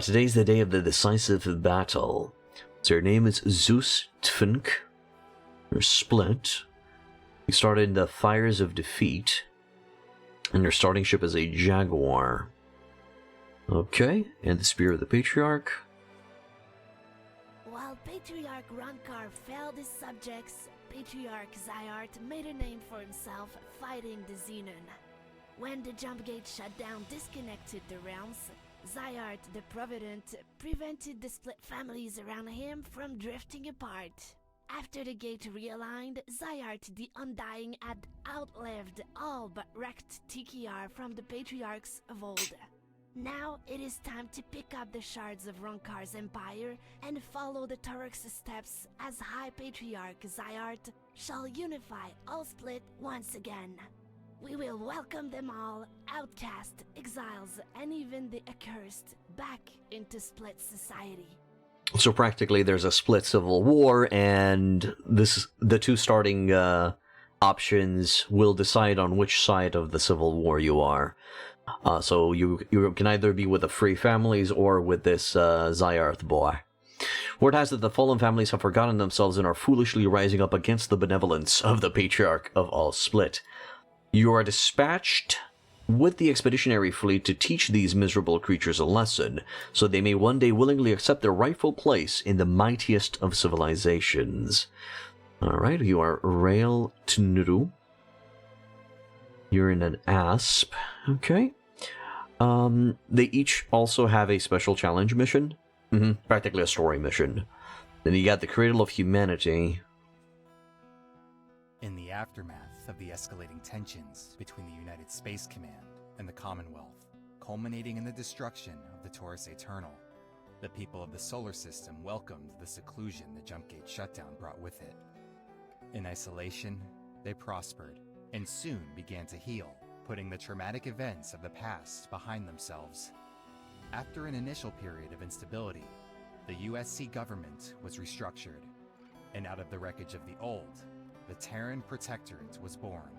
Today's the day of the decisive battle. So your name is Zeus Tfink. You're split. You started in the Fires of Defeat. And your starting ship is a Jaguar. Okay, and the Spear of the Patriarch. While Patriarch Ronkar failed his subjects, Patriarch Zyarth made a name for himself fighting the Xenon. When the jump gate shut down disconnected the realms, Zyarth the Provident prevented the split families around him from drifting apart. After the gate realigned, Zyarth the Undying had outlived all but wrecked TKR from the Patriarchs of old. Now it is time to pick up the shards of Ronkar's empire and follow the Turok's steps as High Patriarch Zyarth shall unify all split once again. We will welcome them all, outcast, exiles, and even the accursed, back into split society. So practically there's a split civil war, and the two starting options will decide on which side of the civil war you are. So you can either be with the free families or with this Zyarth boy. Word has it that the fallen families have forgotten themselves and are foolishly rising up against the benevolence of the Patriarch of all split. You are dispatched with the expeditionary fleet to teach these miserable creatures a lesson, so they may one day willingly accept their rightful place in the mightiest of civilizations. Alright, you are Rail Tnuru. You're in an Asp. Okay. They each also have a special challenge mission. Practically a story mission. Then you got the Cradle of Humanity. In the aftermath of the escalating tensions between the United Space Command and the Commonwealth, culminating in the destruction of the Taurus Eternal, the people of the solar system welcomed the seclusion the Jumpgate shutdown brought with it. In isolation, they prospered, and soon began to heal, putting the traumatic events of the past behind themselves. After an initial period of instability, the USC government was restructured, and out of the wreckage of the old, the Terran Protectorate was born.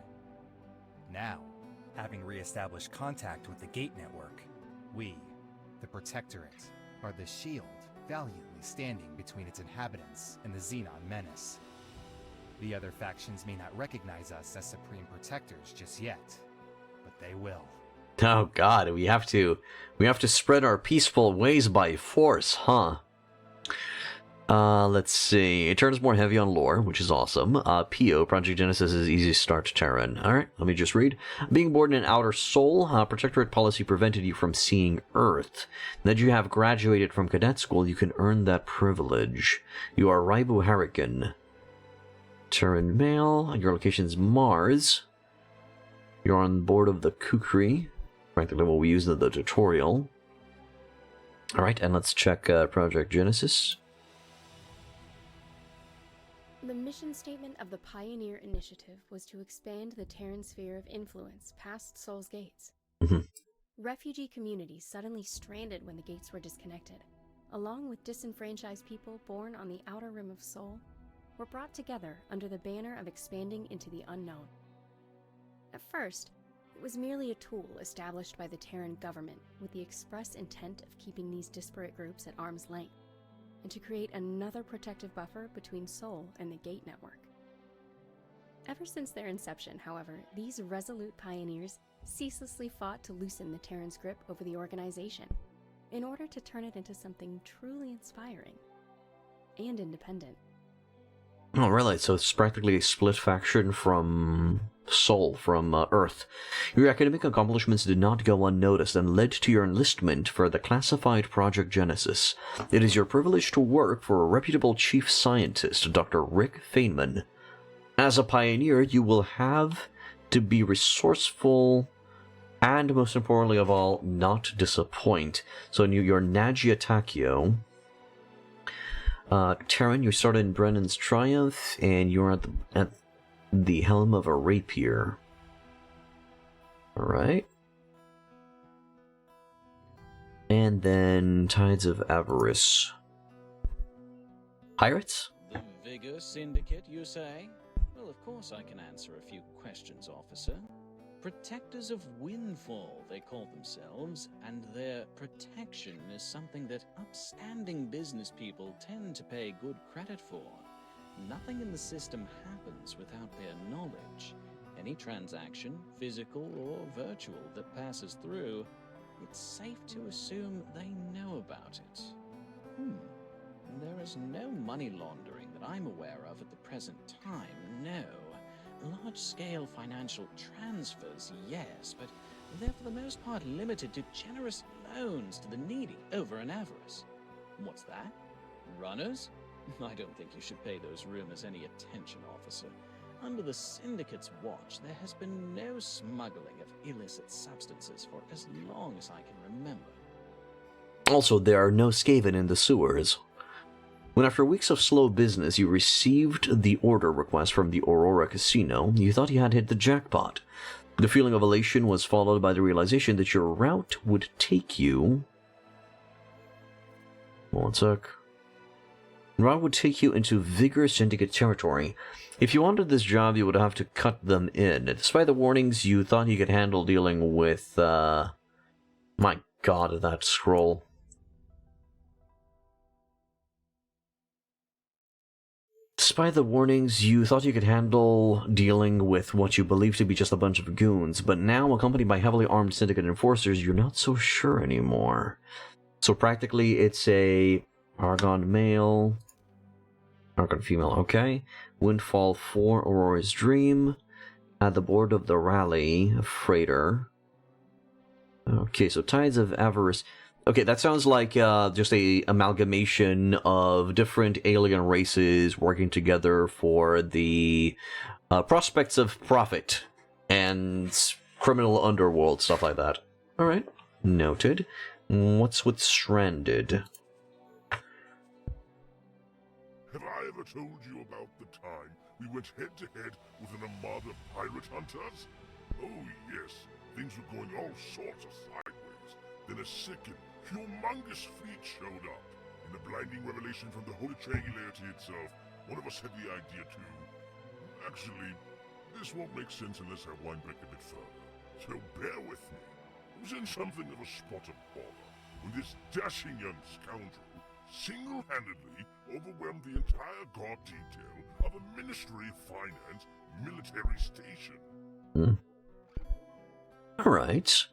Now, having re-established contact with the Gate Network, we, the Protectorate, are the shield valiantly standing between its inhabitants and the Xenon menace. The other factions may not recognize us as Supreme Protectors just yet, but they will. Oh god, we have to spread our peaceful ways by force, huh? Let's see. It turns more heavy on lore, which is awesome. PO, Project Genesis is easy start Terran. Alright, let me just read. Being born in an outer soul, Protectorate policy prevented you from seeing Earth. Now that you have graduated from cadet school, you can earn that privilege. You are Raibu Hurricane. Terran male. Your location is Mars. You're on board of the Kukri. Practically what we use in the tutorial. Alright, and let's check Project Genesis. The mission statement of the Pioneer Initiative was to expand the Terran sphere of influence past Sol's gates. Refugee communities suddenly stranded when the gates were disconnected, along with disenfranchised people born on the outer rim of Sol, were brought together under the banner of expanding into the unknown. At first, it was merely a tool established by the Terran government with the express intent of keeping these disparate groups at arm's length, and to create another protective buffer between Sol and the Gate Network. Ever since their inception, however, these resolute pioneers ceaselessly fought to loosen the Terran's grip over the organization, in order to turn it into something truly inspiring and independent. Oh, really? So it's practically a split faction from Sol, from Earth. Your academic accomplishments did not go unnoticed and led to your enlistment for the classified Project Genesis. It is your privilege to work for a reputable chief scientist, Dr. Rick Feynman. As a pioneer, you will have to be resourceful and, most importantly of all, not disappoint. So you're Nagia Takio. Terran, you started in Brennan's Triumph, and you're at the helm of a rapier. Alright. And then Tides of Avarice. Pirates? The Vigor Syndicate, you say? Well, of course I can answer a few questions, officer. Protectors of Windfall, they call themselves, and their protection is something that upstanding business people tend to pay good credit for. Nothing in the system happens without their knowledge. Any transaction, physical or virtual, that passes through, it's safe to assume they know about it. There is no money laundering that I'm aware of at the present time, no. Large-scale financial transfers, yes, but they're for the most part limited to generous loans to the needy over an avarice. What's that? Runners? I don't think you should pay those rumors any attention, officer. Under the Syndicate's watch, there has been no smuggling of illicit substances for as long as I can remember. Also, there are no Skaven in the sewers. When after weeks of slow business you received the order request from the Aurora Casino, you thought you had hit the jackpot. The feeling of elation was followed by the realization that your route would take you... One sec. Route would take you into Vigor Syndicate territory. If you wanted this job, you would have to cut them in. Despite the warnings, you thought you could handle dealing with, my god, that scroll. Despite the warnings, you thought you could handle dealing with what you believe to be just a bunch of goons, but now, accompanied by heavily armed Syndicate enforcers, you're not so sure anymore. So practically, it's a Argon male, Argon female, okay. Windfall 4, Aurora's Dream. At the board of the rally, a freighter. Okay, so Tides of Avarice. Okay, that sounds like just a amalgamation of different alien races working together for the prospects of profit and criminal underworld, stuff like that. Alright, noted. What's with Stranded? Have I ever told you about the time we went head-to-head with an armada of pirate hunters? Oh yes, things were going all sorts of sideways. Then a second, humongous fleet showed up. In a blinding revelation from the Holy Triangularity itself, one of us had the idea too. Actually, this won't make sense unless I wind back a bit further. So bear with me. It was in something of a spot of bother when this dashing young scoundrel single-handedly overwhelmed the entire guard detail of a Ministry of Finance military station. Alright.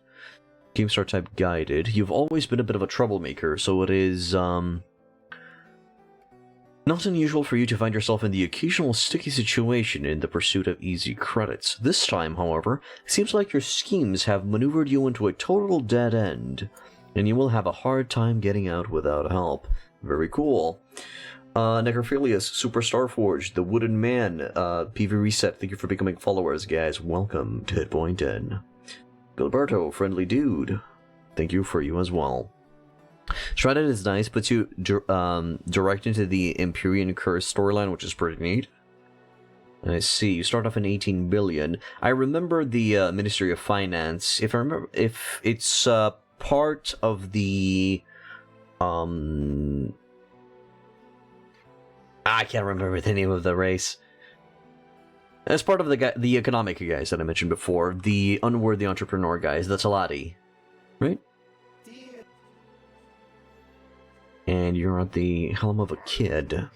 GameStar type guided. You've always been a bit of a troublemaker, so it is, not unusual for you to find yourself in the occasional sticky situation in the pursuit of easy credits. This time, however, it seems like your schemes have maneuvered you into a total dead end, and you will have a hard time getting out without help. Very cool. Necrophilius, Superstar Forge, The Wooden Man, PV Reset, thank you for becoming followers, guys. Welcome to Hitpoint In. Gilberto, Friendly Dude, thank you for you as well. Shrouded is nice, puts you direct into the Empyrean Curse storyline, which is pretty neat. I see, you start off in 18 billion. I remember the Ministry of Finance, if it's part of the... I can't remember the name of the race. As part of the economic guys that I mentioned before, the unworthy entrepreneur guys, the Talati, right? And you're at the helm of a kid.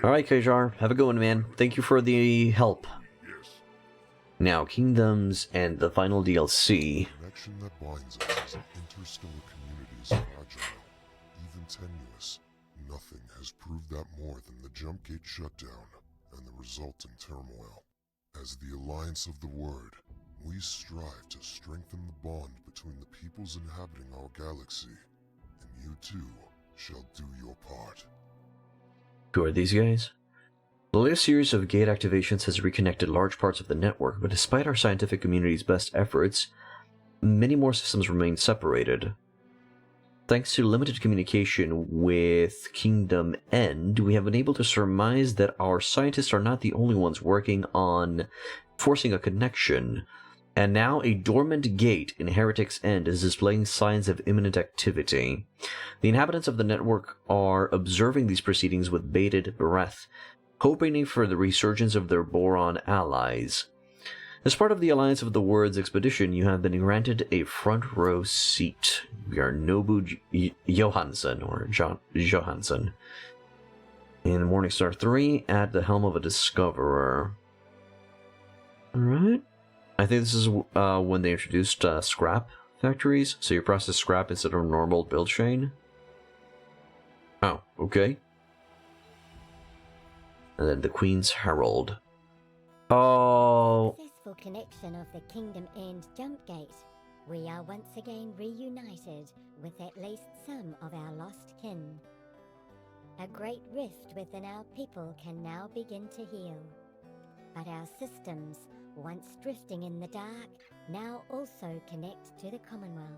Alright, Kajar, have a good one, man. Thank you for the help. Now, Kingdoms and the final DLC. The connection that binds us as an interstellar community is fragile, even tenuous. Nothing has proved that more than the Jumpgate shutdown and the resultant turmoil. As the Alliance of the Word, we strive to strengthen the bond between the peoples inhabiting our galaxy, and you too shall do your part. Who are these guys? The latest series of gate activations has reconnected large parts of the network, but despite our scientific community's best efforts, many more systems remain separated. Thanks to limited communication with Kingdom End, we have been able to surmise that our scientists are not the only ones working on forcing a connection. And now a dormant gate in Heretic's End is displaying signs of imminent activity. The inhabitants of the network are observing these proceedings with bated breath, hoping for the resurgence of their Boron allies. As part of the Alliance of the Words expedition, you have been granted a front row seat. We are Nobu Johansson, or Johansson, in Morningstar 3 at the helm of a Discoverer. Alright. I think this is when they introduced scrap factories, so you process scrap instead of normal build chain. Oh, okay. And then the Queen's Herald. Oh. Successful connection of the Kingdom End jump gate. We are once again reunited with at least some of our lost kin. A great rift within our people can now begin to heal. But our systems, once drifting in the dark, now also connect to the Commonwealth.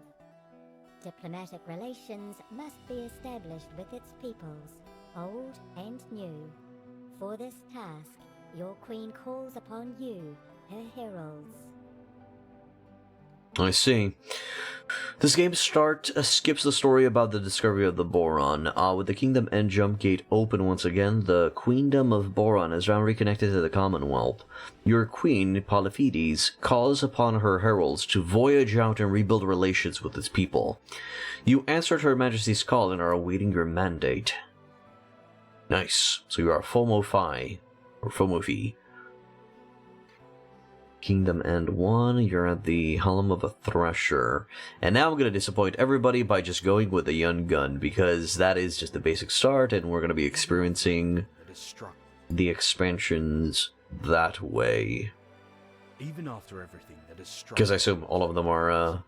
Diplomatic relations must be established with its peoples, old and new. For this task, your queen calls upon you, her heralds. I see. This game skips the story about the discovery of the Boron. With the Kingdom End jump gate open once again, the Queendom of Boron is now reconnected to the Commonwealth. Your queen, Polyphetes, calls upon her heralds to voyage out and rebuild relations with its people. You answered Her Majesty's call and are awaiting your mandate. Nice. So you are FOMO-Fi, or FOMO-Fi. Kingdom End 1, you're at the helm of a Thresher. And now I'm going to disappoint everybody by just going with a young gun, because that is just the basic start, and we're going to be experiencing the expansions that way. Even after everything that is struck, because I assume all of them are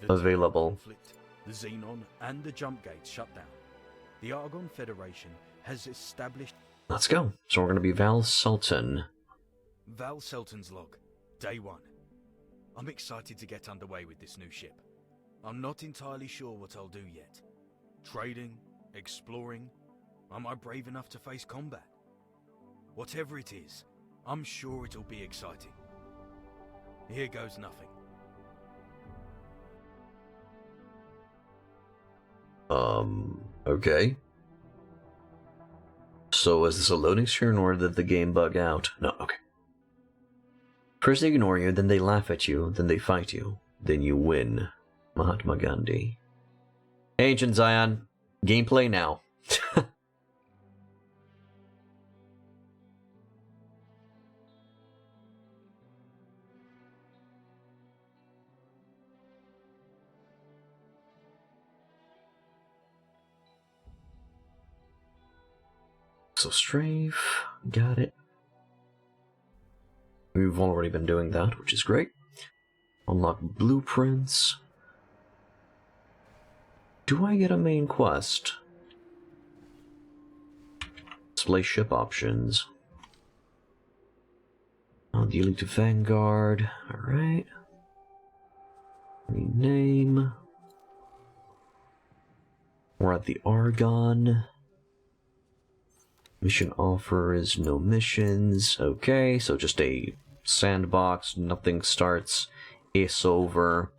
available. Conflict, the Xenon and the jump gates shut down. The Argon Federation has established... Let's go. So we're going to be Val Sultan. Val Sultan's log. Day 1. I'm excited to get underway with this new ship. I'm not entirely sure what I'll do yet. Trading, exploring, am I brave enough to face combat? Whatever it is, I'm sure it'll be exciting. Here goes nothing. Okay. So is this a loading screen or did the game bug out? No, okay. First they ignore you, then they laugh at you, then they fight you, then you win. Mahatma Gandhi. Ancient Zion. Gameplay now. So strafe, got it. We've already been doing that, which is great. Unlock blueprints. Do I get a main quest? Display ship options. Dealing to Vanguard. Alright. Rename. We're at the Argon. Mission offer is no missions. Okay, so just a sandbox. Nothing starts. It's over.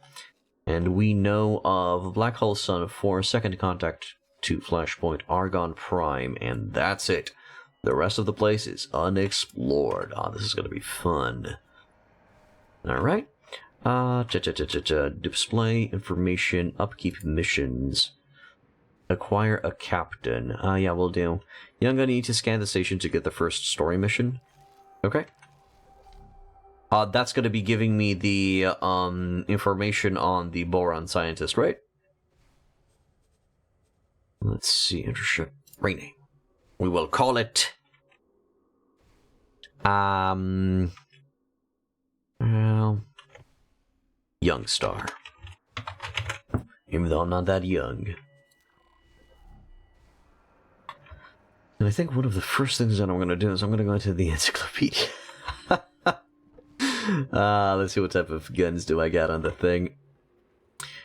And we know of Black Hole Sun 4, second contact to Flashpoint Argon Prime, and that's it. The rest of the place is unexplored. Oh, this is going to be fun. Alright. Display information, upkeep missions. Acquire a captain. Yeah, we'll do. You're gonna need to scan the station to get the first story mission. Okay. That's gonna be giving me the information on the Boron scientist, right? Let's see, Intership rename. We will call it well, Young Star. Even though I'm not that young. And I think one of the first things that I'm going to do is I'm going to go into the encyclopedia. Let's see what type of guns do I got on the thing.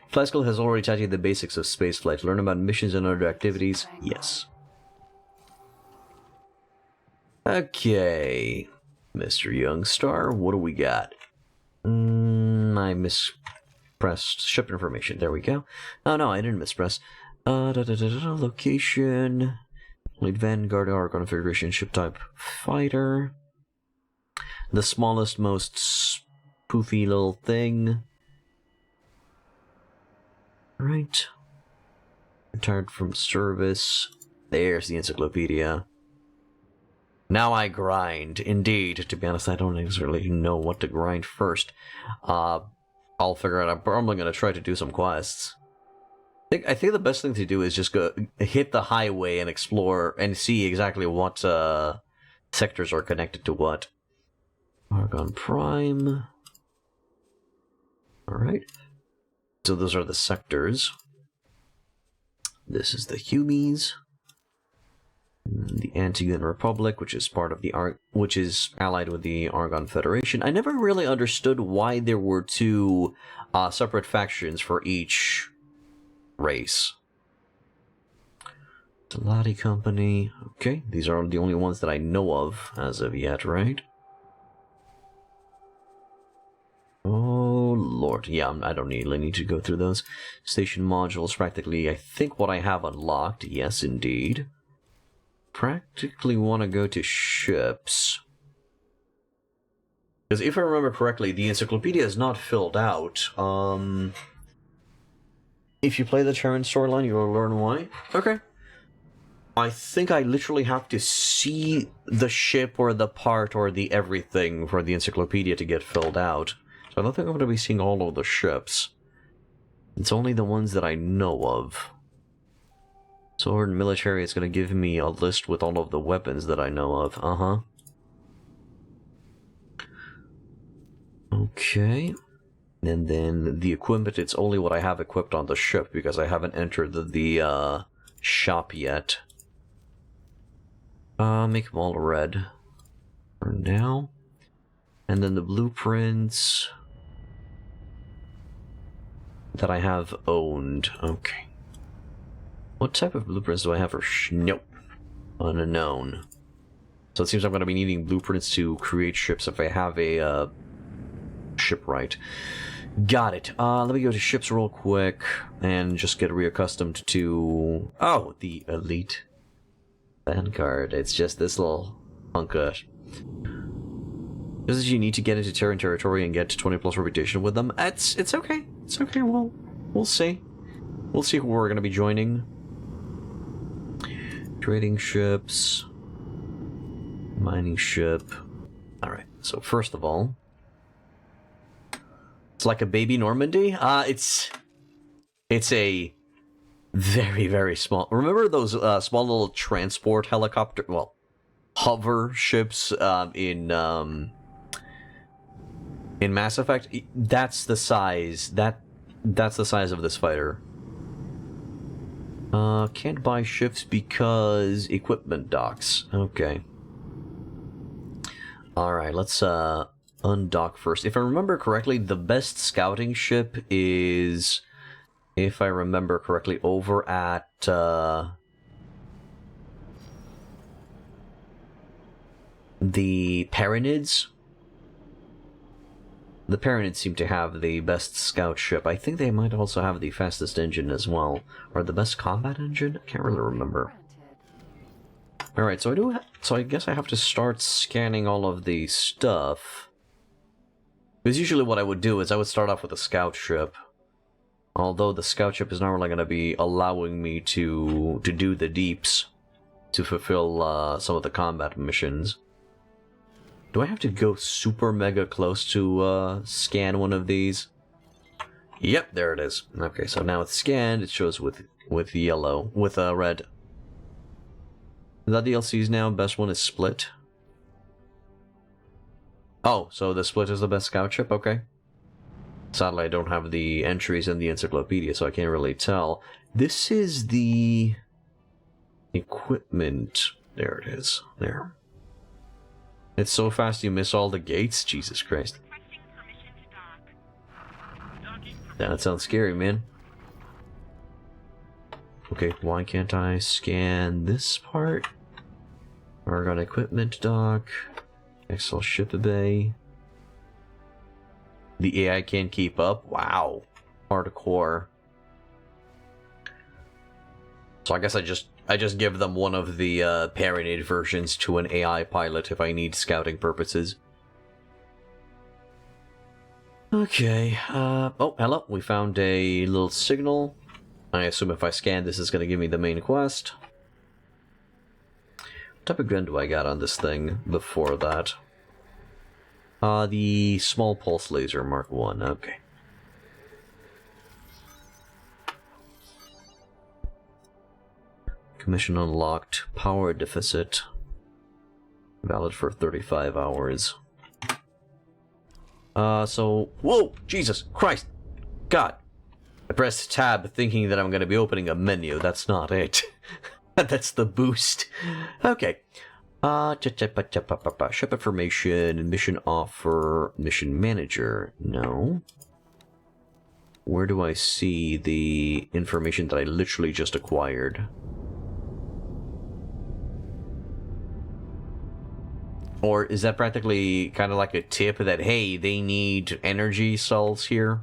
Flight School has already taught you the basics of spaceflight. Learn about missions and other activities? Yes. Okay. Mr. Youngstar, what do we got? I mispressed ship information. There we go. Oh no, I didn't mispress. Location. Lead Vanguard Argon Federation ship type fighter. The smallest, most spoofy little thing. Right. Retired from service. There's the encyclopedia. Now I grind. Indeed. To be honest, I don't necessarily know what to grind first. I'll figure it out. I'm probably going to try to do some quests. I think the best thing to do is just go hit the highway and explore and see exactly what sectors are connected to what. Argon Prime. Alright. So those are the sectors. This is the Humies. The Antiguan Republic, which is part of the which is allied with the Argon Federation. I never really understood why there were two separate factions for each race. Delati Company. Okay, these are the only ones that I know of as of yet, right? Oh lord, yeah, I don't really need to go through those. Station modules, practically, I think what I have unlocked. Yes, indeed. Practically want to go to ships. Because if I remember correctly, the encyclopedia is not filled out. If you play the Terran storyline, you'll learn why. Okay. I think I literally have to see the ship or the part or the everything for the encyclopedia to get filled out. So I don't think I'm going to be seeing all of the ships. It's only the ones that I know of. Sword and military is going to give me a list with all of the weapons that I know of. Okay. And then the equipment, it's only what I have equipped on the ship because I haven't entered the shop yet. Make them all red for now. And then the blueprints that I have owned. Okay. What type of blueprints do I have for nope. Unknown. So it seems I'm going to be needing blueprints to create ships if I have a shipwright. Got it. Let me go to ships real quick and just get reaccustomed to... Oh, the Elite Vanguard. It's just this little hunk of... Just as you need to get into Terran territory and get to 20 plus reputation with them. It's okay. It's okay. We'll see. We'll see who we're going to be joining. Trading ships. Mining ship. Alright, so first of all... It's like a baby Normandy? It's a very, very small... Remember those small little transport helicopter... Well, hover ships in Mass Effect? That's the size. That's the size of this fighter. Can't buy ships because equipment docks. Okay. Alright, let's undock first. If I remember correctly, the best scouting ship is, if I remember correctly, over at the Paranids. The Paranids seem to have the best scout ship. I think they might also have the fastest engine as well. Or the best combat engine? I can't really remember. Alright, so I guess I have to start scanning all of the stuff. Because usually what I would do is I would start off with a scout ship. Although the scout ship is not really going to be allowing me to do the deeps. To fulfill some of the combat missions. Do I have to go super mega close to scan one of these? Yep, there it is. Okay, so now it's scanned. It shows with yellow, with red. Is that DLCs now? Best one is Split. Oh, so the Split is the best scout ship? Okay. Sadly, I don't have the entries in the encyclopedia, so I can't really tell. This is the equipment. There it is. There. It's so fast you miss all the gates? Jesus Christ. That sounds scary, man. Okay, why can't I scan this part? Argon equipment dock. Excel ship bay. The AI can't keep up? Wow. Hardcore. So I guess I just give them one of the paranoid versions to an AI pilot if I need scouting purposes. Okay, oh, hello. We found a little signal. I assume if I scan this, it's going to give me the main quest. What type of gun do I got on this thing before that? The small pulse laser Mark 1, okay. Commission unlocked. Power deficit. Valid for 35 hours. So... Whoa! Jesus Christ! God! I pressed tab thinking that I'm going to be opening a menu. That's not it. That's the boost. Okay. Ship information, mission offer, mission manager. No. Where do I see the information that I literally just acquired? Or is that practically kind of like a tip that, hey, they need energy cells here?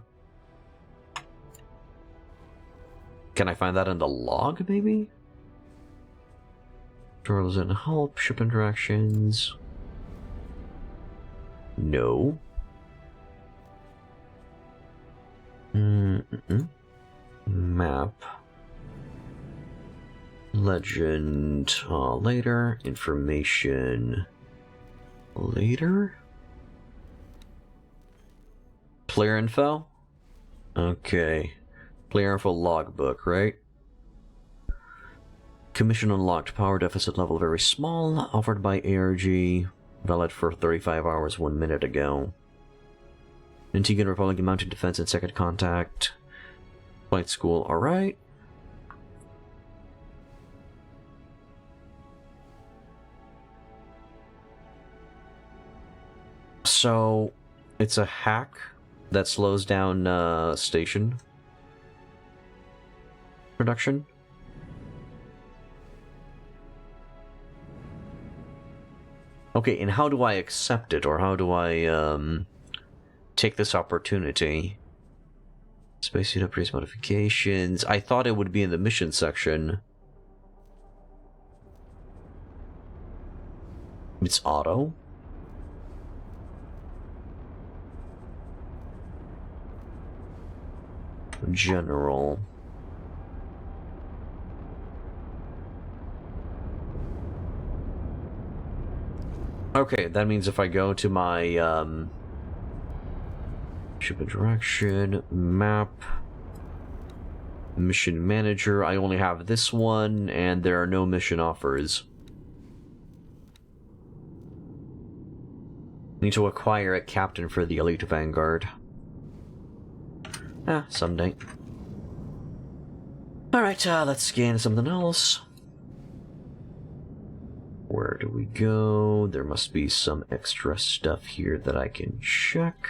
Can I find that in the log, maybe? Tutorials and help, ship interactions. No. Map. Legend. Later. Information. Later? Player info? Okay. Player info logbook, right? Commission unlocked. Power deficit level very small. Offered by ARG. Valid for 35 hours 1 minute ago. Antigua Republican Mounted Defense and Second Contact. Flight School, alright. So, it's a hack that slows down station production. Okay, and how do I accept it, or how do I take this opportunity? Spacesuit upgrades modifications. I thought it would be in the mission section. It's auto. General. Okay, that means if I go to my ship interaction, map, mission manager, I only have this one, and there are no mission offers. Need to acquire a captain for the Elite Vanguard. Someday. Alright, let's scan something else. Where do we go? There must be some extra stuff here that I can check.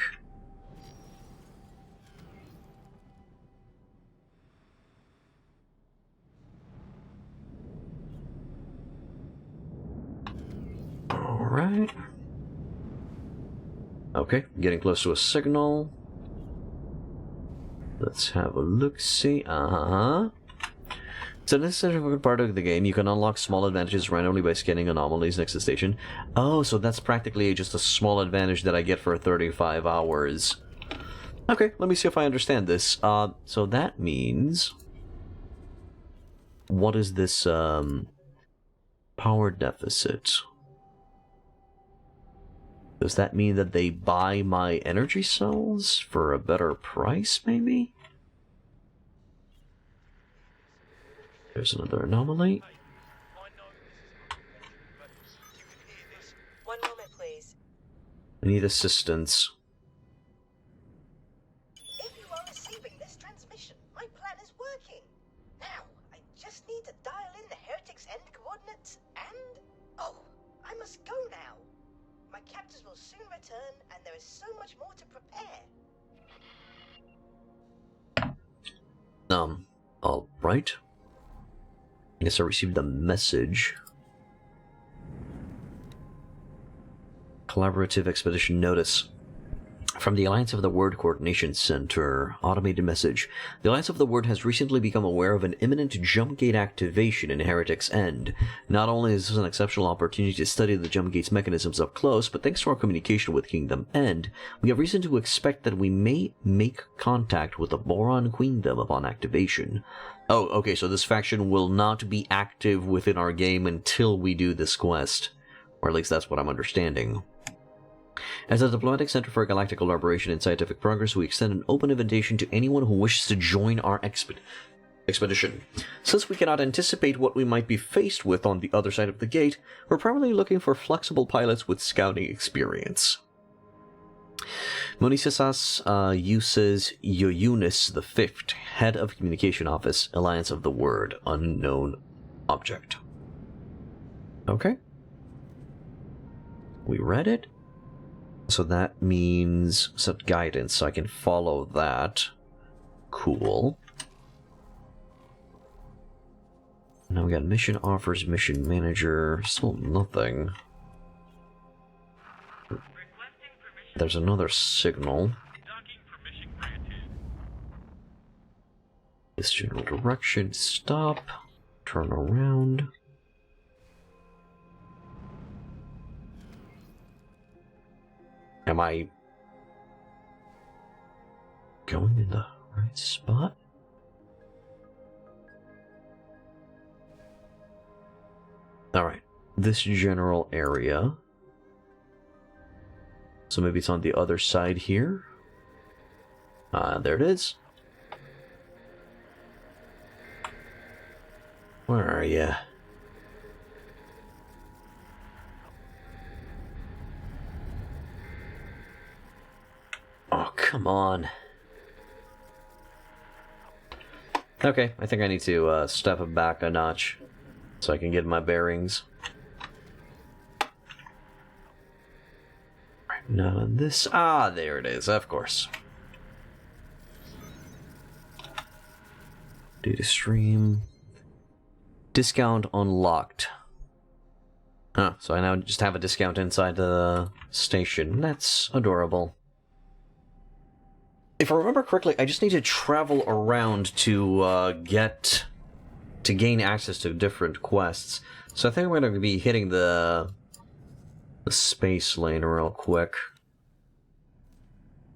Alright. Okay, getting close to a signal. Let's have a look-see. So this is a part of the game. You can unlock small advantages randomly by scanning anomalies next to the station. Oh, so that's practically just a small advantage that I get for 35 hours. Okay, let me see if I understand this. So that means... What is this, power deficit? Does that mean that they buy my energy cells for a better price, maybe? There's another anomaly. One moment, please. I need assistance. If you are receiving this transmission, my plan is working. Now, I just need to dial in the heretic's end coordinates and... Oh, I must go now. My captors will soon return, and there is so much more to prepare. Alright. I guess I received a message. Collaborative Expedition Notice. From the Alliance of the Word Coordination Center, automated message. The Alliance of the Word has recently become aware of an imminent jump gate activation in Heretic's End. Not only is this an exceptional opportunity to study the jump gate's mechanisms up close, but thanks to our communication with Kingdom End, we have reason to expect that we may make contact with the Boron Queendom upon activation. Oh, okay, so this faction will not be active within our game until we do this quest. Or at least that's what I'm understanding. As a diplomatic center for galactic collaboration and scientific progress, we extend an open invitation to anyone who wishes to join our expedition. Since we cannot anticipate what we might be faced with on the other side of the gate, we're primarily looking for flexible pilots with scouting experience. Monisisas uses Yoyunis V, Head of Communication Office, Alliance of the Word, Unknown Object. Okay. We read it. So that means set guidance, so I can follow that. Cool. Now we got mission offers, mission manager, still nothing. There's another signal. This general direction, stop, turn around. Am I going in the right spot? Alright, this general area. So maybe it's on the other side here. There it is. Where are you? Oh, come on. Okay, I think I need to step it back a notch so I can get my bearings. Right, now this... Ah, there it is, of course. Data stream. Discount unlocked. Huh, so I now just have a discount inside the station. That's adorable. If I remember correctly, I just need to travel around to gain access to different quests. So I think I'm going to be hitting the space lane real quick.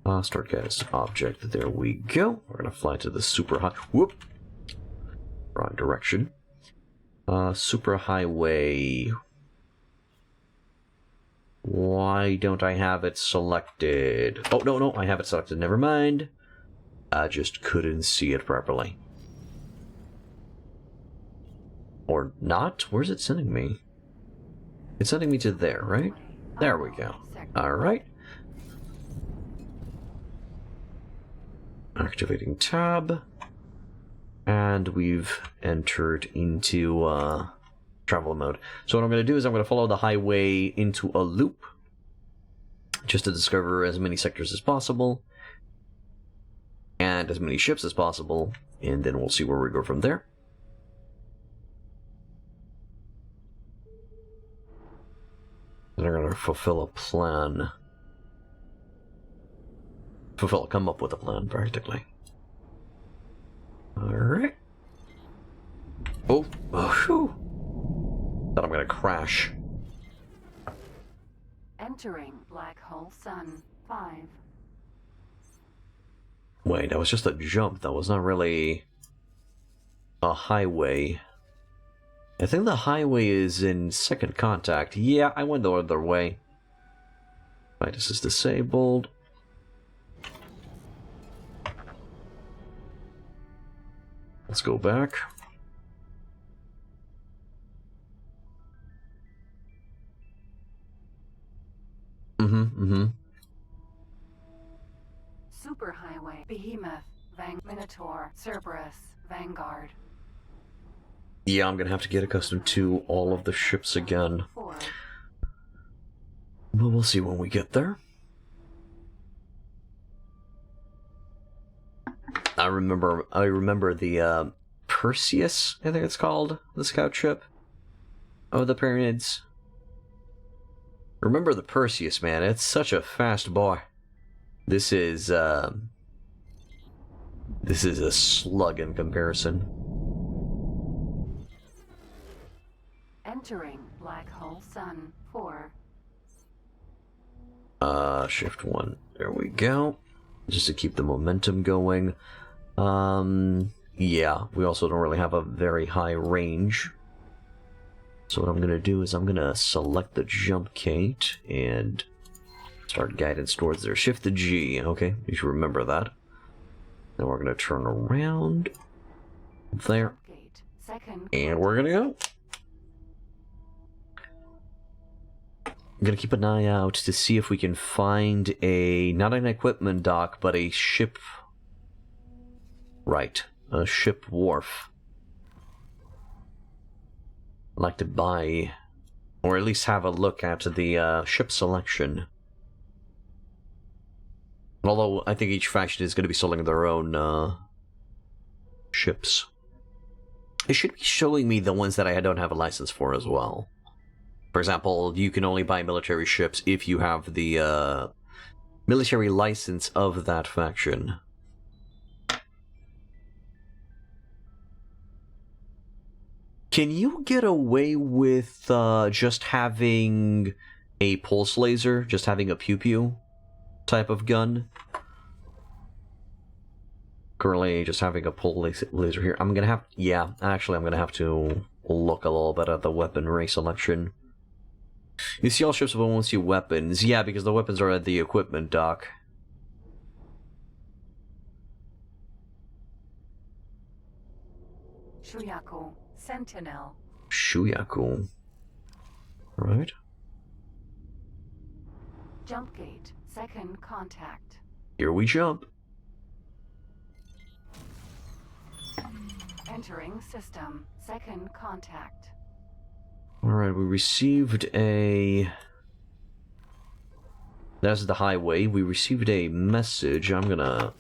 Starcast object. There we go. We're going to fly to the super high. Whoop. Wrong direction. Super highway. Why don't I have it selected? Oh, no, I have it selected. Never mind. I just couldn't see it properly. Or not? Where's it sending me? It's sending me to there, right? There we go. Alright. Activating tab. And we've entered into travel mode. So what I'm going to do is I'm going to follow the highway into a loop just to discover as many sectors as possible and as many ships as possible, and then we'll see where we go from there. And I'm going to fulfill a plan. Come up with a plan, practically. Alright. Oh, whew. Thought I'm gonna crash. Entering Black Hole Sun 5. Wait, that was just a jump. That was not really a highway. I think the highway is in second contact. Yeah, I went the other way. Right, this is disabled. Let's go back. Superhighway, Behemoth, Minotaur, Cerberus, Vanguard. Yeah, I'm gonna have to get accustomed to all of the ships again. But we'll see when we get there. I remember the Perseus, I think it's called, the scout ship of the pyramids. Remember the Perseus, man. It's such a fast boy. This is a slug in comparison. Entering Black Hole Sun 4. Shift 1. There we go. Just to keep the momentum going. Yeah, we also don't really have a very high range. So what I'm going to do is I'm going to select the jump gate and start guidance towards there. Shift the G, okay? You should remember that. Then we're going to turn around there. And we're going to go. I'm going to keep an eye out to see if we can find not an equipment dock, but a ship. Right, a ship wharf. I'd like to buy, or at least have a look at the ship selection. Although I think each faction is going to be selling their own ships. It should be showing me the ones that I don't have a license for as well. For example, you can only buy military ships if you have the military license of that faction. Can you get away with just having a pulse laser, just having a pew-pew type of gun? Currently, just having a pulse laser here. I'm gonna have, yeah, actually, I'm gonna have to look a little bit at the weaponry selection. You see all ships but won't see weapons. Yeah, because the weapons are at the equipment dock. Shuyaku, Sentinel. Shuyaku. Right. Jump gate, second contact. Here we jump. Entering system, second contact. Alright, we received a... That's the highway. We received a message. I'm gonna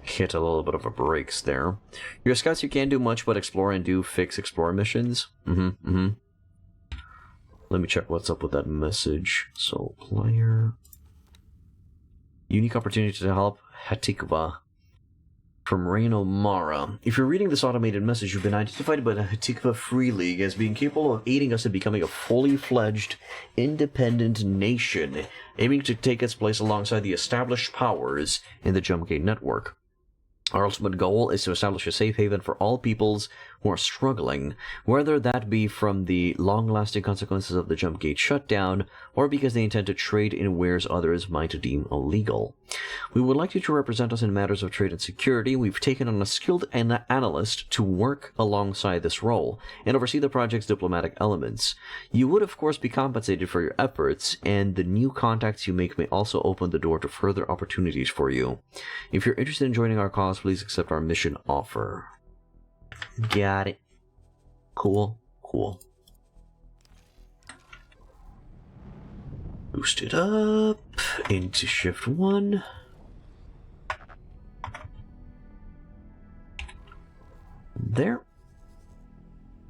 hit a little bit of a brakes there. Your scouts, you can't do much but explore and do fix explore missions. Let me check what's up with that message. So, player... Unique opportunity to help Hatikva. From Reino Mara. If you're reading this automated message, you've been identified by the Hatikva Free League as being capable of aiding us in becoming a fully fledged, independent nation, aiming to take its place alongside the established powers in the Jumpgate network. Our ultimate goal is to establish a safe haven for all peoples who are struggling, whether that be from the long-lasting consequences of the Jumpgate shutdown, or because they intend to trade in wares others might deem illegal. We would like you to represent us in matters of trade and security. We've taken on a skilled analyst to work alongside this role, and oversee the project's diplomatic elements. You would of course be compensated for your efforts, and the new contacts you make may also open the door to further opportunities for you. If you're interested in joining our cause, please accept our mission offer. Got it. Cool. Boost it up into shift 1. There.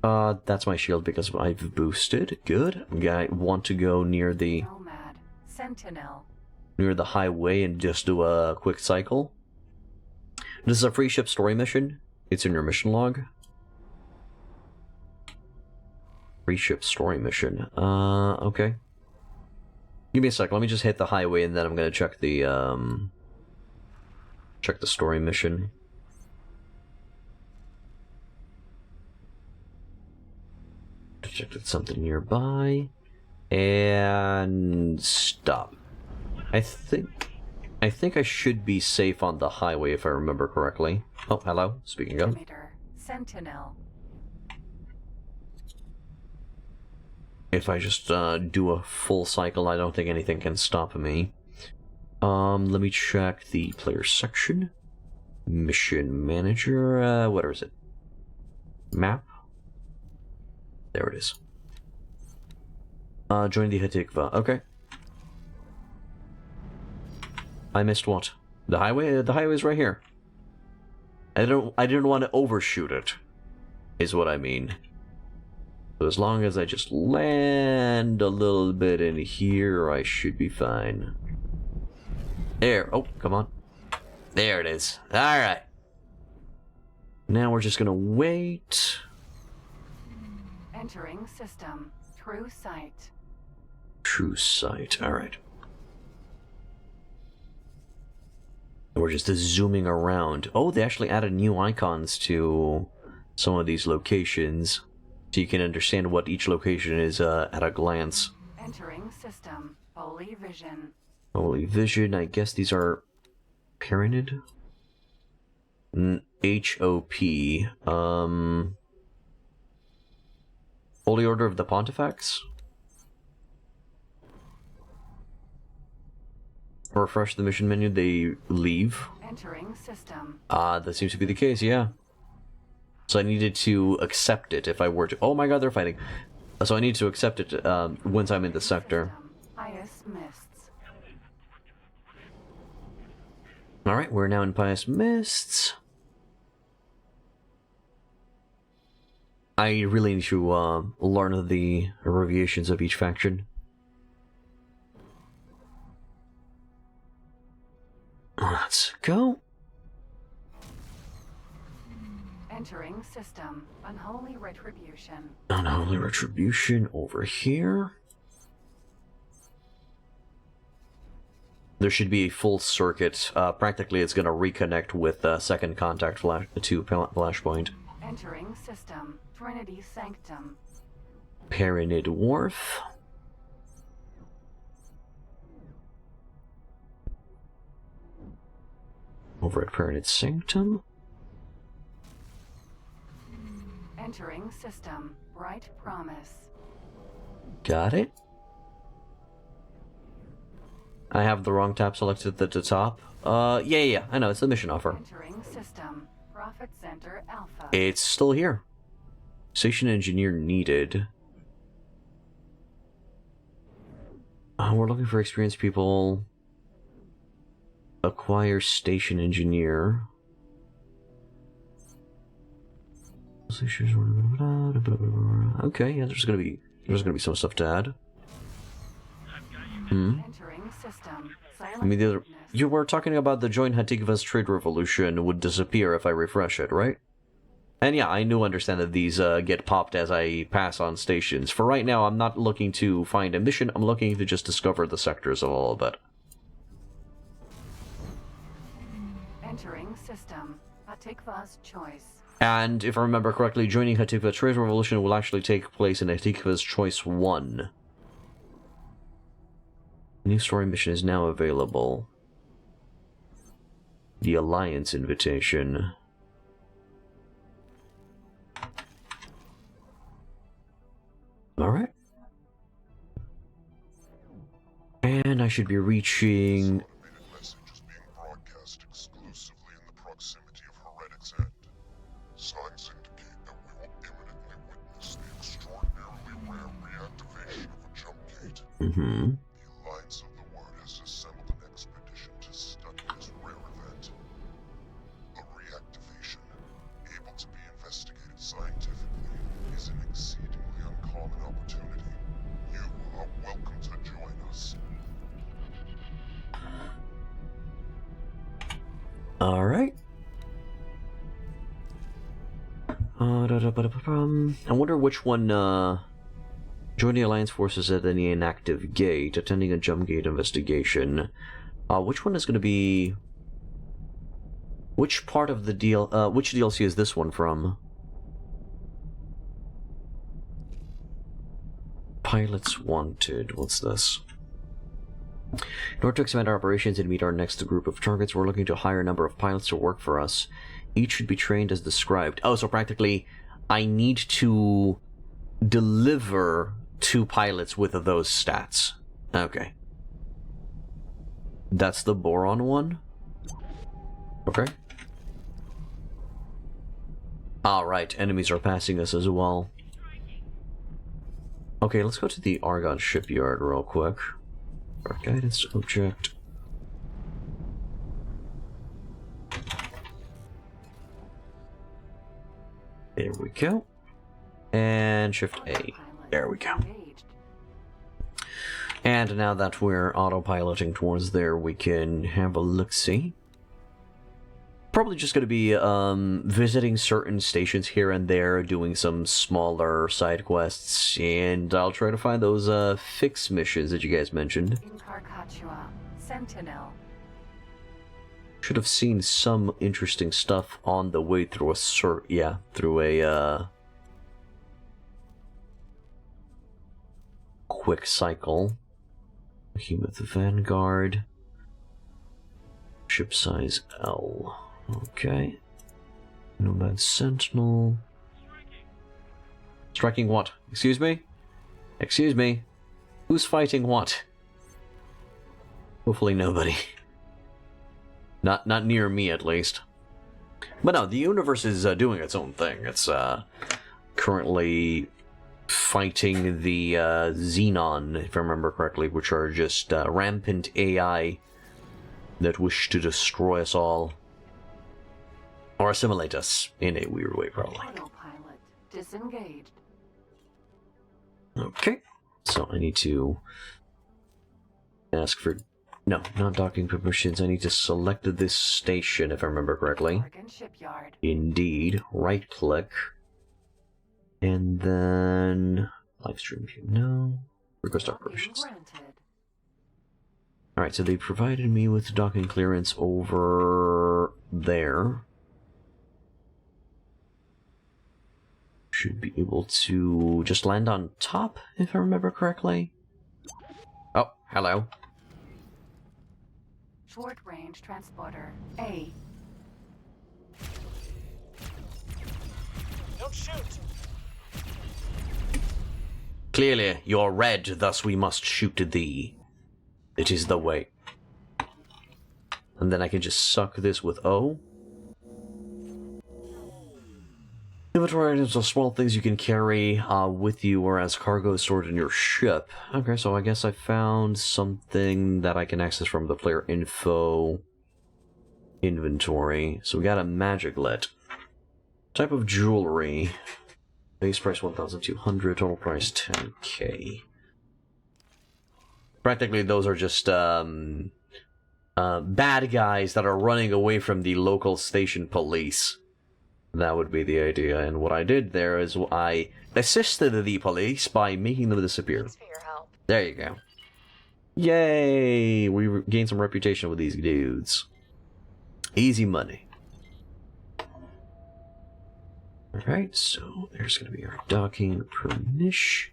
That's my shield because I've boosted. Good. I want to go near the Nomad, Sentinel. Near the highway and just do a quick cycle. This is a free ship story mission. It's in your mission log. Free ship story mission. Okay. Give me a sec. Let me just hit the highway and then I'm gonna check the story mission. Detected something nearby. And stop. I think I should be safe on the highway if I remember correctly. Oh, hello. Speaking of. Sentinel. If I just do a full cycle, I don't think anything can stop me. Let me check the player section. Mission manager, what is it? Map? There it is. Join the Hatikva. Okay. I missed what? The highway? The highway's right here. I didn't want to overshoot it, is what I mean. But as long as I just land a little bit in here, I should be fine. There. Oh, come on. There it is. Alright. Now we're just gonna wait. Entering system. True sight. True sight. Alright. We're just zooming around. Oh, they actually added new icons to some of these locations, so you can understand what each location is at a glance. Entering system. Holy vision. Holy vision. I guess these are Pyramid. HOP. Holy Order of the Pontifex. Refresh the mission menu, they leave. Entering system. That seems to be the case, yeah. So I needed to accept it if I were to... Oh my god, they're fighting. So I need to accept it once I'm in the sector. Pious mists. Alright, we're now in Pious Mists. I really need to learn the abbreviations of each faction. Let's go. Entering system. Unholy retribution. Unholy retribution over here. There should be a full circuit. Practically, it's going to reconnect with second contact to Flashpoint. Entering system. Trinity Sanctum. Pyramid Wharf. Over at Pyramid Sanctum. Entering system. Bright Promise. Got it. I have the wrong tab selected at the top. Yeah, I know, it's the mission offer. Entering system. Profit Center Alpha. It's still here. Station engineer needed. We're looking for experienced people. Acquire station engineer. Okay, yeah, there's gonna be some stuff to add. Entering system. I mean, you were talking about the joint Hatikva's trade revolution would disappear if I refresh it, right? And yeah, I do understand that these get popped as I pass on stations. For right now, I'm not looking to find a mission, I'm looking to just discover the sectors a little bit. Entering system. Hatikva's choice. And if I remember correctly, joining Hatikva Trade Revolution will actually take place in Hatikva's Choice 1. New story mission is now available. The Alliance invitation. Alright. And I should be reaching... Signs indicate that we will imminently witness the extraordinarily rare reactivation of a jump gate. The Alliance of the Word has assembled an expedition to study this rare event. A reactivation, able to be investigated scientifically, is an exceedingly uncommon opportunity. You are welcome to join us. Alright. I wonder which one, join the Alliance forces at any inactive gate, attending a jump gate investigation. Which one is going to be... Which part of the which DLC is this one from? Pilots wanted. What's this? In order to expand our operations and meet our next group of targets, we're looking to hire a number of pilots to work for us. Each should be trained as described. Oh, so practically, I need to deliver 2 pilots with those stats. Okay. That's the Boron one? Okay. Alright, enemies are passing us as well. Okay, let's go to the Argon shipyard real quick. Our guidance object. There we go. And Shift A. There we go. And now that we're autopiloting towards there, we can have a look-see. Probably just going to be visiting certain stations here and there, doing some smaller side quests, and I'll try to find those fix missions that you guys mentioned. Incarcatua, Sentinel. Should have seen some interesting stuff on the way through a quick cycle. Behemoth Vanguard. Ship size L. Okay. Nomad Sentinel. Striking what? Excuse me? Excuse me? Who's fighting what? Hopefully nobody. Not near me, at least. But no, the universe is doing its own thing. It's currently fighting the Xenon, if I remember correctly, which are just rampant AI that wish to destroy us all. Or assimilate us, in a weird way, probably. Autopilot disengaged. Okay, so I need to ask for... No, not docking permissions. I need to select this station, if I remember correctly. Oregon Shipyard. Indeed. Right-click. And then... Live stream view, no. Request dock permissions. Alright, so they provided me with docking clearance over there. Should be able to just land on top, if I remember correctly. Oh, hello. Short range transporter A. Don't shoot! Clearly, you're red, thus we must shoot thee. It is the way. And then I can just suck this with O. Inventory items are small things you can carry with you or as cargo stored in your ship. Okay, so I guess I found something that I can access from the player info inventory. So we got a magiclet. Type of jewelry. Base price 1,200, total price 10k. Practically those are just bad guys that are running away from the local station police. That would be the idea, and what I did there is I assisted the police by making them disappear. Thanks for your help. There you go. Yay! We gained some reputation with these dudes. Easy money. Alright, so there's going to be our docking permission.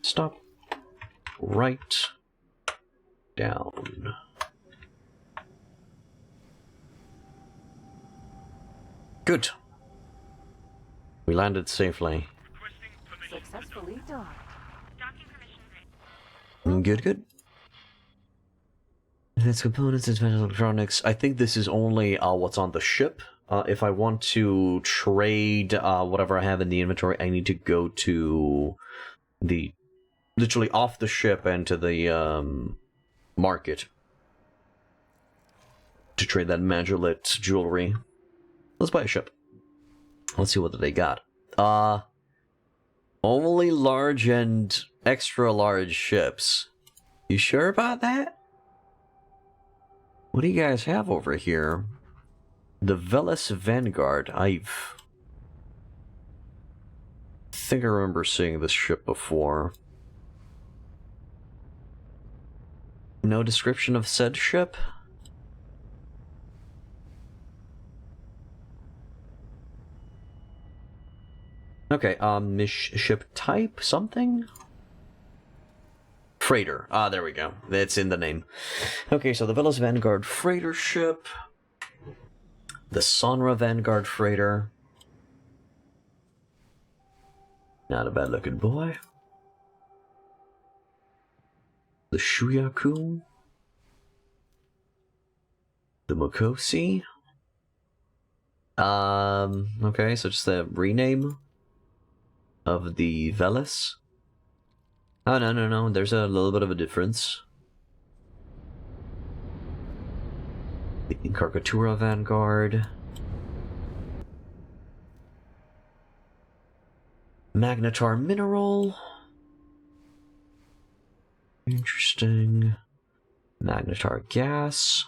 Stop. Right. Down. Good. We landed safely. Successfully docked. Good, good. That's components, advanced electronics. I think this is only what's on the ship. If I want to trade whatever I have in the inventory, I need to go to the... literally off the ship and to the market to trade that magiclet jewelry. Let's buy a ship. Let's see what they got. Only large and extra large ships. You sure about that? What do you guys have over here? The Veles Vanguard. I think I remember seeing this ship before. No description of said ship? Okay, ship type, something? Freighter. Ah, there we go. It's in the name. Okay, so the Veles Vanguard freighter ship. The Sonra Vanguard freighter. Not a bad looking boy. The Shuyaku. The Mokosi. Okay, so just the rename of the Veles. Oh, no, there's a little bit of a difference. The Incarcatura Vanguard. Magnetar mineral. Interesting. Magnetar gas.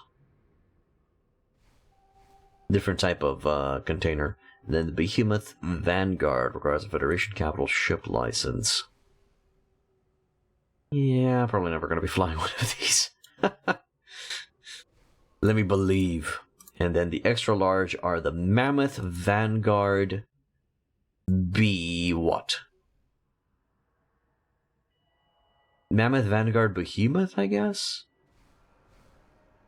Different type of container. And then the Behemoth Vanguard requires a Federation capital ship license. Yeah, probably never going to be flying one of these. Let me believe. And then the extra large are the Mammoth Vanguard B what? Mammoth Vanguard Behemoth, I guess?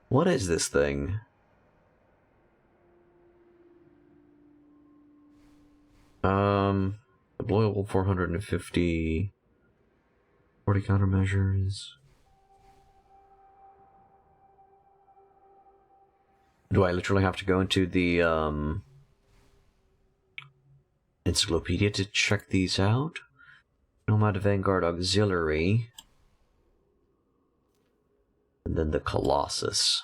What is this thing? Deployable 450... 40 countermeasures. Do I literally have to go into the, encyclopedia to check these out? Nomad Vanguard Auxiliary. And then the Colossus.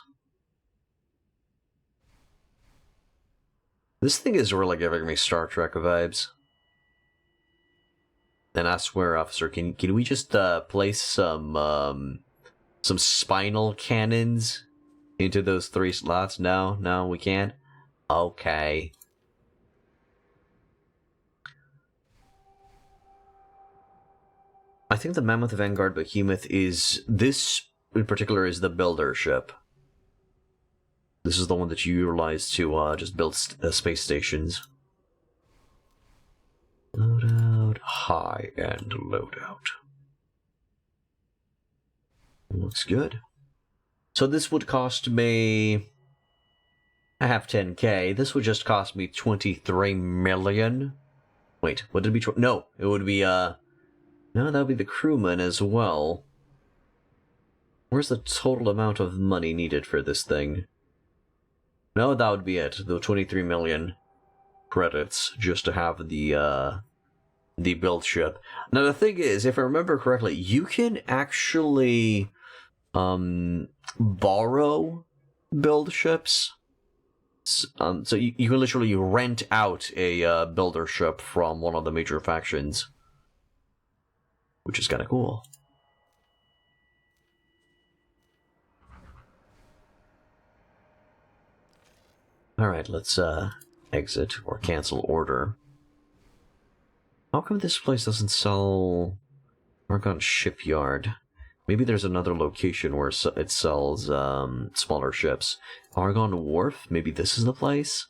This thing is really giving me Star Trek vibes. And I swear, officer, can we just place some spinal cannons into those 3 slots? No, we can't. Okay. I think the Mammoth Vanguard Behemoth is this in particular is the builder ship. This is the one that you utilize to just build space stations. Loadout, high-end loadout. Looks good. So this would cost me... I have 10k. This would just cost me 23 million. Wait, what did it be? No, it would be, no, that would be the crewman as well. Where's the total amount of money needed for this thing? No, that would be it. The 23 million credits just to have the build ship. Now the thing is, if I remember correctly, you can actually borrow build ships. So you can literally rent out a builder ship from one of the major factions, which is kind of cool. Alright, let's exit or cancel order. How come this place doesn't sell Argon Shipyard? Maybe there's another location where it sells smaller ships. Argon Wharf? Maybe this is the place?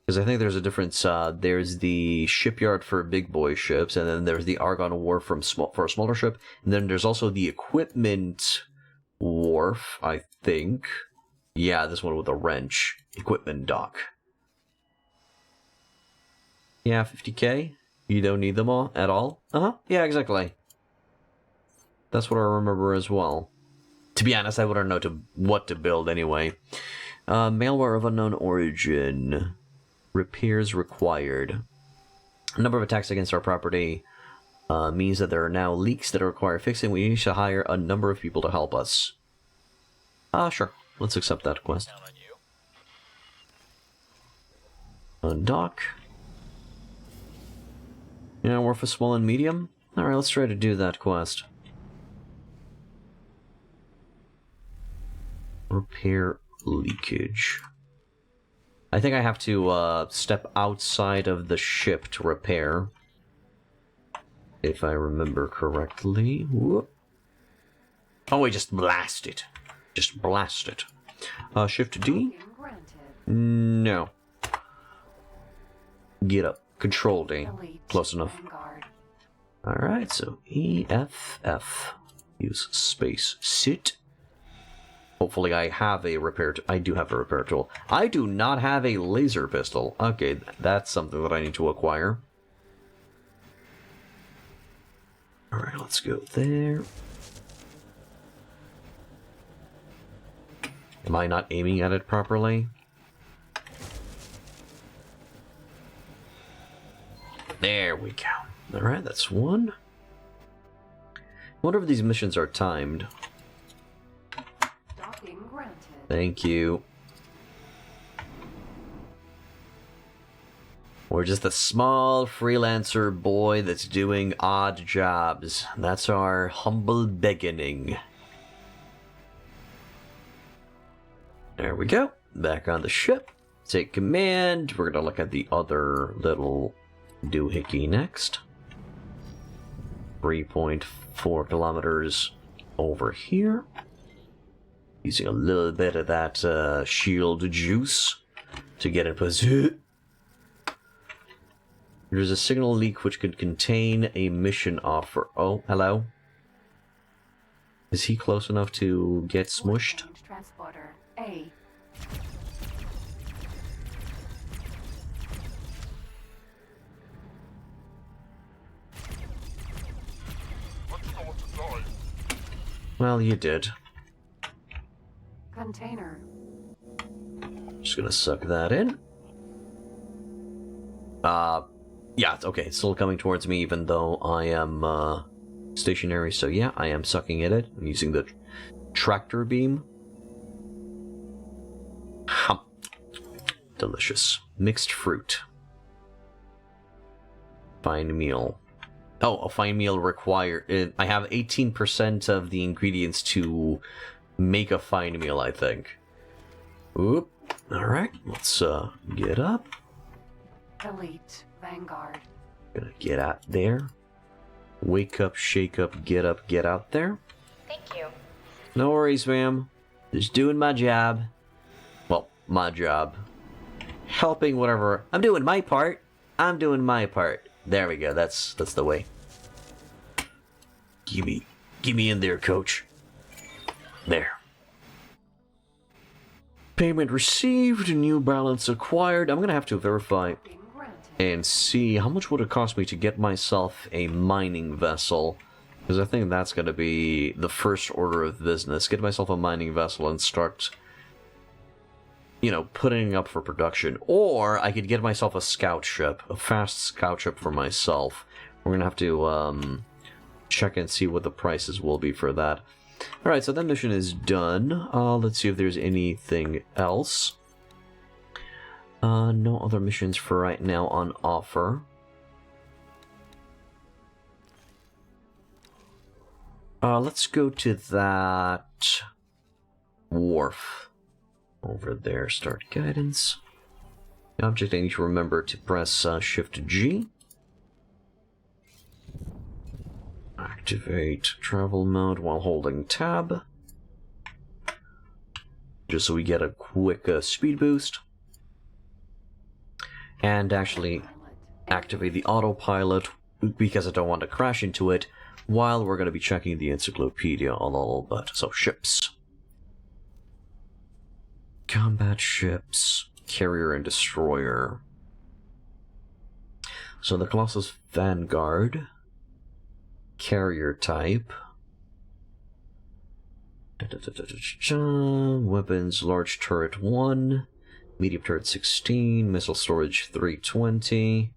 Because I think there's a difference. There's the shipyard for big boy ships, and then there's the Argon Wharf for a smaller ship. And then there's also the Equipment Wharf, I think. Yeah, this one with a wrench. Equipment dock. Yeah, 50k? You don't need them all at all? Uh-huh. Yeah, exactly. That's what I remember as well. To be honest, I wouldn't know what to build anyway. Malware of unknown origin. Repairs required. A number of attacks against our property means that there are now leaks that require fixing. We need to hire a number of people to help us. Sure. Let's accept that quest. Undock. Yeah, worth a small and medium? Alright, let's try to do that quest. Repair leakage. I think I have to step outside of the ship to repair. If I remember correctly. Whoop. Oh, we just blast it. Just blast it. Shift D? No. Get up. Control D. Close enough. Alright, so EFF. Use space. Sit. Hopefully I have a repair I do have a repair tool. I do not have a laser pistol. Okay, that's something that I need to acquire. Alright, let's go there. Am I not aiming at it properly? There we go. Alright, that's one. Wonder if these missions are timed. Thank you. We're just a small freelancer boy that's doing odd jobs. That's our humble beginning. There we go. Back on the ship. Take command. We're gonna look at the other little doohickey next. 3.4 kilometers over here. Using a little bit of that shield juice to get in position. There's a signal leak which could contain a mission offer. Oh, hello? Is he close enough to get smushed? Transporter A. Well, you did. Container. Just gonna suck that in. Yeah, okay, it's still coming towards me even though I am, stationary, so yeah, I am sucking at it. I'm using the tractor beam. Hum. Delicious. Mixed fruit. Fine meal. Oh, a fine meal required. I have 18% of the ingredients to make a fine meal, I think. Oop. Alright, let's get up. Elite Vanguard. Gonna get out there. Wake up, shake up, get out there. Thank you. No worries, ma'am. Just doing my job. Well, my job. Helping whatever. I'm doing my part. I'm doing my part. There we go. That's the way. Gimme in there, coach. There. Payment received, new balance acquired. I'm gonna have to verify and see how much would it cost me to get myself a mining vessel. Because I think that's gonna be the first order of business. Get myself a mining vessel and start, you know, putting it up for production. Or I could get myself a scout ship, a fast scout ship for myself. We're gonna have to check and see what the prices will be for that. Alright, so that mission is done. Let's see if there's anything else. No other missions for right now on offer. Let's go to that wharf over there. Start guidance. The object I need to remember to press Shift G. Activate travel mode while holding tab. Just so we get a quick speed boost. And actually activate the autopilot because I don't want to crash into it while we're going to be checking the encyclopedia a little bit. So ships. Combat ships. Carrier and destroyer. So the Colossus Vanguard. Carrier type. Weapons, large turret 1, medium turret 16, missile storage 320.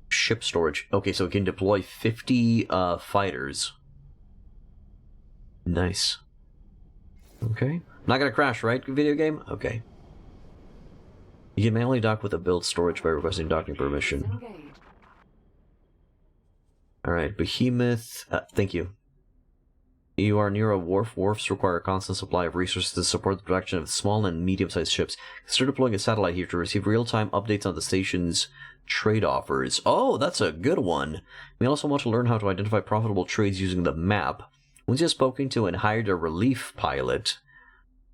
Ship storage. Okay, so it can deploy 50 fighters. Nice. Okay. Not gonna crash, right, video game? Okay. You can manually dock with a build storage by requesting docking permission. Alright, Behemoth. Thank you. You are near a wharf. Wharfs require a constant supply of resources to support the production of small and medium-sized ships. Consider deploying a satellite here to receive real-time updates on the station's trade offers. Oh, that's a good one. You may also want to learn how to identify profitable trades using the map. Once you have spoken to and hired a relief pilot,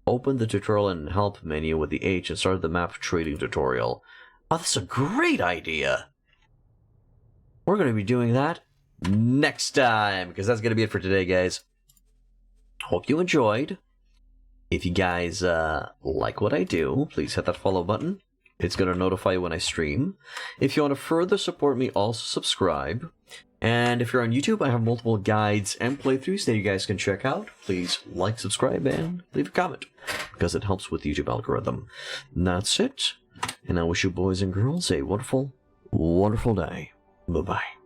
open the tutorial and help menu with the H and start the map trading tutorial. Oh, that's a great idea. We're going to be doing that next time, because that's going to be it for today, guys. Hope you enjoyed. If you guys like what I do, please hit that follow button. It's going to notify you when I stream. If you want to further support me, also subscribe. And if you're on YouTube, I have multiple guides and playthroughs that you guys can check out. Please like, subscribe, and leave a comment, because it helps with the YouTube algorithm. And that's it. And I wish you boys and girls a wonderful, wonderful day. Bye-bye.